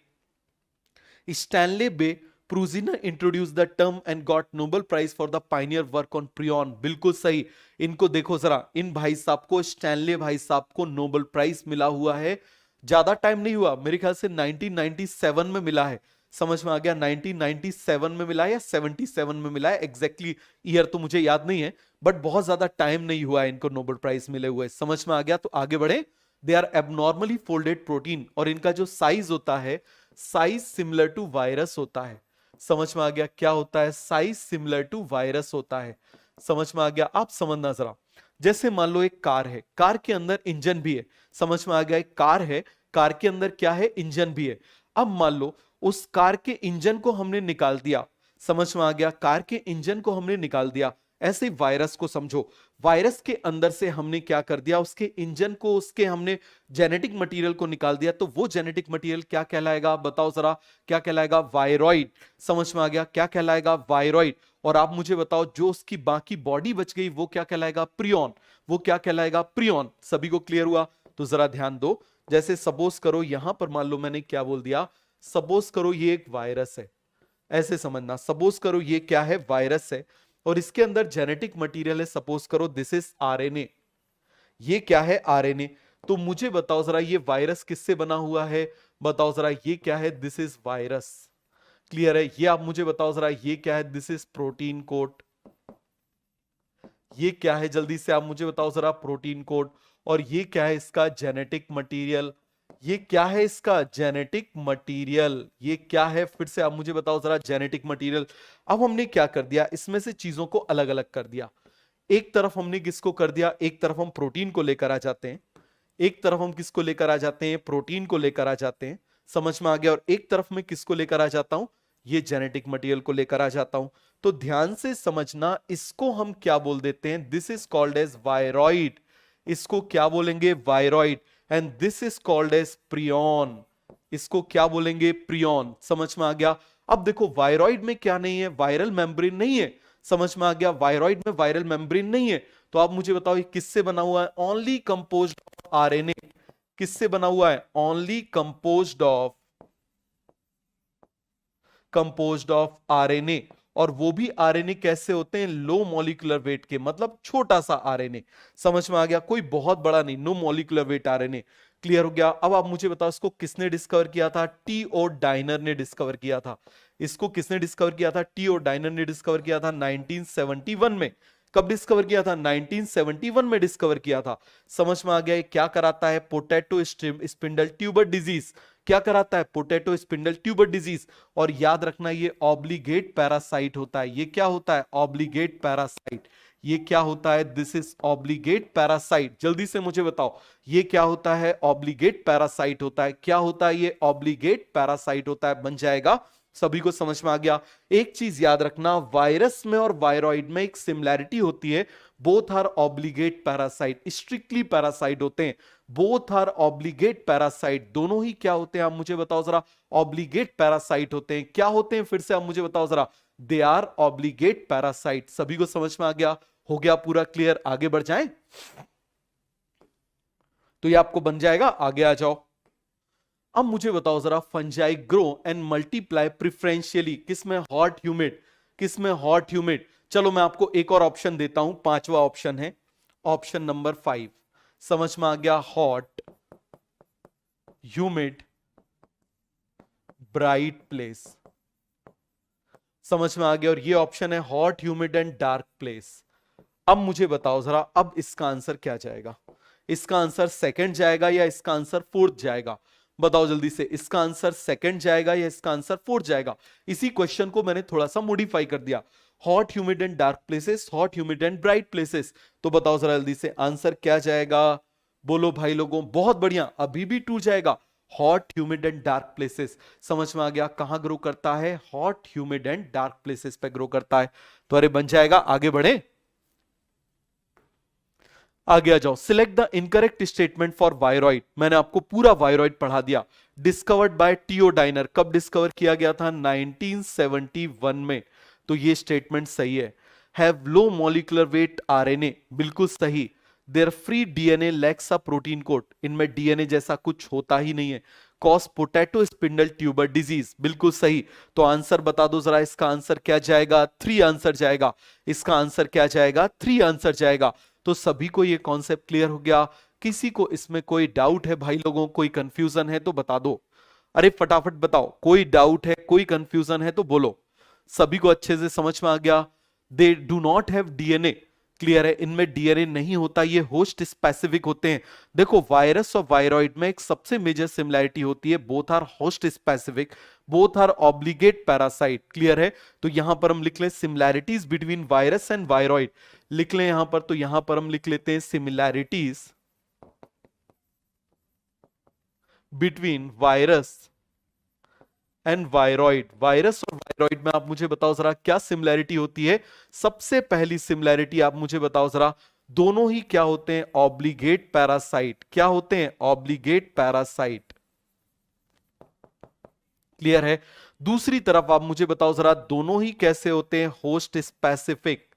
Stanley B Prusiner introduce the term and got Nobel prize for the pioneer work on prion, बिल्कुल सही। इनको देखो जरा, इन भाई साहब को, स्टैनले भाई साहब को नोबेल प्राइज मिला हुआ है, ज्यादा टाइम नहीं हुआ, मेरे ख्याल से 1997 में मिला है। समझ में आ गया, 1997 में मिला है या 77 में मिला है, एग्जैक्टली ईयर तो मुझे याद नहीं है, बट बहुत ज्यादा टाइम नहीं हुआ है इनको नोबेल प्राइज मिले हुए। समझ में आ गया, तो आगे बढ़े। They are abnormally folded protein, और इनका जो साइज होता है, साइज सिमिलर टू वायरस होता है। समझ में आ गया, क्या होता है, साइज सिमिलर टू वायरस होता है। समझ में आ गया, आप समझना जरा। जैसे मान लो एक कार है, कार के अंदर इंजन भी है। समझ में आ गया, एक कार है, कार के अंदर क्या है, इंजन भी है। अब मान लो उस कार के इंजन को हमने निकाल दिया, समझ में आ गया, कार के इंजन को हमने निकाल दिया। ऐसे वायरस को समझो, वायरस के अंदर से हमने क्या कर दिया, उसके इंजन को, उसके हमने जेनेटिक मटेरियल को निकाल दिया, तो वो जेनेटिक मटेरियल क्या कहलाएगा, बताओ जरा, क्या कहलाएगा, वायरॉइड। समझ में आ गया, क्या कहलाएगा, वायरॉइड। और आप मुझे बताओ, जो उसकी बाकी बॉडी बच गई वो क्या कहलाएगा, प्रियन। वो क्या कहलाएगा, प्रियन। सभी को क्लियर हुआ, तो जरा ध्यान दो। जैसे सपोज करो यहां पर मान लो मैंने क्या बोल दिया, सपोज करो ये एक वायरस है, ऐसे समझना, सपोज करो ये क्या है, वायरस है, और इसके अंदर जेनेटिक मटेरियल है, सपोज करो दिस इज आरएनए। ये क्या है, आरएनए। तो मुझे बताओ जरा ये वायरस किससे बना हुआ है, बताओ जरा, ये क्या है, दिस इज वायरस, क्लियर है। ये आप मुझे बताओ जरा, ये क्या है, दिस इज प्रोटीन कोड। ये क्या है, जल्दी से आप मुझे बताओ जरा, प्रोटीन कोड। और ये क्या है, इसका जेनेटिक मटेरियल। ये क्या है, इसका जेनेटिक मटेरियल। ये क्या है, फिर से आप मुझे बताओ जरा, जेनेटिक मटेरियल। अब हमने क्या कर दिया, इसमें से चीजों को अलग अलग कर दिया। एक तरफ हमने किसको कर दिया, एक तरफ हम प्रोटीन को लेकर आ जाते हैं, एक तरफ हम किसको लेकर आ जाते हैं, प्रोटीन को लेकर आ जाते हैं। समझ में आ गया, और एक तरफ में किसको लेकर आ जाता हूं, ये जेनेटिक मटेरियल को लेकर आ जाता हूं। तो ध्यान से समझना, इसको हम क्या बोल देते हैं, this is called as viroid. इसको क्या बोलेंगे, viroid. And this is called as prion. इसको क्या बोलेंगे, प्रियॉन। समझ में आ गया। अब देखो वायरॉइड में क्या नहीं है, वायरल मेम्ब्रेन नहीं है। समझ में आ गया, वायरॉइड में वायरल मेम्ब्रेन नहीं है। तो आप मुझे बताओ ये किससे बना हुआ है, ओनली कंपोज्ड ऑफ आरएनए। किससे बना हुआ है, ओनली कंपोज्ड ऑफ आरएनए। और वो भी आरएनए कैसे होते हैं, लो मॉलिक्यूलर वेट के, मतलब छोटा सा आरएनए। समझ में आ गया, कोई बहुत बड़ा नहीं, no molecular weight RNA. Clear हो गया। अब आप मुझे बताओ इसको किसने डिस्कवर किया था, टी.ओ. डाइनर ने डिस्कवर किया था। इसको किसने डिस्कवर किया था, टी.ओ. डाइनर ने डिस्कवर किया था 1971 में। कब डिस्कवर किया था, 1971 में डिस्कवर किया था। समझ में आ गया, ये क्या कराता है, पोटैटो स्पिंडल ट्यूबर डिजीज। क्या कराता है, पोटैटो स्पिंडल ट्यूबर डिजीज। और याद रखना ये ऑब्लिगेट पैरासाइट होता है। ये क्या होता है, ऑब्लिगेट पैरासाइट। ये क्या होता है, दिस इज ऑब्लिगेट पैरासाइट। जल्दी से मुझे बताओ ये क्या होता है, ऑब्लिगेट पैरासाइट होता है। क्या होता है ये, ऑब्लिगेट पैरासाइट होता है। बन जाएगा, सभी को समझ में आ गया। एक चीज याद रखना, वायरस में और वायरॉइड में एक सिमिलैरिटी होती है, both are obligate parasite, strictly parasite होते हैं। बोथ आर ऑब्लिगेट पैरासाइट, दोनों ही क्या होते हैं, आप मुझे बताओ जरा, ऑब्लिगेट पैरासाइट होते हैं। क्या होते हैं, फिर से आप मुझे बताओ जरा, दे आर ऑब्लिगेट पैरासाइट। सभी को समझ में आ गया, हो गया पूरा क्लियर। आगे बढ़ जाएं, तो ये आपको बन जाएगा, आगे आ जाओ। अब मुझे बताओ जरा, fungi grow and multiply preferentially, किसमें, हॉट ह्यूमिड। किसमें, हॉट ह्यूमिड। चलो मैं आपको एक और ऑप्शन देता हूं, पांचवा ऑप्शन है, ऑप्शन नंबर 5। समझ में आ गया, हॉट ह्यूमिड ब्राइट प्लेस। समझ में आ गया। और ये ऑप्शन है hot humid and dark place. अब मुझे बताओ जरा, अब इसका आंसर क्या जाएगा, इसका आंसर सेकंड जाएगा या इसका आंसर फोर्थ जाएगा। बताओ जल्दी से, इसका आंसर सेकंड जाएगा या इसका आंसर फोर्थ जाएगा। इसी क्वेश्चन को मैंने थोड़ा सा मॉडिफाई कर दिया, hot humid and dark places, hot humid and bright places. तो बताओ जरा जल्दी से, आंसर क्या जाएगा, बोलो भाई लोगों। बहुत बढ़िया, अभी भी टू जाएगा, hot humid and dark places. समझ में आ गया, कहां ग्रो करता है, hot humid and dark places पे ग्रो करता है। तो अरे बन जाएगा, आगे बढ़े, आगे आ जाओ। Select the incorrect statement for viroid. मैंने आपको पूरा वायरॉइड पढ़ा दिया। Discovered by T O. डाइनर, कब डिस्कवर किया गया था, 1971 में। तो ये स्टेटमेंट सही है। Have low molecular weight RNA, बिल्कुल सही। There free DNA lakhs a protein code, इनमें डीएनए जैसा कुछ होता ही नहीं है। Cause potato spindle tuber disease, बिल्कुल सही। तो आंसर बता दो जरा, इसका आंसर क्या जाएगा, 3 आंसर जाएगा। इसका आंसर क्या जाएगा, 3 आंसर जाएगा। तो सभी को ये कॉन्सेप्ट क्लियर हो गया। किसी को इसमें कोई डाउट है भाई लोगों, कोई कंफ्यूजन है तो बता दो। अरे फटाफट बताओ, कोई डाउट है, कोई कंफ्यूजन है तो बोलो। सभी को अच्छे से समझ में आ गया। दे do not have DNA, clear है, इनमें डीएनए नहीं होता, ये होस्ट स्पेसिफिक होते हैं। देखो वायरस और वायरॉइड में एक सबसे मेजर सिमिलैरिटी होती है, both are host specific, both are obligate parasite. Clear है। तो यहां पर हम लिख लें similarities between virus and viroid, लिख लें यहां पर। तो यहां पर हम लिख लेते हैं similarities between virus and viroid. Virus और वायरॉइड में आप मुझे बताओ जरा क्या सिमिलैरिटी होती है। सबसे पहली सिमिलैरिटी आप मुझे बताओ जरा, दोनों ही क्या होते हैं, ऑब्लिगेट पैरासाइट। क्या होते हैं, ऑब्लिगेट पैरासाइट। क्लियर है। दूसरी तरफ आप मुझे बताओ जरा, दोनों ही कैसे होते हैं, होस्ट स्पेसिफिक।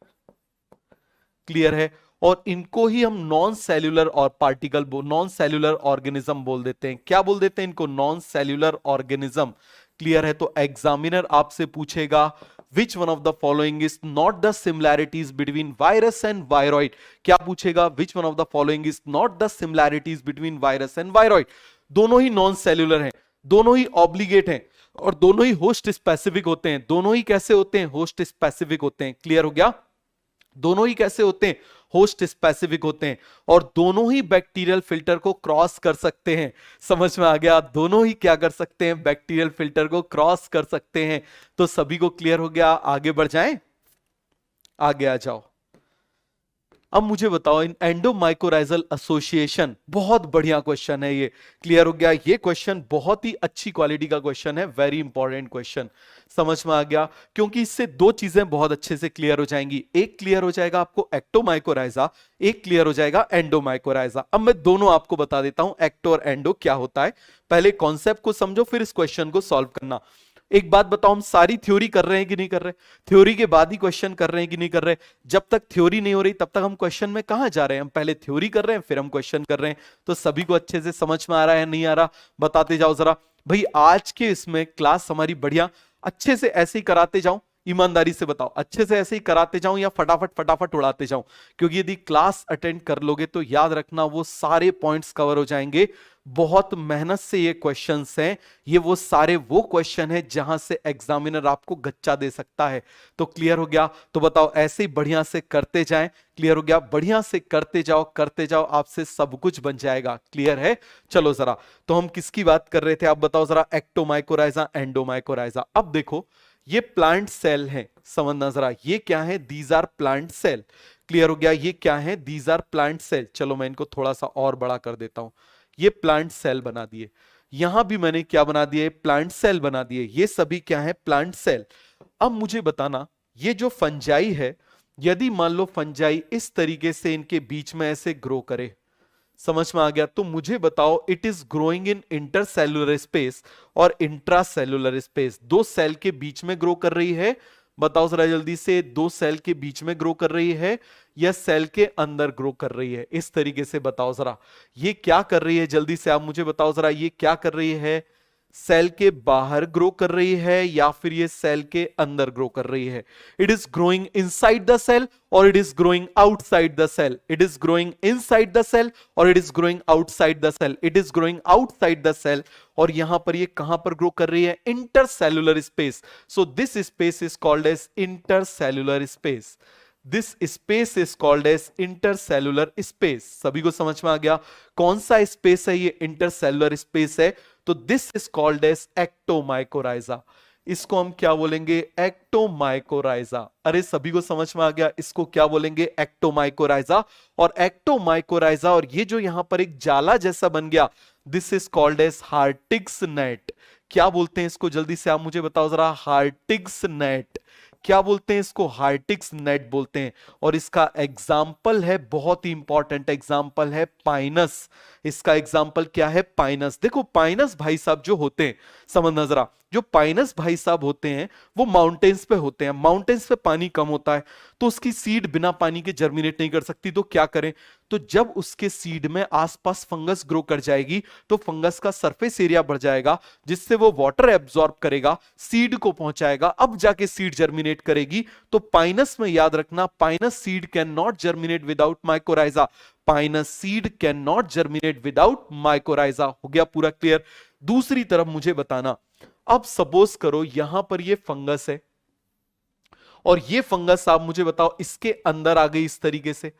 क्लियर है। और इनको ही हम नॉन सेल्यूलर और पार्टिकल, नॉन सेल्यूलर ऑर्गेनिज्म बोल देते हैं। क्या बोल देते हैं इनको, नॉन सेल्यूलर ऑर्गेनिज्म। क्लियर है। तो एग्जामिनर आपसे पूछेगा which one of the following is not the similarities between virus and viroid. क्या पूछेगा, which one of the following is not the similarities between virus and viroid. दोनों ही non cellular हैं, दोनों ही obligate हैं, और दोनों ही होस्ट स्पेसिफिक होते हैं। दोनों ही कैसे होते हैं, होस्ट स्पेसिफिक होते हैं। क्लियर हो गया। दोनों ही कैसे होते हैं, होस्ट स्पेसिफिक होते हैं। और दोनों ही बैक्टीरियल फिल्टर को क्रॉस कर सकते हैं। समझ में आ गया, दोनों ही क्या कर सकते हैं, बैक्टीरियल फिल्टर को क्रॉस कर सकते हैं। तो सभी को क्लियर हो गया, आगे बढ़ जाएं, आगे आ जाओ। अब मुझे बताओ इन एंडोमाइकोराइजल एसोसिएशन, बहुत बढ़िया क्वेश्चन है ये, क्लियर हो गया? ये क्वेश्चन बहुत ही अच्छी क्वालिटी का क्वेश्चन है, वेरी इंपॉर्टेंट क्वेश्चन, समझ में आ गया? क्योंकि इससे दो चीजें बहुत अच्छे से क्लियर हो जाएंगी, एक क्लियर हो जाएगा आपको एक्टोमाइकोराइजा, एक क्लियर हो जाएगा एंडोमाइकोराइजा। अब मैं दोनों आपको बता देता हूं एक्टो और एंडो क्या होता है, पहले कॉन्सेप्ट को समझो फिर इस क्वेश्चन को सॉल्व करना। एक बात बताओ, हम सारी थ्योरी कर रहे हैं कि नहीं कर रहे? थ्योरी के बाद ही क्वेश्चन कर रहे हैं कि नहीं कर रहे? जब तक थ्योरी नहीं हो रही तब तक हम क्वेश्चन में कहां जा रहे हैं? हम पहले थ्योरी कर रहे हैं फिर हम क्वेश्चन कर रहे हैं। तो सभी को अच्छे से समझ में आ रहा है नहीं आ रहा? बताते जाओ जरा भाई। आज के इसमें क्लास हमारी बढ़िया अच्छे से ऐसे ही कराते जाऊं, ईमानदारी से बताओ, अच्छे से ऐसे ही कराते जाऊं या फटाफट फटाफट उड़ाते जाऊं? क्योंकि यदि क्लास अटेंड कर लोगे तो याद रखना वो सारे पॉइंट्स कवर हो जाएंगे। बहुत मेहनत से ये क्वेश्चंस हैं, ये वो क्वेश्चन है जहां से एग्जामिनर आपको गच्चा दे सकता है। तो क्लियर हो गया? तो बताओ ऐसे ही बढ़िया से करते जाएं, क्लियर हो गया? बढ़िया से करते जाओ, आपसे सब कुछ बन जाएगा। क्लियर है? चलो जरा, तो हम किसकी बात कर रहे थे आप बताओ जरा? एक्टोमाइकोराइजा, एंडोमाइकोराइजा। अब देखो ये प्लांट सेल है, समझना जरा, ये क्या है? These are plant cell. Clear हो गया? ये क्या है? These are plant cell. चलो मैं इनको थोड़ा सा और बड़ा कर देता हूं, ये प्लांट सेल बना दिए, यहां भी मैंने क्या बना दिए? प्लांट सेल बना दिए। ये सभी क्या है? Plant cell. अब मुझे बताना, ये जो फंजाई है, यदि मान लो फंजाई इस तरीके से इनके बीच में ऐसे ग्रो करे, समझ में आ गया? तो मुझे बताओ it is growing in intercellular space और इंट्रासेलुलर स्पेस, दो सेल के बीच में ग्रो कर रही है। बताओ जरा जल्दी से, दो सेल के बीच में ग्रो कर रही है या सेल के अंदर ग्रो कर रही है? इस तरीके से बताओ जरा, ये क्या कर रही है? जल्दी से आप मुझे बताओ जरा, ये क्या कर रही है? सेल के बाहर ग्रो कर रही है या फिर ये सेल के अंदर ग्रो कर रही है? It is growing inside the cell और it is growing outside the cell? It is growing inside the cell और it is growing outside the cell? It is growing outside the cell. और यहां पर ये कहां पर ग्रो कर रही है? Intercellular space. So this space is called as intercellular space. This space is called as intercellular space. सभी को समझ में आ गया कौन सा स्पेस है? ये इंटरसेलुलर स्पेस है। तो this is called as ectomycorrhiza. इसको हम क्या बोलेंगे? एक्टोमाइकोराइजा। अरे सभी को समझ में आ गया, इसको क्या बोलेंगे? एक्टोमाइकोराइजा। और एक्टोमाइकोराइजा, और ये जो यहां पर एक जाला जैसा बन गया, this is called as Hartig's net. क्या बोलते हैं इसको? जल्दी से आप मुझे बताओ जरा। हार्टिग्स नेट। क्या बोलते हैं इसको? हार्टिग्स नेट बोलते हैं। और इसका एग्जाम्पल है, बहुत ही इंपॉर्टेंट एग्जाम्पल है, पाइनस। इसका एग्जाम्पल क्या है? पाइनस। देखो पाइनस भाई साहब जो होते हैं, समझना जरा, जो पाइनस भाई साहब होते हैं वो माउंटेन्स पे होते हैं। माउंटेन्स पे पानी कम होता है तो उसकी सीड बिना पानी के जर्मिनेट नहीं कर सकती, तो क्या करें? तो जब उसके सीड में आसपास फंगस ग्रो कर जाएगी तो फंगस का सरफेस एरिया बढ़ जाएगा, जिससे वो वाटर एब्जॉर्ब करेगा, सीड को पहुंचाएगा, अब जाके सीड जर्मिनेट करेगी। तो पाइनस में याद रखना, Pinus seed can not germinate without mycorrhiza. Pinus seed can not germinate without mycorrhiza. हो गया पूरा क्लियर? दूसरी तरफ मुझे बताना, अब सपोज करो यहां पर ये फंगस है और ये फंगस आप मुझे बताओ इसके अंदर आ गई इस तरीके से,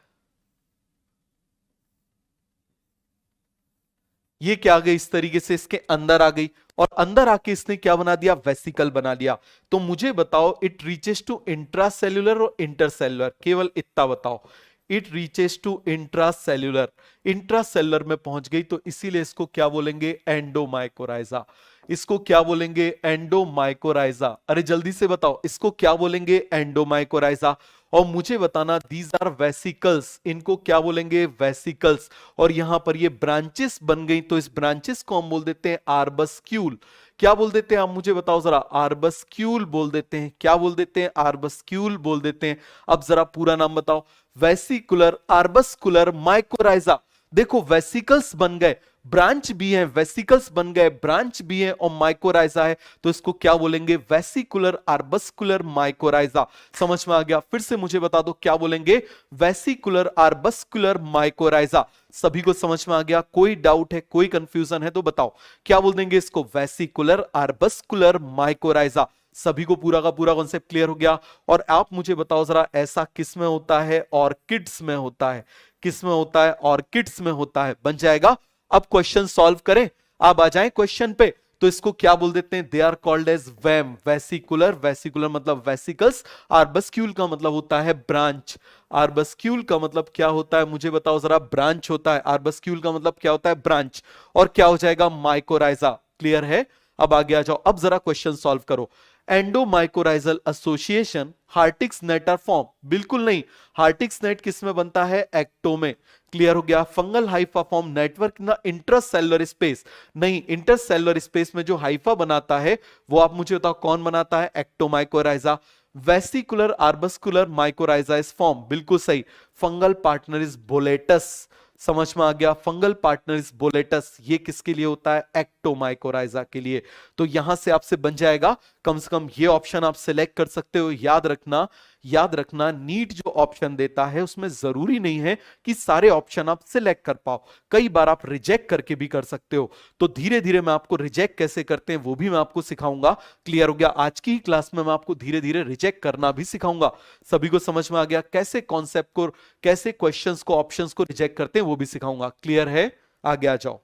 ये क्या आ गई? इस तरीके से इसके अंदर आ गई और अंदर आके इसने क्या बना दिया? वेसिकल बना लिया। तो मुझे बताओ इट रीचेस टू इंट्रासेल्युलर और इंटरसेल्युलर? केवल इतना बताओ। It reaches to intracellular, intracellular में पहुंच गई, तो इसीलिए इसको क्या बोलेंगे? एंडोमाइकोराइजा। इसको क्या बोलेंगे? एंडोमाइकोराइजा। अरे जल्दी से बताओ, इसको क्या बोलेंगे? एंडोमाइकोराइजा। और मुझे बताना दीज आर वेसिकल्स, इनको क्या बोलेंगे? वेसिकल्स। और यहां पर ये ब्रांचेस बन गई, तो इस ब्रांचेस को हम बोल देते हैं आर्बस्क्यूल। क्या बोल देते हैं आप मुझे बताओ जरा? आर्बस्क्यूल बोल देते हैं। क्या बोल देते हैं? आर्बस्क्यूल बोल देते हैं। अब जरा पूरा नाम बताओ। Vesicular arbuscular mycorrhiza. देखो वेसिकल्स बन गए, ब्रांच भी है, वेसिकल्स बन गए, ब्रांच भी है और माइकोराइजा है, तो इसको क्या बोलेंगे? Vesicular arbuscular mycorrhiza. समझ में आ गया? फिर से मुझे बता दो क्या बोलेंगे? Vesicular arbuscular mycorrhiza. सभी को समझ में आ गया? कोई डाउट है, कोई कंफ्यूजन है तो बताओ, क्या बोल देंगे इसको? Vesicular arbuscular mycorrhiza. सभी को पूरा का पूरा कॉन्सेप्ट क्लियर हो गया? और आप मुझे बताओ जरा, ऐसा किस में होता है? ऑर्किड्स में होता है। किस में होता है? ऑर्किड्स में होता है। बन जाएगा? अब क्वेश्चन सॉल्व करें, आप आ जाएं क्वेश्चन पे। तो इसको क्या बोल देते हैं, they are called as VAM, vesicular, vesicular मतलब वेसिकल्स, आर्बस्क्यूल का मतलब होता है ब्रांच, आर्बस्क्यूल का मतलब क्या होता है मुझे बताओ जरा, ब्रांच होता है, आर्बस्क्यूल का मतलब क्या होता है, ब्रांच, और क्या हो जाएगा, माइकोराइजा। क्लियर है? अब आगे आ जाओ, अब जरा क्वेश्चन सॉल्व करो। एंडोमाइकोराइजल एसोसिएशन हार्टिक्स नेट आर फॉर्म, बिल्कुल नहीं, हार्टिक्स नेट किस में बनता है, एक्टो में। क्लियर हो गया? Fungal Haifa form network in the intracellular space, नहीं, इंटरसेलुलर स्पेस में जो हाइफा बनाता है वो आप मुझे बताओ कौन बनाता है, ectomycorrhiza. Vesicular arbuscular mycorrhiza is form, बिल्कुल सही। फंगल पार्टनर इज बोलेटस, समझ में आ गया, फंगल पार्टनर इज बोलेटस, ये किसके लिए होता है, एक्टोमाइकोराइजा के लिए। तो यहां से आपसे बन जाएगा, कम से कम ये ऑप्शन आप सिलेक्ट कर सकते हो। याद रखना, याद रखना, नीट जो ऑप्शन देता है उसमें जरूरी नहीं है कि सारे ऑप्शन आप सिलेक्ट कर पाओ, कई बार आप रिजेक्ट करके भी कर सकते हो। तो धीरे धीरे मैं आपको रिजेक्ट कैसे करते हैं वो भी मैं आपको सिखाऊंगा। क्लियर हो गया? आज की ही क्लास में मैं आपको धीरे धीरे रिजेक्ट करना भी सिखाऊंगा। सभी को समझ में आ गया? कैसे कॉन्सेप्ट को, कैसे क्वेश्चंस को, ऑप्शंस को रिजेक्ट करते हैं वो भी सिखाऊंगा। क्लियर है? आगे आ जाओ।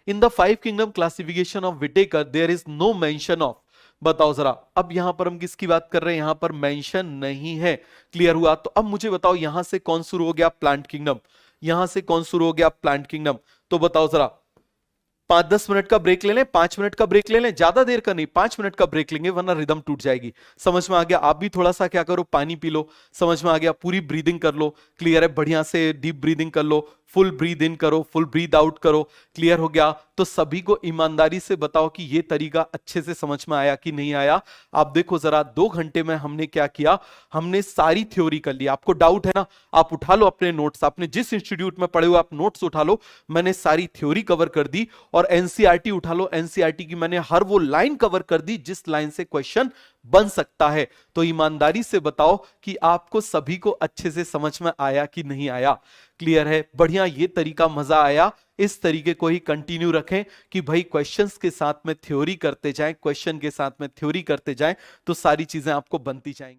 In the five kingdom classification of Whittaker there is no mention of, बताओ जरा, अब यहां पर हम किसकी बात कर रहे हैं, यहां पर मेंशन नहीं है। क्लियर हुआ? तो अब मुझे बताओ यहां से कौन शुरू हो गया, प्लांट किंगडम, यहां से कौन शुरू हो गया, प्लांट किंगडम। तो बताओ जरा, 5-10 मिनट का ब्रेक ले लें, 5 मिनट का ब्रेक ले लें, ज्यादा देर का नहीं, 5 मिनट का ब्रेक लेंगे वरना रिदम टूट जाएगी। समझ में आ गया? आप भी थोड़ा सा क्या करो, पानी पी लो। समझ में आ गया? पूरी ब्रीदिंग कर लो। क्लियर है? बढ़िया से डीप ब्रीदिंग कर लो, फुल ब्रीद इन करो, फुल ब्रीद आउट करो। क्लियर हो गया? तो सभी को ईमानदारी से बताओ कि ये तरीका अच्छे से समझ में आया कि नहीं आया। आप देखो जरा, 2 घंटे में हमने क्या किया, हमने सारी थ्योरी कर ली। आपको डाउट है ना, आप उठा लो अपने नोट्स, आपने जिस इंस्टीट्यूट में पढ़े हुए आप नोट्स उठा लो, मैंने सारी थ्योरी कवर कर दी। और एनसीईआरटी उठा लो, एनसीईआरटी की मैंने हर वो लाइन कवर कर दी जिस लाइन से क्वेश्चन बन सकता है। तो ईमानदारी से बताओ कि आपको सभी को अच्छे से समझ में आया कि नहीं आया। क्लियर है? बढ़िया, ये तरीका मजा आया, इस तरीके को ही कंटिन्यू रखें कि भाई क्वेश्चंस के साथ में थ्योरी करते जाएं, क्वेश्चन के साथ में थ्योरी करते जाएं, तो सारी चीजें आपको बनती जाएंगी।